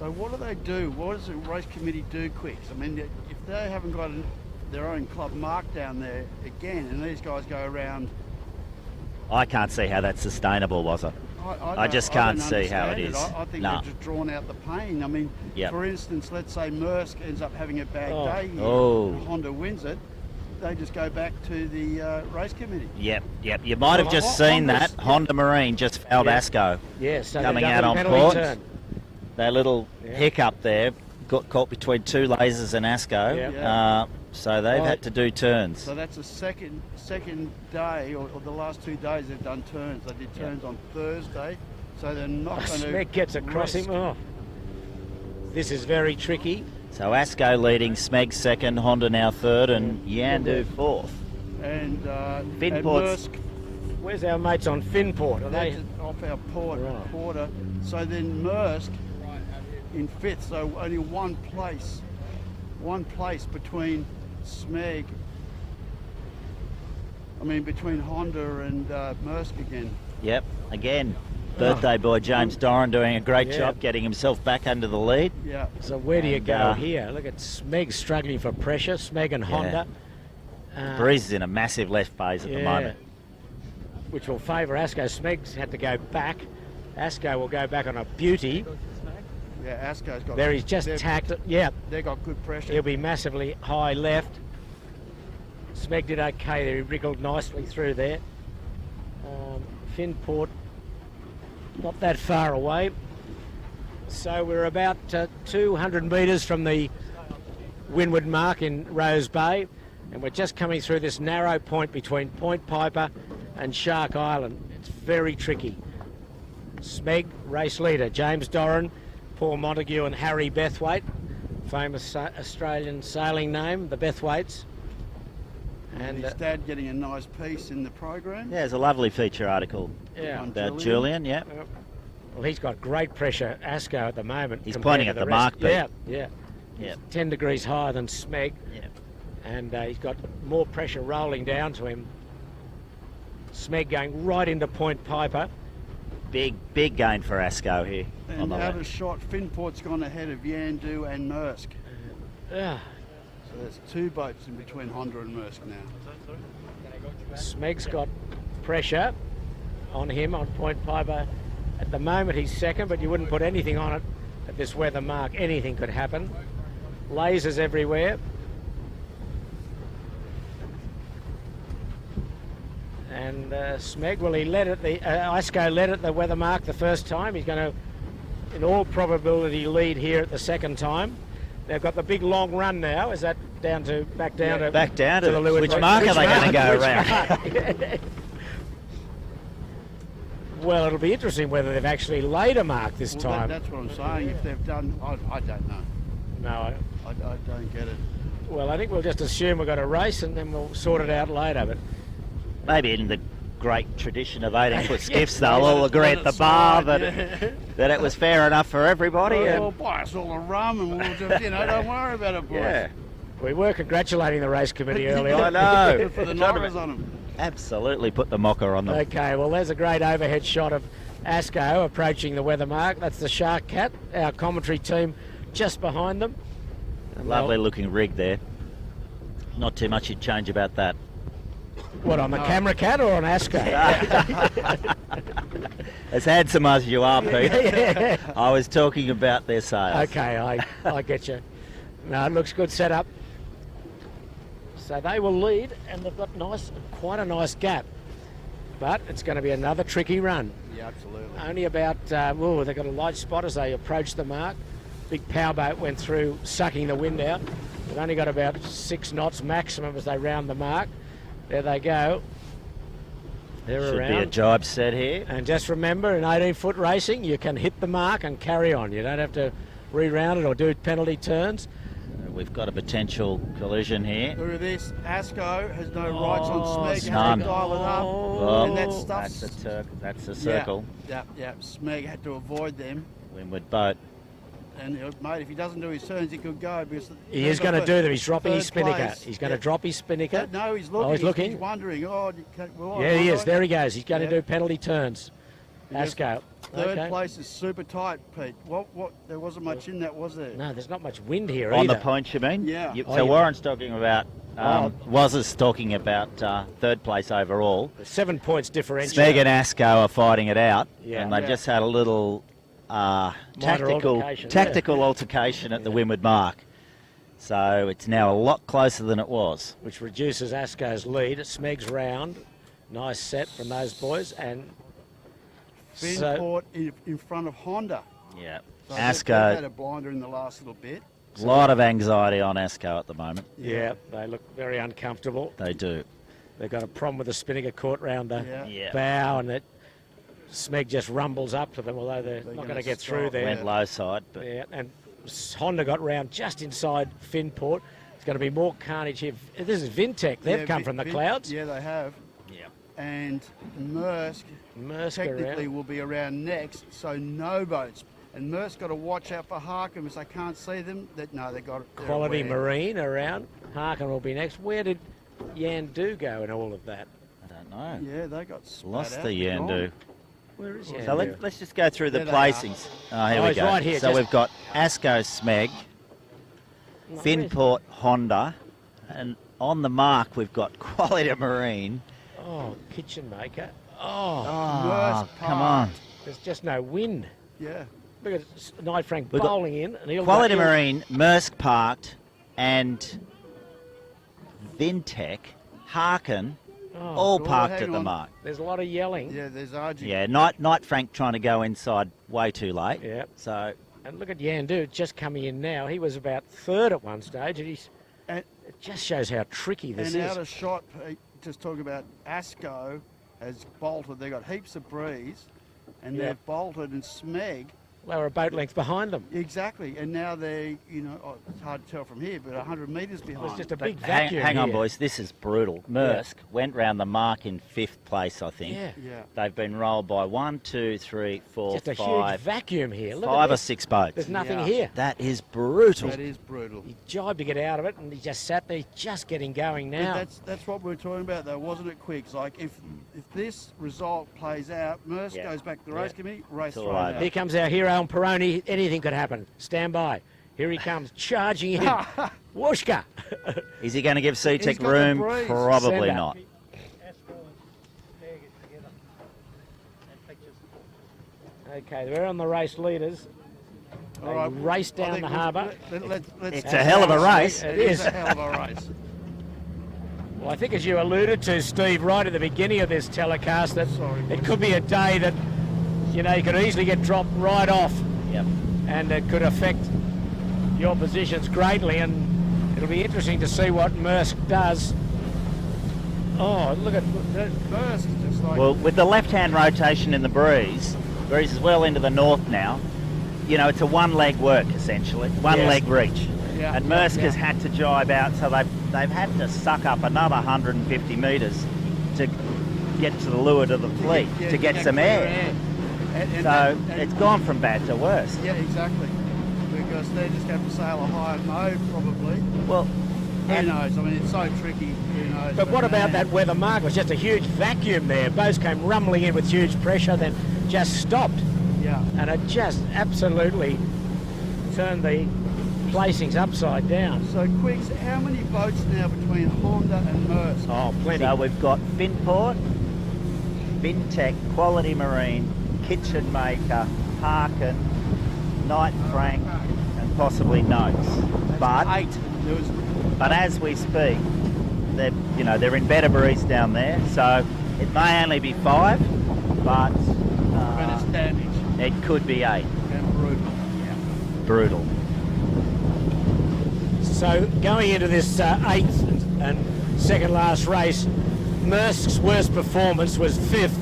So what do they do? What does the race committee do, Quicks? I mean, if they haven't got their own club mark down there again, and these guys go around... I can't see how that's sustainable, was it? I just can't see how it is. I think they've just drawn out the pain. I mean, for instance, let's say Maersk ends up having a bad day here, and Honda wins it, they just go back to the race committee. Yep. You might have just seen that. Honda Marine just fouled Asko. Yes, so coming out on port. That little hiccup there got caught between two lasers and Asko. So they've had to do turns. So that's the second day, or the last 2 days they've done turns. They did turns on Thursday, so they're not going to... Smeg gets across him. Oh. This is very tricky. So Asko leading, Smeg second, Honda now third, and Yandu fourth. And Finport's... Where's our mates on Finport? Are they off our quarter? So then Maersk in fifth, so only one place between Smeg, between Honda and Maersk again. Yep, again, birthday boy James Doran doing a great job getting himself back under the lead. Yeah. So where do you go here? Look at Smeg struggling for pressure, Smeg and Honda. Breeze is in a massive left phase at the moment. Which will favour Asko. Smeg's had to go back. Asko will go back on a beauty. Yeah, Asko's got... There he's just tacked. Yeah. They've got good pressure. He'll be massively high left. Smeg did okay there. He wriggled nicely through there. Finport not that far away. So we're about 200 metres from the windward mark in Rose Bay, and we're just coming through this narrow point between Point Piper and Shark Island. It's very tricky. Smeg, race leader. James Doran, Paul Montague and Harry Bethwaite, famous Australian sailing name, the Bethwaites. And his dad getting a nice piece in the program. Yeah, there's a lovely feature article about Julian. Well, he's got great pressure, Asko, at the moment. He's pointing at the mark, Pete. Yeah. Yeah. 10 degrees higher than Smeg. Yeah. And he's got more pressure rolling down to him. Smeg going right into Point Piper. Big gain for Asko here. And out of shot, Finport's gone ahead of Yandu and Maersk. Yeah. So there's 2 boats in between Honda and Maersk now. Smeg's got pressure on him on Point Piper. At the moment he's second, but you wouldn't put anything on it at this weather mark. Anything could happen. Lasers everywhere. And Smeg, well, he led it. Asko led at the weather mark the first time. He's going to, in all probability, lead here at the second time. They've got the big long run now. Is that back down to the Lewis? Which mark are they going to go around? Well, it'll be interesting whether they've actually laid a mark this time. That's what I'm saying. If they've done, I don't know. No, I don't get it. Well, I think we'll just assume we've got a race and then we'll sort it out later. But maybe in the great tradition of 18-foot skiffs, they'll all agree at the bar that it was fair enough for everybody. We'll buy us all a rum and we'll just, don't worry about it, boys. Yeah. We were congratulating the race committee earlier. I know. For the knockers on them. Absolutely put the mocker on them. Okay, well, there's a great overhead shot of Asko approaching the weather mark. That's the Shark Cat, our commentary team just behind them. Lovely looking rig there. Not too much you'd change about that. What, on the camera cat or on Asko? As handsome as you are, Pete. Yeah. I was talking about their sails. Okay, I get you. No, it looks good setup. So they will lead, and they've got quite a nice gap. But it's going to be another tricky run. Yeah, absolutely. Only about, they've got a light spot as they approach the mark. Big powerboat went through, sucking the wind out. They've only got about 6 knots maximum as they round the mark. There they go. They're Should around. be a jibe set here. And just remember, in 18-foot racing, you can hit the mark and carry on. You don't have to re-round it or do penalty turns. We've got a potential collision here. Look at this. Asko has no rights on Smeg. None. Had to dial it up. Oh, and that stuff's... That's a circle. Yeah. Smeg had to avoid them. Windward boat. And, mate, if he doesn't do his turns, he could go. Because He is going to do them. He's dropping his spinnaker. He's going to drop his spinnaker. No, he's looking. Oh, he's looking. He's wondering. Yeah, he is. There he goes. He's going to do penalty turns. Asko. Third place is super tight, Pete. What? There wasn't much in that, was there? No, there's not much wind here On either. the point, you mean? Yeah. So Warren's talking about, was talking about third place overall. 7 points differential. Smeg and Asko are fighting it out, and they've Yeah. just had a little tactical altercation at the windward mark. So it's now a lot closer than it was. Which reduces Asko's lead. Smeg's round. Nice set from those boys. And Finport in front of Honda. Yeah. So Asko they've had a blinder in the last little bit. A lot of anxiety on Asko at the moment. Yeah, they look very uncomfortable. They do. They've got a problem with the spinnaker caught round the Yeah. bow, and Smeg just rumbles up to them, although they're not going to get through there. Went low side. But Yeah, and Honda got round just inside Finport. It's going to be more carnage here. This is Vintech. They've come from the clouds. Yeah, they have. Yeah. And Maersk technically will be around next, so no boats. And Maersk got to watch out for Harkin because they can't see them. They're Quality aware. Marine around. Harkin will be next. Where did Yandu go in all of that? I don't know. Yeah, they got spat Lost out. the Yandu. Where is Yandu? So let's just go through the There they placings. Here we he's go. right here, So just- we've got Asko Smeg, Finport Honda, and on the mark we've got Quality Marine. Oh, Kitchen Maker. Oh, come on. There's just no wind. Yeah. Look at Knight Frank We've got bowling in. And he'll Quality go, Marine, Maersk parked, and Vintech, Harkin, all parked hang at the on. mark. There's a lot of yelling. Yeah, there's RG. Yeah, Knight Frank trying to go inside way too late. Yeah. So And look at Yandu just coming in now. He was about third at one stage, and it just shows how tricky this And is. out of shot, just talk about Asko has bolted. They've got heaps of breeze, and Yeah. they've bolted, and Smeg they were a boat length behind them. Exactly, and now they're, you know, it's hard to tell from here, but 100 metres behind. It's just a big Hang, vacuum hang on, here. boys. This is brutal. Maersk went round the mark in 5th place, I think. Yeah. Yeah. They've been rolled by 1, 2, 3, 4, Just a 5, huge vacuum here. Look at 5 or this. 6 boats. There's nothing Yeah. here. That is brutal. That is brutal. He jibed to get out of it, and he just sat there, just getting going now. But that's what we're talking about, though, wasn't it, Quicks? Like, if this result plays out, Maersk Yeah. goes back to the race committee, race It's all thrown over. out. Here comes our hero on Peroni. Anything could happen. Stand by. Here he comes, charging in. Whooshka. Is he going to give He's C-Tech got the room? breeze. Probably Send not. Okay, we're on the race leaders. They All right, race I down think the we'll- harbour. let's It's a hell of a race. It It is. is a hell of a race. Well, I think as you alluded to, Steve, right at the beginning of this telecast, that Sorry, it boys. could be a day that, you know, you could easily get dropped right off. Yep. And it could affect your positions greatly, and it'll be interesting to see what Maersk does. Oh, look at that. Maersk, just like... Well, with the left-hand rotation in the breeze is well into the north now. You know, it's a one-leg work, essentially. One-leg reach. Yeah, And yeah, Maersk yeah. has had to jibe out, so they've had to suck up another 150 metres to get to the lure to the fleet, to get some clear air. And So it's gone from bad to worse. Yeah, exactly. Because they just have to sail a higher mode, probably. Well, Who knows? I mean, it's so tricky. Who knows? But what about man, that weather mark? It was just a huge vacuum there. Boats came rumbling in with huge pressure, then just stopped. Yeah. And it just absolutely turned the placings upside down. So, Quicks, how many boats now between Honda and Maersk? Oh, plenty. So we've got Finport, Vintech, Quality Marine, Kitchen Maker, Harkin, Knight Frank, and possibly Notes. But 8. There was... But as we speak, they're in better breeze down there, so it may only be 5, but when it's damaged. It could be 8. And brutal. Yeah. Brutal. So going into this 8th and second last race, Maersk's worst performance was 5th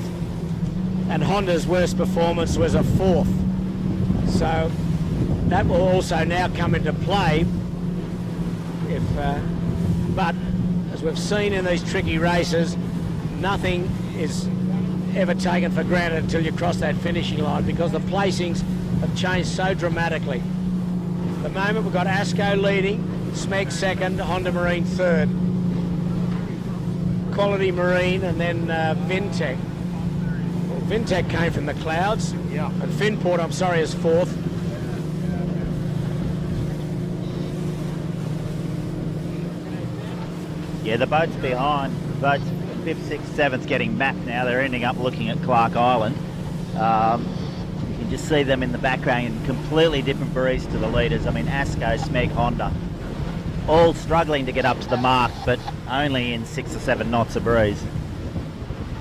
and Honda's worst performance was a 4th. So that will also now come into play. But as we've seen in these tricky races, nothing is ever taken for granted until you cross that finishing line, because the placings have changed so dramatically. At the moment we've got Asko leading, Smeg second, Honda Marine third, Quality Marine, and then Vintech. Well, Vintech came from the clouds, yeah. And Finport, I'm sorry, is 4th. Yeah, the boats behind, boats 5th, 6th, 7th getting mapped now. They're ending up looking at Clark Island. You can just see them in the background in completely different breeze to the leaders. I mean, Asko, Smeg, Honda, all struggling to get up to the mark, but only in 6 or 7 knots of breeze.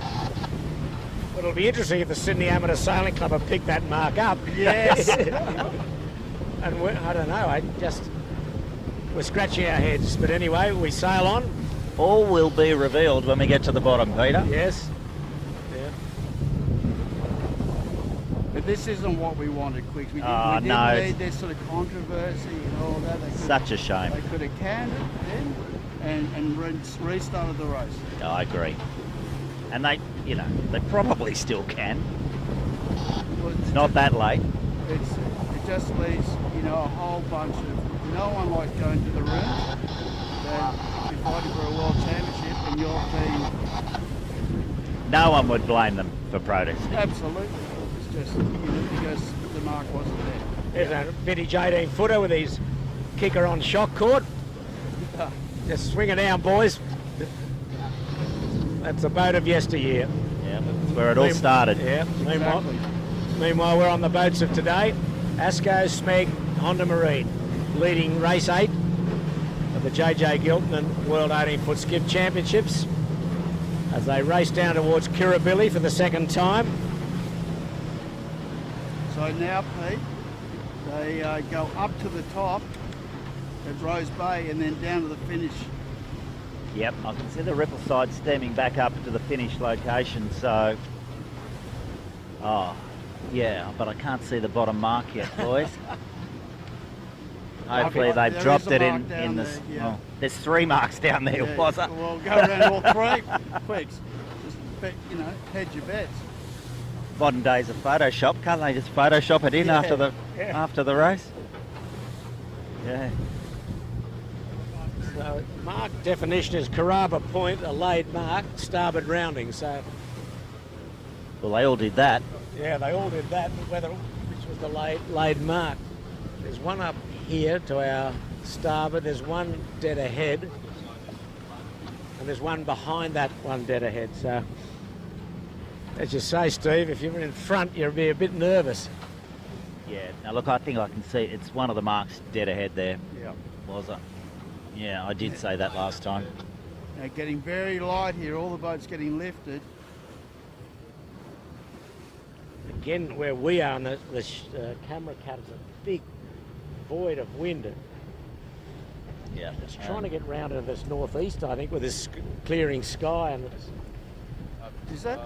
Well, it'll be interesting if the Sydney Amateur Sailing Club have picked that mark up. Yes. And I don't know, we're scratching our heads, but anyway, we sail on. All will be revealed when we get to the bottom, Peter. Yes. Yeah. But this isn't what we wanted, Quicks. We Oh, didn't no. need this sort of controversy and all that. Such a shame. They could have canned it then and restarted the race. I agree. And they probably still can. Well, It's not that late. It just leaves, a whole bunch of... No one likes going to the room. That you're fighting for a world championship and you're being... No one would blame them for protesting. Absolutely. It's just, because the mark wasn't there. There's a vintage 18-footer with his kicker on shock cord. Just swing it down, boys. That's the boat of yesteryear. Yeah, that's where it all started. Yeah. Meanwhile, we're on the boats of today. Asko, Smeg, Honda Marine, leading race 8 of the JJ Giltinan World 18-foot Skiff Championships as they race down towards Kirribilli for the second time. So now, Pete, they go up to the top at Rose Bay and then down to the finish. Yep, I can see the ripple side stemming back up to the finish location, so... Oh, Yeah, but I can't see the bottom mark yet, boys. Hopefully they've dropped it in the... Yeah. Oh, there's 3 marks down there, Yeah, was it? Well, go around all 3. Quigs. Just bet, hedge your bets. Modern days of Photoshop, can't they just Photoshop it in after the race? Yeah. So mark definition is Carrabba Point, a laid mark, starboard rounding. So Well, they all did that. yeah, they all did that. But which was the laid mark? There's one up here to our starboard. There's one dead ahead, and there's one behind that one dead ahead. So as you say, Steve, if you're in front, you'll be a bit nervous. Yeah. Now look, I think I can see it's one of the marks dead ahead there. Yeah. Was it? Yeah, I did say that last time. Now getting very light here. All the boats getting lifted. Again, where we are, and the camera cut is a big void of wind. Yeah. It's trying to get round into this northeast, I think, with this clearing sky. And Is that?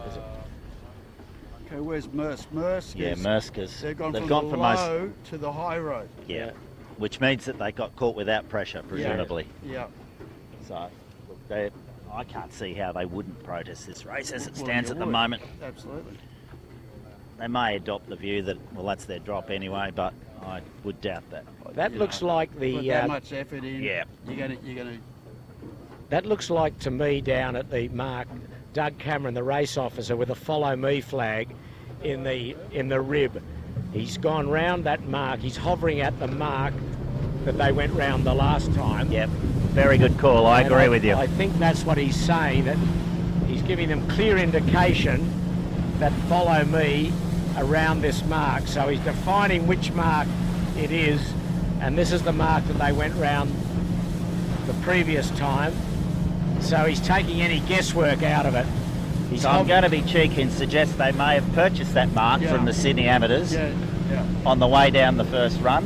Okay, where's Mersk? Yeah, Merskers. They've gone from the from low to the high road. Yeah. Which means that they got caught without pressure, presumably. Yeah. So, look, I can't see how they wouldn't protest this race as it stands you at the would. moment. Absolutely. They may adopt the view that, well, that's their drop anyway, but I would doubt that. that looks like Put the... that much effort in. Yeah. You're gonna. That looks like to me down at the mark, Doug Cameron, the race officer, with a follow me flag in the rib. He's gone round that mark. He's hovering at the mark that they went round the last time. Yep. Very good call. I agree with you. I think that's what he's saying, that he's giving them clear indication that follow me around this mark. So he's defining which mark it is, and this is the mark that they went round the previous time. So he's taking any guesswork out of it. So I'm going to be cheeky and suggest they may have purchased that mark from the Sydney Amateurs on the way down the first run.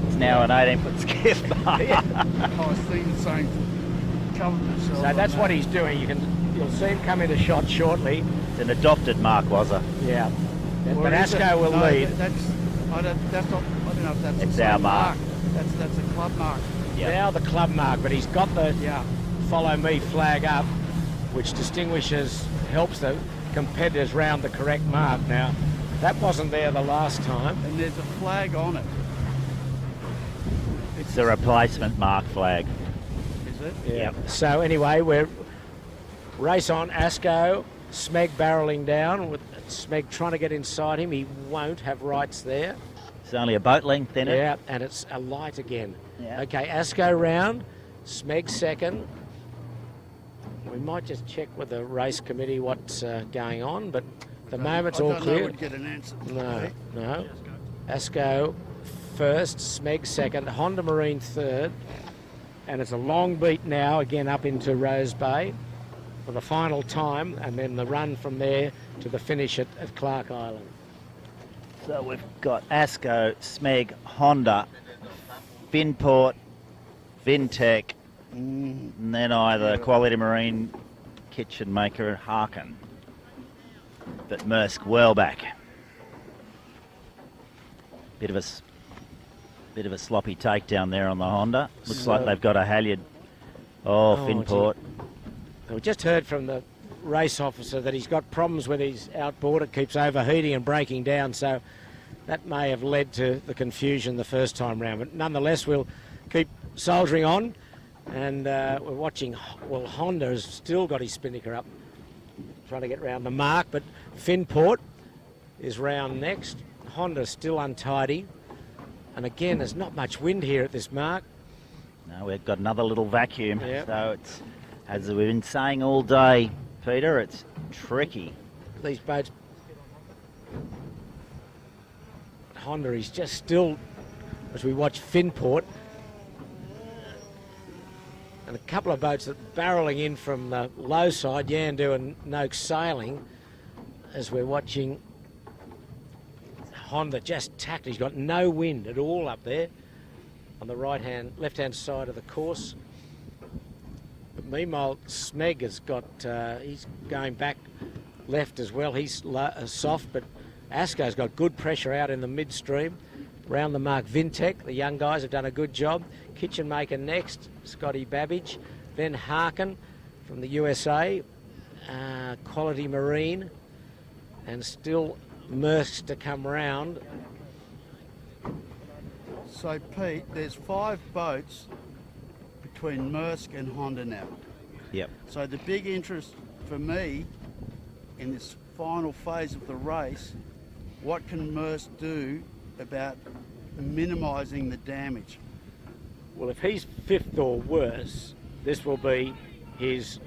It's now an 18-foot skiff mark. I was thinking the same. Covered themselves. So that's what he's doing. You'll see him come into shot shortly. It's an adopted mark, was it? Yeah. Well, but Asko will lead. I don't know if that's It's the our same mark. That's a club mark. Now the club mark, but he's got the follow me flag up, which helps the competitors round the correct mark. Now, that wasn't there the last time. And there's a flag on it. It's the replacement mark flag. Is it? Yeah. Yep. So anyway, we're race on. Asko, Smeg barrelling down, with Smeg trying to get inside him. He won't have rights there. It's only a boat length in it. Yeah, and it's a light again. Yeah. Okay, Asko round, Smeg second. We might just check with the race committee what's going on, but at the moment it's all clear. I would get an answer. No. Asko first, Smeg second, Honda Marine third, and it's a long beat now, again up into Rose Bay for the final time, and then the run from there to the finish at Clark Island. So we've got Asko, Smeg, Honda, Finport, Vintech, and then either Quality Marine, Kitchen Maker, Harkin. But Maersk well back. Bit of a sloppy takedown there on the Honda. Looks like they've got a halyard. Finport. We just heard from the race officer that he's got problems with his outboard. It keeps overheating and breaking down, so that may have led to the confusion the first time round. But nonetheless, we'll keep soldiering on, and we're watching. Well, Honda has still got his spinnaker up, trying to get round the mark, but Finport is round next. Honda's still untidy, and again, there's not much wind here at this mark. No, we've got another little vacuum. Yep. So it's, as we've been saying all day, Peter, it's tricky. These boats, Honda is just still, as we watch Finport, and a couple of boats that are barrelling in from the low side, Yandu and Noakes sailing, as we're watching Honda just tacked. He's got no wind at all up there on the left-hand side of the course. But meanwhile, Smeg has got, he's going back left as well. He's soft, but Asko's got good pressure out in the midstream. Round the mark, Vintech, the young guys have done a good job. Kitchen Maker next, Scotty Babbage. Then Harkin from the USA, Quality Marine, and still Merckx to come round. So, Pete, there's 5 boats between Merckx and Honda now. Yep. So the big interest for me in this final phase of the race, what can Merckx do about minimising the damage? Well, if he's 5th or worse, this will be his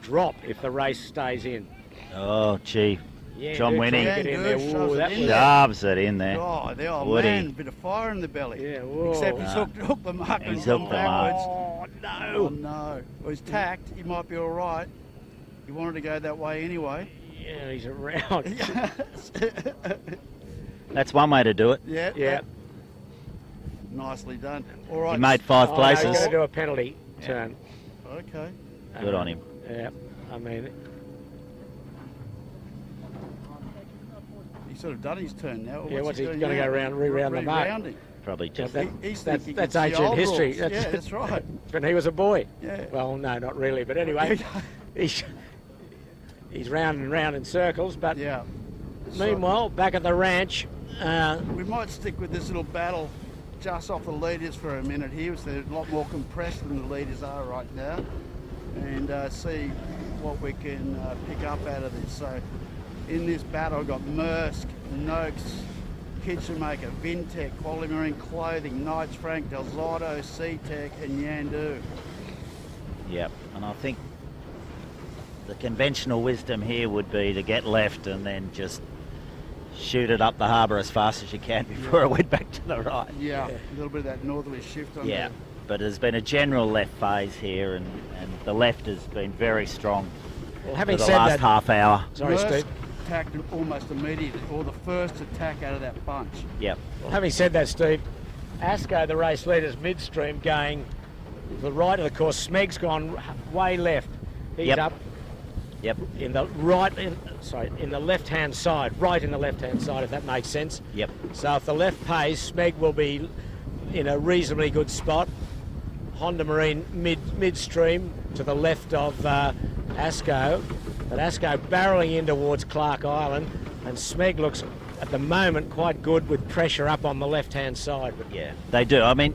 drop if the race stays in. Oh, gee. Yeah, John Winning shoves it in there. Oh, the old Would man, he? bit of fire in the belly. Yeah, whoa. Except he's hooked the mark and He's gone hooked the mark. backwards. Oh, no. Oh, no. Well, he's tacked. He might be all right. He wanted to go that way anyway. Yeah, he's around. That's one way to do it. Yeah. Yeah. Nicely done. All right. He made 5 Oh, places. No, he's going to do a penalty turn. Okay. Good on him. Yeah, I mean, He's sort of done his turn now. yeah, what's he doing going to now? go around, re-round the mark? Rerounding. Probably just. He's That's thinking it's the ancient old history. rules. Yeah, that's right. When he was a boy. Yeah. Well, no, not really, but anyway, he's round and round in circles. But Yeah. meanwhile, back at the ranch, We might stick with this little battle just off the leaders for a minute here. So they're a lot more compressed than the leaders are right now, and see what we can pick up out of this. So in this battle, I've got Merckx, Noakes, Kitchen Maker, Vintech, Quality Marine Clothing, Knights Frank, Delzato, C-Tech, and Yandu. Yep. And I think the conventional wisdom here would be to get left and then just shoot it up the harbour as fast as you can before it went back to the right. Yeah, a little bit of that northerly shift on Yeah. there. But there's been a general left phase here, and the left has been very strong well, for having the said last that, half hour. sorry, Merckx Steve. attacked almost immediately, or the first attack out of that bunch. Yep. Well, having said that, Steve, Asko, the race leader's midstream, going to the right of the course. Smeg's gone way left. He's Yep. up Yep. in the in the left-hand side, right in the left-hand side, if that makes sense. Yep. So if the left pays, Smeg will be in a reasonably good spot. Honda Marine midstream to the left of Asko, but Asko barreling in towards Clark Island, and Smeg looks at the moment quite good with pressure up on the left-hand side. Yeah, they do. I mean,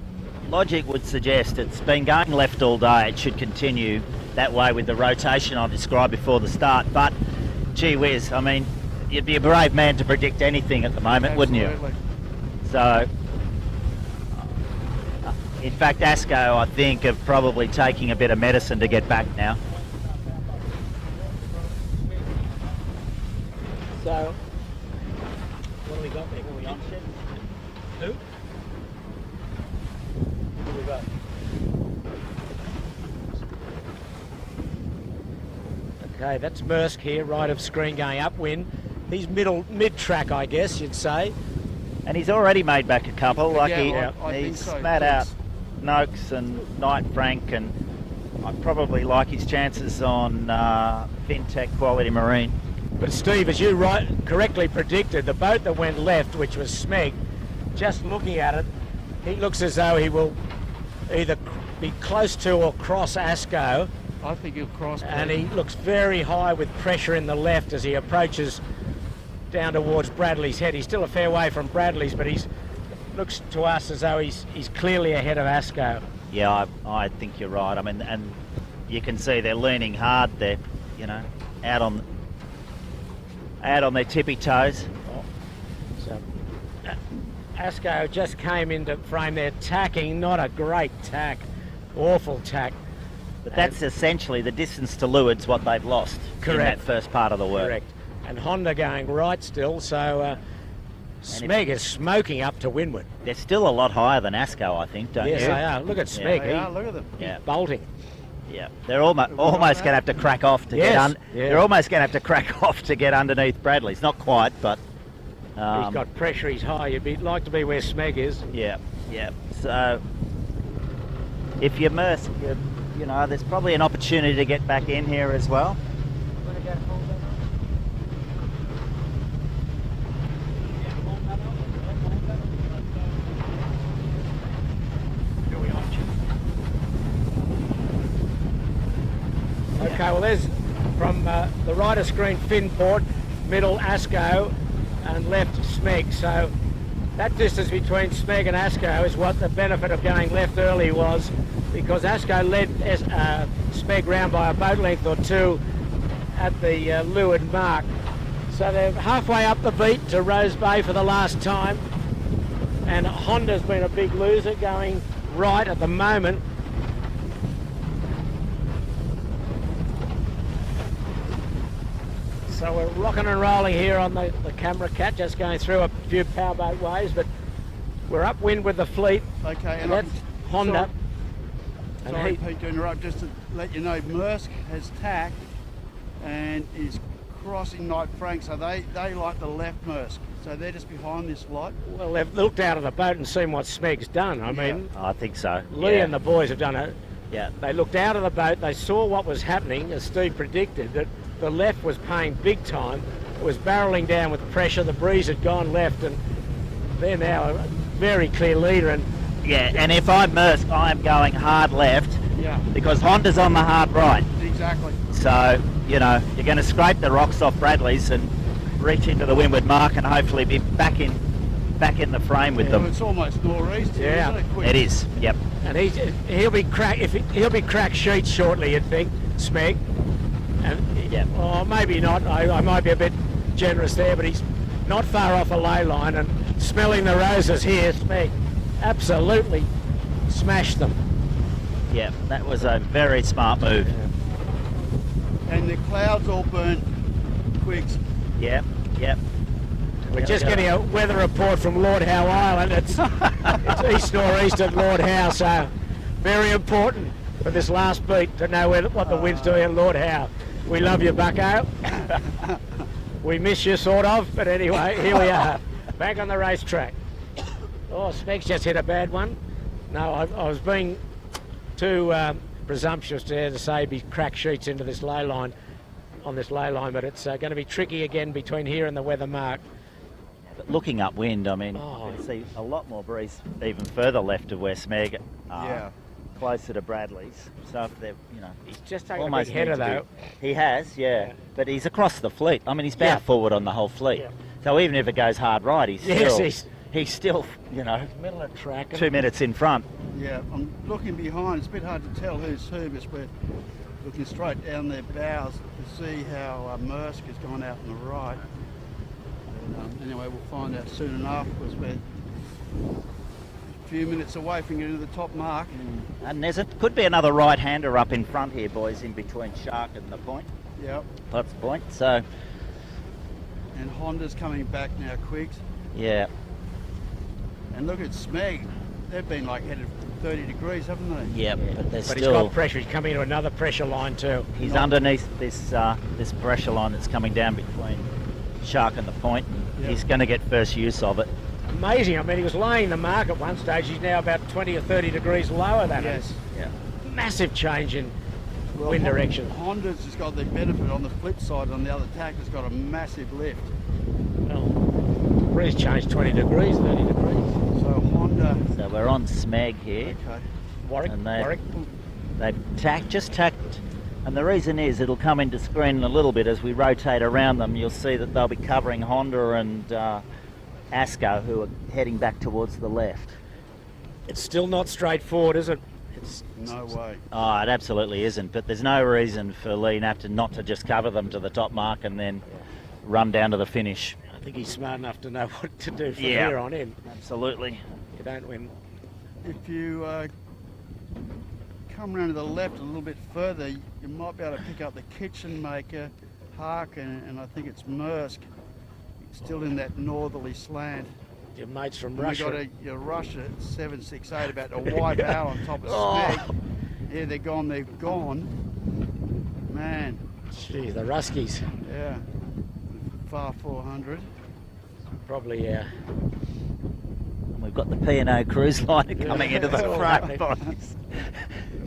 logic would suggest it's been going left all day. It should continue that way with the rotation I described before the start. But, gee whiz, I mean, you'd be a brave man to predict anything at the moment, wouldn't you? So, in fact, Asko, I think, are probably taking a bit of medicine to get back now. So, what do we got there? Who? Who do we got? Okay, that's Merckx here, right of screen going upwind. He's mid-track, I guess you'd say. And he's already made back a couple. Like Yeah, I think he's so, spat out thanks. Noakes and Knight Frank, and I probably like his chances on Vintech Quality Marine. But Steve, as you correctly predicted, the boat that went left, which was Smeg, just looking at it, he looks as though he will either be close to or cross Asko. I think he'll cross. And he looks very high with pressure in the left as he approaches down towards Bradley's head. He's still a fair way from Bradley's, but he's looks to us as though he's clearly ahead of Asko. Yeah, I think you're right. I mean, and you can see they're leaning hard. They're, you know, out on their tippy toes. So Asko just came into frame there, tacking, not a great tack, awful tack. But that's essentially the distance to leeward's what they've lost in that first part of the work. Correct. And Honda going right still, so Smeg is smoking up to windward. They're still a lot higher than Asko, I think, don't you? Yes, they are. Look at Smeg. They are, look at them. Yeah. Bolting. Yeah, they're almost going to have to crack off to get They're almost going to have to crack off to get underneath Bradley's. Not quite, but he's got pressure. He's high. You'd like to be where Smeg is. Yeah, yeah. So if you're Merckx, you know, there's probably an opportunity to get back in here as well. Okay, well there's from the right of screen Finport, middle Asko, and left Smeg. So that distance between Smeg and Asko is what the benefit of going left early was, because Asko led Smeg round by a boat length or two at the leeward mark. So they're halfway up the beat to Rose Bay for the last time, and Honda's been a big loser going right at the moment. So we're rocking and rolling here on the camera cat, just going through a few powerboat waves, but we're upwind with the fleet. Okay, and that's Honda. Sorry, Pete, to interrupt, just to let you know, Maersk has tacked and is crossing Knight Frank, so they like the left Maersk, so they're just behind this light. Well, they've looked out of the boat and seen what Smeg's done. I mean, I think so. Lee and the boys have done it. Yeah. They looked out of the boat, they saw what was happening, as Steve predicted, that the left was paying big time. It was barrelling down with pressure, the breeze had gone left, and they're now a very clear leader. And yeah, and if I'm Maersk, I'm going hard left, because Honda's on the hard right. Exactly. So, you know, you're going to scrape the rocks off Bradley's and reach into the windward mark and hopefully be back in the frame with them. Well, it's almost northeast, isn't it? Quick. It is. Yep. And he'll be crack sheets shortly, you'd think, Smeg. And or maybe not. I might be a bit generous there, but he's not far off a ley line, and smelling the roses here, Smeg absolutely smashed them. Yeah, that was a very smart move. And the clouds all burnt Quigs. Yep. We're just getting a weather report from Lord Howe Island. It's east northeast of Lord Howe, so very important for this last beat to know what the wind's doing at Lord Howe. We love you, Bucko. We miss you, sort of, but anyway, here we are, back on the racetrack. Oh, Smeg's just hit a bad one. No, I was being too presumptuous to say be crack sheets into this ley line, on this ley line, but it's going to be tricky again between here and the weather mark. But looking upwind, I mean, you can see a lot more breeze even further left of where Smeg are, closer to Bradley's. So if they're, you know, he's just taking a big header though. He has, but he's across the fleet. I mean, he's bow forward on the whole fleet. So even if it goes hard right, he's still, you know, middle of track, 2 minutes in front. Yeah, I'm looking behind. It's a bit hard to tell who's who, but we're looking straight down their bows to see how Maersk has gone out on the right. And, anyway, we'll find out soon enough, because we're a few minutes away from getting to the top mark. And could be another right-hander up in front here, boys, in between Shark and the point. Yep. That's the point. So. And Honda's coming back now, Quigs. Yeah. And look at Smeg. They've been like headed 30 degrees, haven't they? Yeah, but he's got pressure. He's coming into another pressure line too. He's underneath this pressure line that's coming down between Shark and the point. He's going to get first use of it. Amazing. I mean, he was laying the mark at one stage. He's now about 20 or 30 degrees lower than us. Yeah. Massive change in wind direction. Honda's just got the benefit on the flip side. On the other tack, has got a massive lift. Well, breeze changed 20 degrees, 30 degrees. So Honda. So we're on Smeg here. Okay. Warwick. And they've just tacked, and the reason is it'll come into screen in a little bit as we rotate around them. You'll see that they'll be covering Honda and Asko, who are heading back towards the left. It's still not straightforward, is it? No way. Oh, it absolutely isn't. But there's no reason for Lee Napton not to just cover them to the top mark and then run down to the finish. I think he's smart enough to know what to do from here on in. Absolutely. You don't win. If you come around to the left a little bit further, you might be able to pick up the Kitchen Maker, Hark, and I think it's Maersk. Still in that northerly slant. Your mates from Russia. Russia. We've got your Russia at 768 about to wipe out on top of Smeg. Yeah, they're gone. They've gone. Man. Gee, the Ruskies. Yeah. Far 400. Probably, yeah. We've got the P&O cruise liner coming into the front, boys.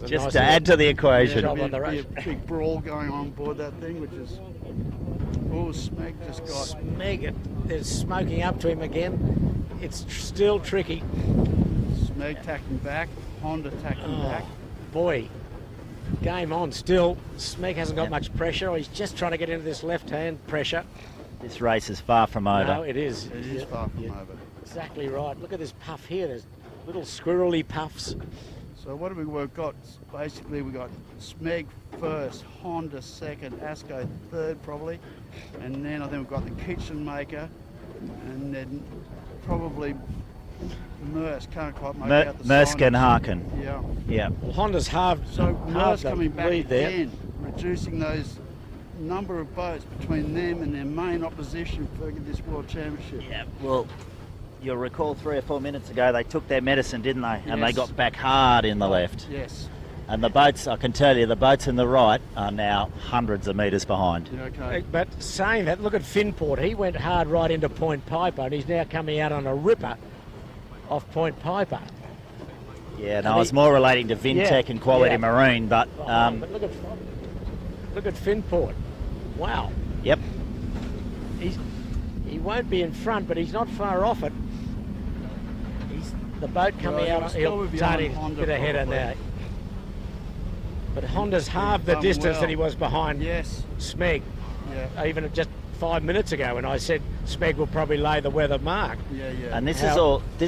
Just to add to the equation. There'll be a big brawl going on board that thing, which is... Oh, Smeg just got... Smeg, they're smoking up to him again. It's still tricky. Smeg tacking back, Honda tacking back. Boy, Game on still. Smeg hasn't got much pressure. He's just trying to get into this left-hand pressure. This race is far from over. No, it is. It is far from over. Exactly right. Look at this puff here. There's little squirrely puffs. So what have we got? Basically, we got Smeg first, Honda second, Asko third probably, and then I think we've got the Kitchen Maker, and then probably Mersk. Can't quite make out the Mersk and signage. Harkin. Yeah. Yeah. Well, Honda's halved. So Mersk the coming back lead there. again, reducing those number of boats between them and their main opposition for this World Championship. Yeah. Well, you'll recall 3 or 4 minutes ago they took their medicine, didn't they? And they Yes. got back hard in the left. Yes. And the boats, I can tell you, the boats in the right are now hundreds of metres behind. Okay. But saying that, look at Finport. He went hard right into Point Piper, and he's now coming out on a ripper off Point Piper. Yeah, no, I was more relating to Vintech and Quality Marine, but... but look at Finport. Wow. Yep. He won't be in front, but he's not far off it. The boat coming out, he'll start a bit ahead of now. But Honda's halved the distance that he was behind Smeg. Yeah. Even just 5 minutes ago when I said Smeg will probably lay the weather mark. Yeah, yeah. And this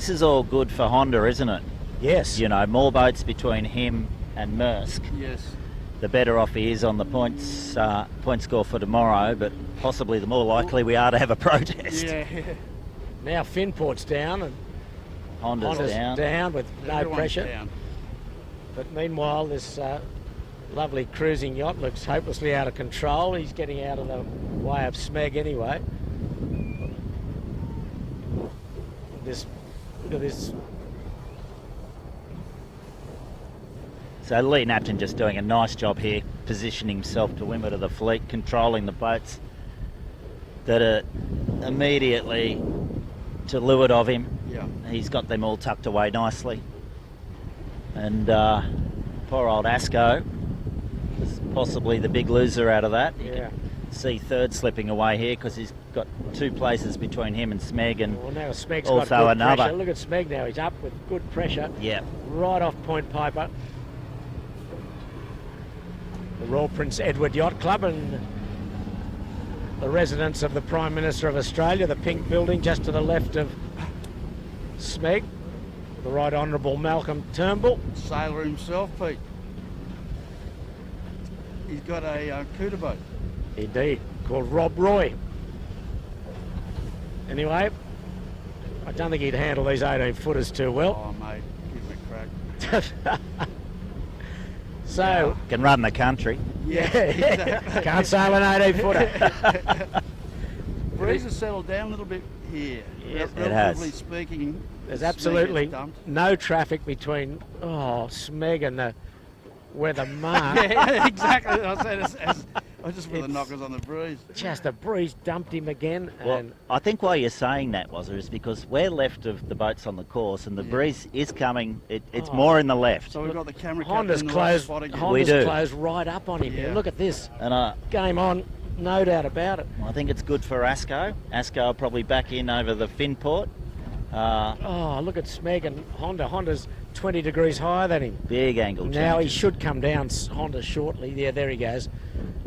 is all good for Honda, isn't it? Yes. You know, more boats between him and Mersk. Yes. The better off he is on the point score for tomorrow, but possibly the more likely we are to have a protest. Yeah. Now Finport's down and Honda's down with no Everyone's pressure. down. But meanwhile, this lovely cruising yacht looks hopelessly out of control. He's getting out of the way of Smeg anyway. Look at this. So Lee Napton just doing a nice job here, positioning himself to windward of the fleet, controlling the boats that are immediately to leeward of him. Yeah. He's got them all tucked away nicely. And poor old Asko is possibly the big loser out of that. You can see third slipping away here because he's got 2 places between him and Smeg, and Well, now Smeg's also got good another. pressure. Look at Smeg now. He's up with good pressure. Yeah. Right off Point Piper. The Royal Prince Edward Yacht Club and the residence of the Prime Minister of Australia, the pink building just to the left of Smeg. The Right Honourable Malcolm Turnbull. Sailor himself, Pete. He's got a cooter boat. Indeed, called Rob Roy. Anyway, I don't think he'd handle these 18-footers too well. Oh, mate, give him a crack. So can run the country. Yeah, exactly. Can't sail an 18-footer. Breeze has settled down a little bit here. Yes, it has. Relatively speaking, There's Smeg absolutely gets dumped. no traffic between Smeg and where the mark. Yeah, exactly. I said I just put the knockers on the breeze. Just a breeze dumped him again. Well, And I think why you're saying that, is because we're left of the boats on the course and the breeze is coming. It's more in the left. So we've got the camera Honda's in the right closed. spot again. Honda's closed right up on him. Yeah. Here. Look at this. And Game on, no doubt about it. I think it's good for Asko. Asko will probably back in over the Finport. Look at Smeg and Honda. Honda's 20 degrees higher than him. Big angle Now he changes. should come down, Honda, shortly. Yeah, there he goes.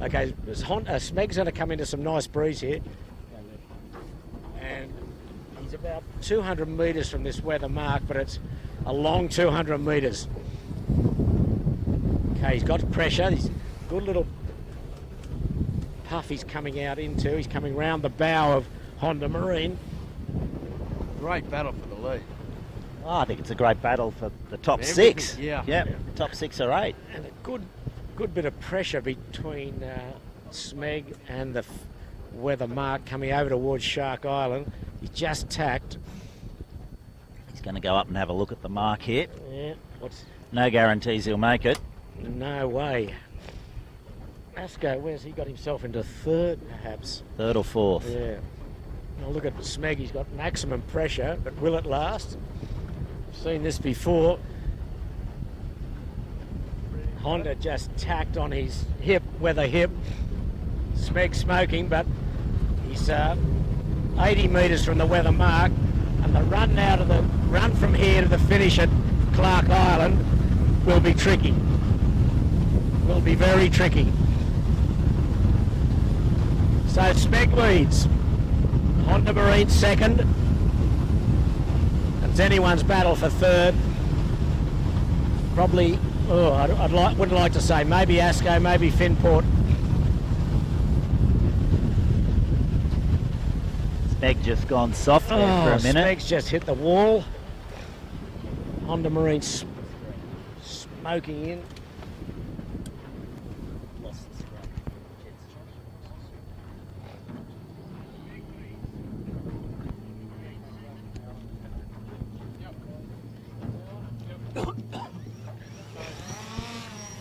Okay, Smeg's going to come into some nice breeze here. And he's about 200 metres from this weather mark, but it's a long 200 metres. Okay, he's got pressure. He's good little puff he's coming out into. He's coming round the bow of Honda Marine. Great battle for the lead. Oh, I think it's a great battle for the top Everything, 6. yeah. Top 6 or 8. And a good bit of pressure between Smeg and the weather mark coming over towards Shark Island. He's just tacked. He's going to go up and have a look at the mark here. Yeah, No guarantees he'll make it. no way. Asko, where's he got himself into third, perhaps? Third or fourth. Yeah. Now look at Smeg. He's got maximum pressure, but will it last? I've seen this before. Honda just tacked on his hip, weather hip. Smeg smoking, but he's 80 metres from the weather mark, and the run from here to the finish at Clark Island will be tricky. will be very tricky. So Smeg leads. Honda Marine second. It's anyone's battle for third. Probably, wouldn't like to say, maybe Asko, maybe Finport. Smeg just gone soft there for a minute. Smeg's just hit the wall. Honda Marine smoking in.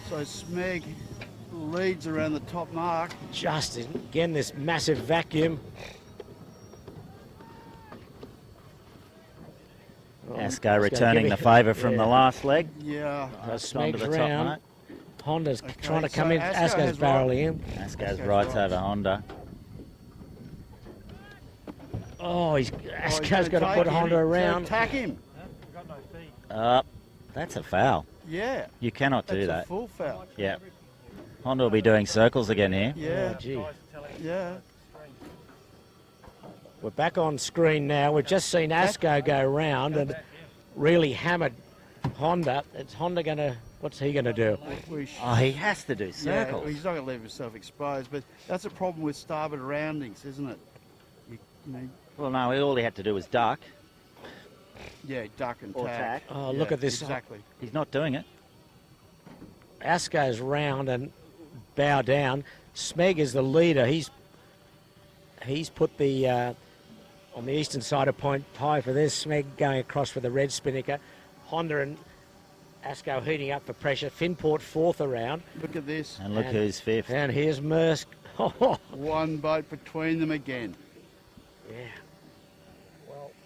So Smeg leads around the top mark. Just again, this massive vacuum. Asko returning the favour from the last leg. Yeah. Smeg's round. Honda's trying to come in. Asko's barreling in. Asko's right over Honda. Oh, Asko's got to put Honda around. Attack him. That's a foul. Yeah. You cannot do That's that. a full foul. Yeah. Honda will be doing circles again here. Yeah. Oh, gee. Yeah. We're back on screen now. We've just seen Asko go round and really hammered Honda. It's Honda going to, what's he going to do? Oh, he has to do circles. Yeah, he's not going to leave himself exposed, but that's a problem with starboard roundings, isn't it? You know, Well, no, all he had to do was duck. yeah, duck and Or tack. tack. Oh, look at this. Exactly. He's not doing it. Asko's round and bow down. Smeg is the leader. He's put the on the eastern side of Point Pie for this. Smeg going across for the red spinnaker. Honda and Asko heating up for pressure. Finport fourth around. Look at this. And look who's fifth. And here's Mersk. One boat between them again. Yeah.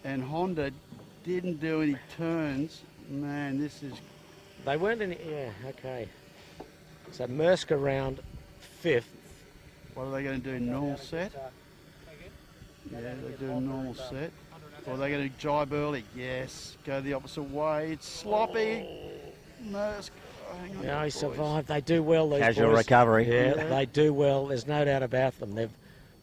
And Honda didn't do any turns. Man, this is... They weren't in... Yeah, okay. So Mersk around fifth. What are they going to do, normal set? Yeah, they do a normal set. Or are they going to jibe early? Yes. Go the opposite way. It's sloppy. Mersk. Oh, hang on, Yeah, he boys. survived. They do well, these Casual boys. recovery. Yeah, they do well. There's no doubt about them. They've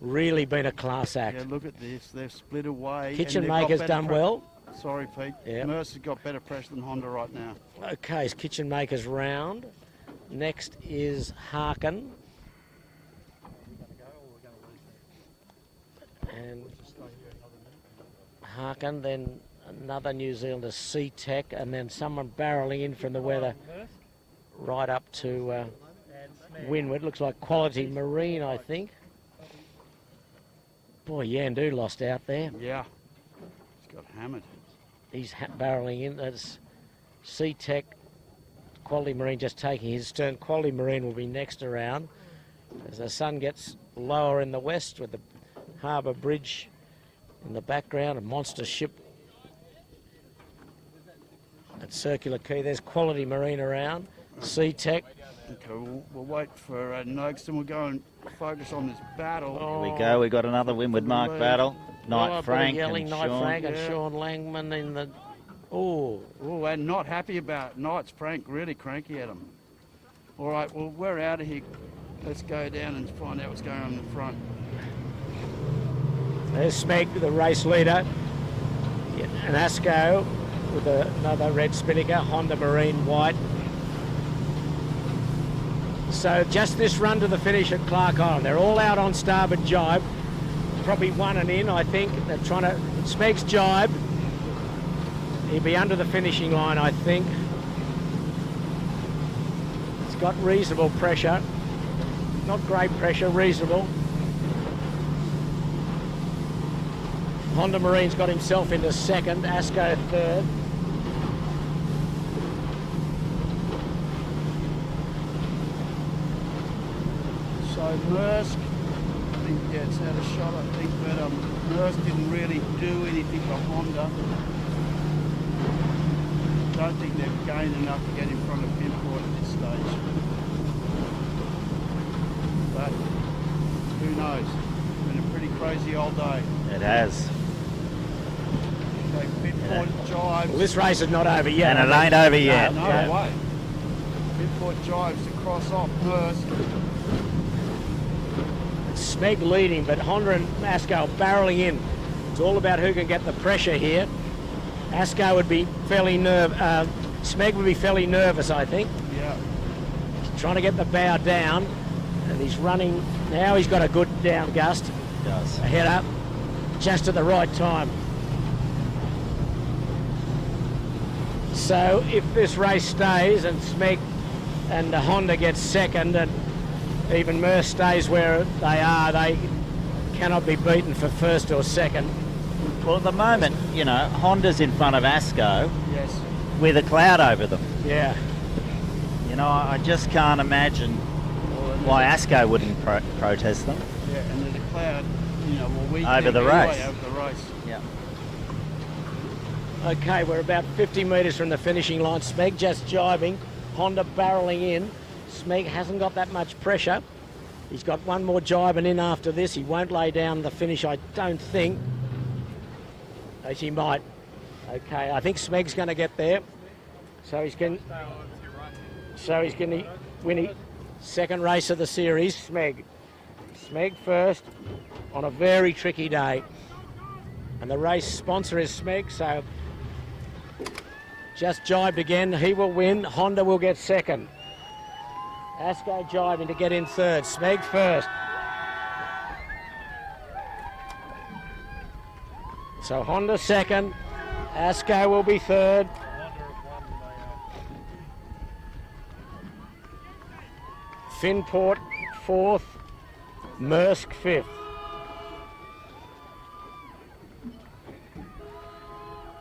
really been a class act. Yeah, look at this. They've split away. Kitchen and they've got Maker's better done well. Sorry, Pete. Yeah. Mercer's got better pressure than Honda right now. Okay, it's Kitchen Maker's round. Next is Harkin. And Harkin, then another New Zealander, C-Tech, and then someone barreling in from the weather right up to windward. Looks like Quality Marine, I think. Boy, Yandu lost out there. Yeah. He's got hammered. He's barreling in. That's C-Tech. Quality Marine just taking his turn. Quality Marine will be next around as the sun gets lower in the west with the harbour bridge in the background, a monster ship at Circular Quay. There's Quality Marine around. C-Tech. Okay, we'll wait for Noakes and we'll go and focus on this battle. Here we go. We've got another Windward Mark battle. Knight Frank yelling and Knight Sean. Frank and Sean Langman in the... Oh, and not happy about it. Knight's Frank, really cranky at him. All right, well, we're out of here. Let's go down and find out what's going on in the front. There's Smeg, the race leader. And Asko with another red spinnaker, Honda Marine white. So just this run to the finish at Clark Island. They're all out on starboard jibe. Probably one and in, I think. They're trying to... Smeg's jibe. He'll be under the finishing line, I think. It's got reasonable pressure. Not great pressure, reasonable. Honda Marine's got himself into second, Asko third. So Mersk, I think, yeah, it's had a shot, I think, but Mersk didn't really do anything for Honda. I don't think they've gained enough to get in front of Pinport at this stage. But who knows? It's been a pretty crazy old day. It has. Okay, Pinport jives. Well, this race is not over yet. And it ain't over yet. No way. Finport drives to cross off Mersk. Smeg leading, but Honda and Asko barreling in. It's all about who can get the pressure here. Asko would be fairly Smeg would be fairly nervous, I think. Yeah. He's trying to get the bow down, and he's running. Now he's got a good down gust. He does. A head up, just at the right time. So if this race stays and Smeg and Honda gets second and even Mersk stays where they are, they cannot be beaten for first or second. Well, at the moment, you know, Honda's in front of Asko. Yes. With a cloud over them. Yeah. You know, I just can't imagine why Asko wouldn't protest them. Yeah, and there's a cloud, you know, over the race. Over the race. Yeah. Okay, we're about 50 metres from the finishing line. Smeg just jibing, Honda barreling in. Smeg hasn't got that much pressure. He's got one more jibing in after this. He won't lay down the finish, I don't think. As he might. Okay, I think Smeg's going to get there. So he's going to win his second race of the series. Smeg first on a very tricky day. And the race sponsor is Smeg, so just jibed again. He will win. Honda will get second. Asko jibing to get in third. Smeg first. So Honda second. Asko will be third. Finport fourth. Mersk fifth.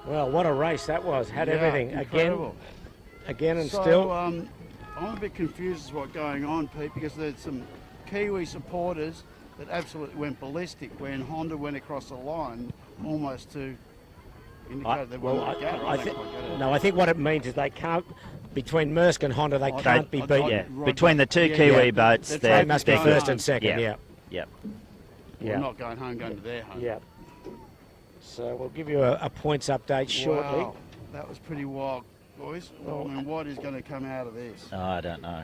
Well, what a race that was. Had everything. Incredible. Again and so, still. I'm a bit confused as to what's going on, Pete, because there's some Kiwi supporters that absolutely went ballistic when Honda went across the line almost to indicate they weren't together. I think what it means is they can't, between Mersk and Honda, they can't be beaten. Yeah. Between the two Kiwi boats, they must be first and second, Yeah. We're not going home, going to their home. Yeah. So we'll give you a points update shortly. Wow, that was pretty wild, boys. I mean, what is going to come out of this? Oh, I don't know.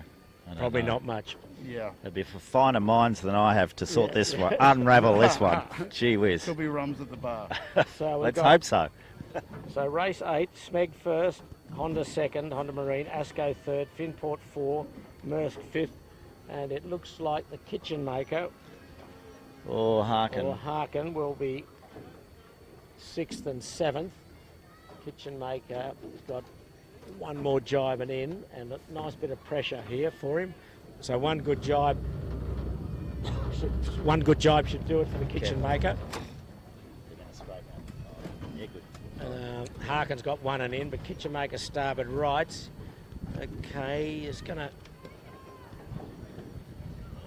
Probably not much. Yeah. It'd be for finer minds than I have to sort this one, unravel this one. Gee whiz. Could be rums at the bar. So let's hope so. So race 8, Smeg first, Honda second, Honda Marine, Asko third, Finport 4, Mersk 5th, and it looks like the kitchen maker or Harkin will be 6th and 7th. Kitchen maker has got one more jibing in and a nice bit of pressure here for him. So one good jibe should do it for the kitchen maker. Harkin's got one and in, but kitchen maker starboard rights. Okay, he's gonna.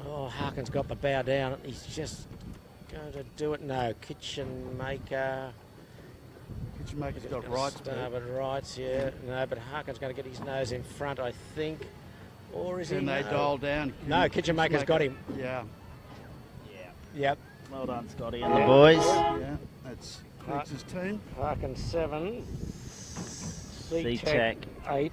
Oh, Harkin's got the bow down. He's just going to do it. No, kitchen maker. Kitchen maker's got rights. Starboard rights, yeah. No, but Harkin's going to get his nose in front, I think. Or is he? Can they dial down? No, kitchen maker's got him. Yeah. Yep. Well done, Scotty and the boys. Yeah, that's Quiggs' team. Harkin 7. C-Tech 8.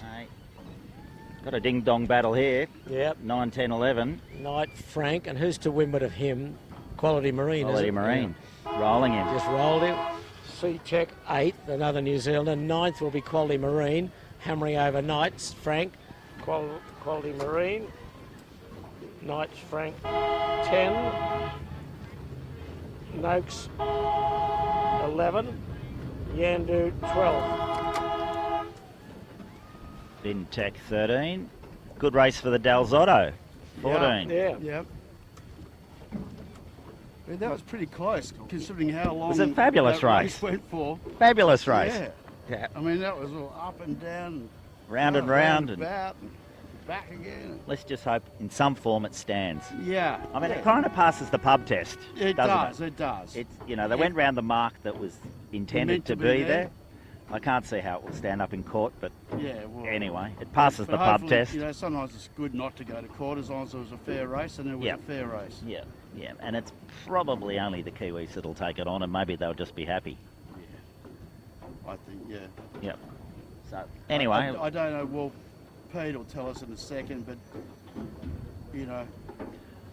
Got a ding-dong battle here. Yep. 9, 10, 11. Knight Frank, and who's to windward of him? Quality Marine, Quality Marine. Yeah. Rolling him. Just rolled him. C-Tech 8th, another New Zealander. 9th will be Quality Marine, hammering over Knights Frank. Quality Marine. Knights Frank 10. Noakes 11. Yandu 12. Vintech 13. Good race for the Dalzotto. 14. Yeah. Yep. Yeah, that was pretty close, considering how long It was a fabulous that race. went for. Fabulous race. Yeah. I mean, that was all up and down. Round and round. And about and back again. Let's just hope in some form it stands. Yeah. I mean, it kind of passes the pub test. It doesn't does. It does. It's, you know, they went round the mark that was intended to be there. I can't see how it will stand up in court, but anyway, it passes the pub test. You know, sometimes it's good not to go to court as long as it was a fair race, and it was a fair race. Yeah, and it's probably only the Kiwis that'll take it on, and maybe they'll just be happy. I think, Yep. So anyway, I don't know. Well, Pete will tell us in a second, but, you know,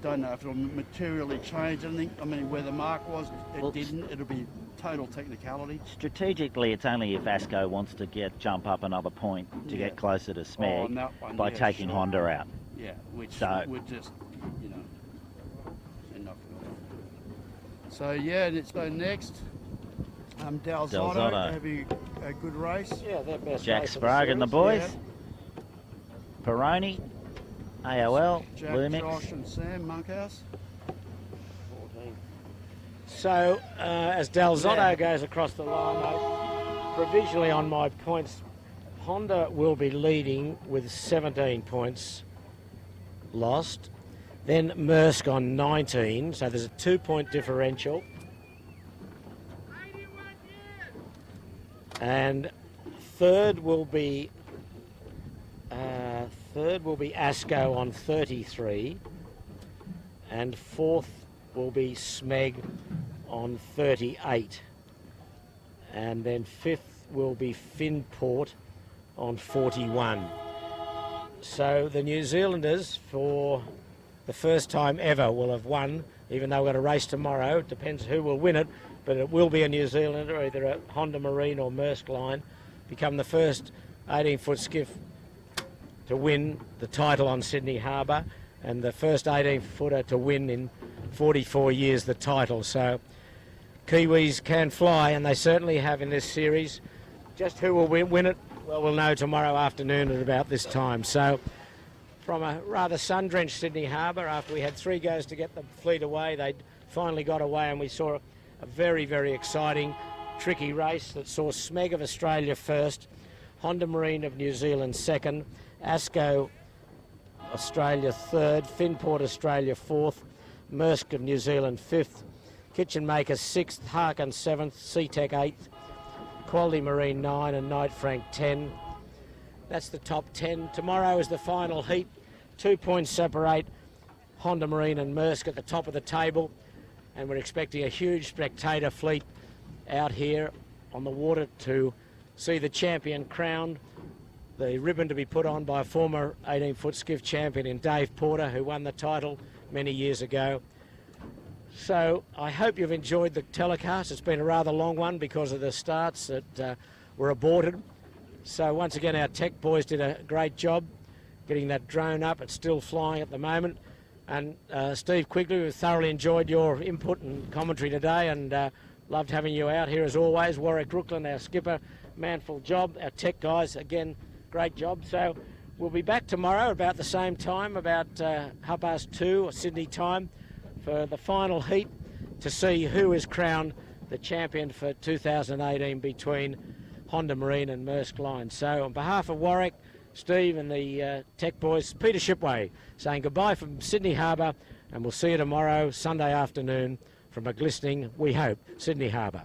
don't know if it'll materially change anything. I mean, where the mark was, it didn't. It'll be total technicality. Strategically, it's only if Asko wants to jump up another point to get closer to Smeg by taking Honda out. Yeah, which would just, you know, enough. So yeah, so next, Dalzotto having a good race. Yeah, their best Jack race Sprague and the boys. Yeah. Peroni, AOL, Jack, Lumix. Josh and Sam Monkhouse. So, as Dalzotto goes across the line, mate, provisionally on my points, Honda will be leading with 17 points lost. Then Maersk on 19, so there's a 2-point differential. And third will be Asko on 33, and fourth will be Smeg on 38, and then fifth will be Finport on 41. So the New Zealanders, for the first time ever, will have won, even though we're going to race tomorrow. It depends who will win it, but it will be a New Zealander, either a Honda Marine or Maersk line, become the first 18-foot skiff to win the title on Sydney Harbour, and the first 18-footer to win in 44 years the title. So Kiwis can fly, and they certainly have in this series. Just who will win it, well, we'll know tomorrow afternoon at about this time. So from a rather sun-drenched Sydney Harbour, after we had 3 goes to get the fleet away, they finally got away, and we saw a very, very exciting, tricky race that saw Smeg of Australia first, Honda Marine of New Zealand second, Asko Australia third, Finport Australia fourth, Maersk of New Zealand fifth, Kitchen Maker sixth, Harkin seventh, SeaTech eighth, Quality Marine 9 and Knight Frank 10. That's the top 10. Tomorrow is the final heat. 2 points separate Honda Marine and Maersk at the top of the table, and we're expecting a huge spectator fleet out here on the water to see the champion crowned. The ribbon to be put on by a former 18-foot skiff champion in Dave Porter, who won the title many years ago. So I hope you've enjoyed the telecast. It's been a rather long one because of the starts that were aborted. So once again, our tech boys did a great job getting that drone up. It's still flying at the moment. And Steve Quigley, we've thoroughly enjoyed your input and commentary today, and loved having you out here as always. Warwick Brooklyn, our skipper, manful job. Our tech guys, again, great job. So we'll be back tomorrow about the same time, about 2:30 or Sydney time, for the final heat to see who is crowned the champion for 2018 between Honda Marine and Maersk Line. So on behalf of Warwick, Steve and the tech boys, Peter Shipway saying goodbye from Sydney Harbour, and we'll see you tomorrow, Sunday afternoon, from a glistening, we hope, Sydney Harbour.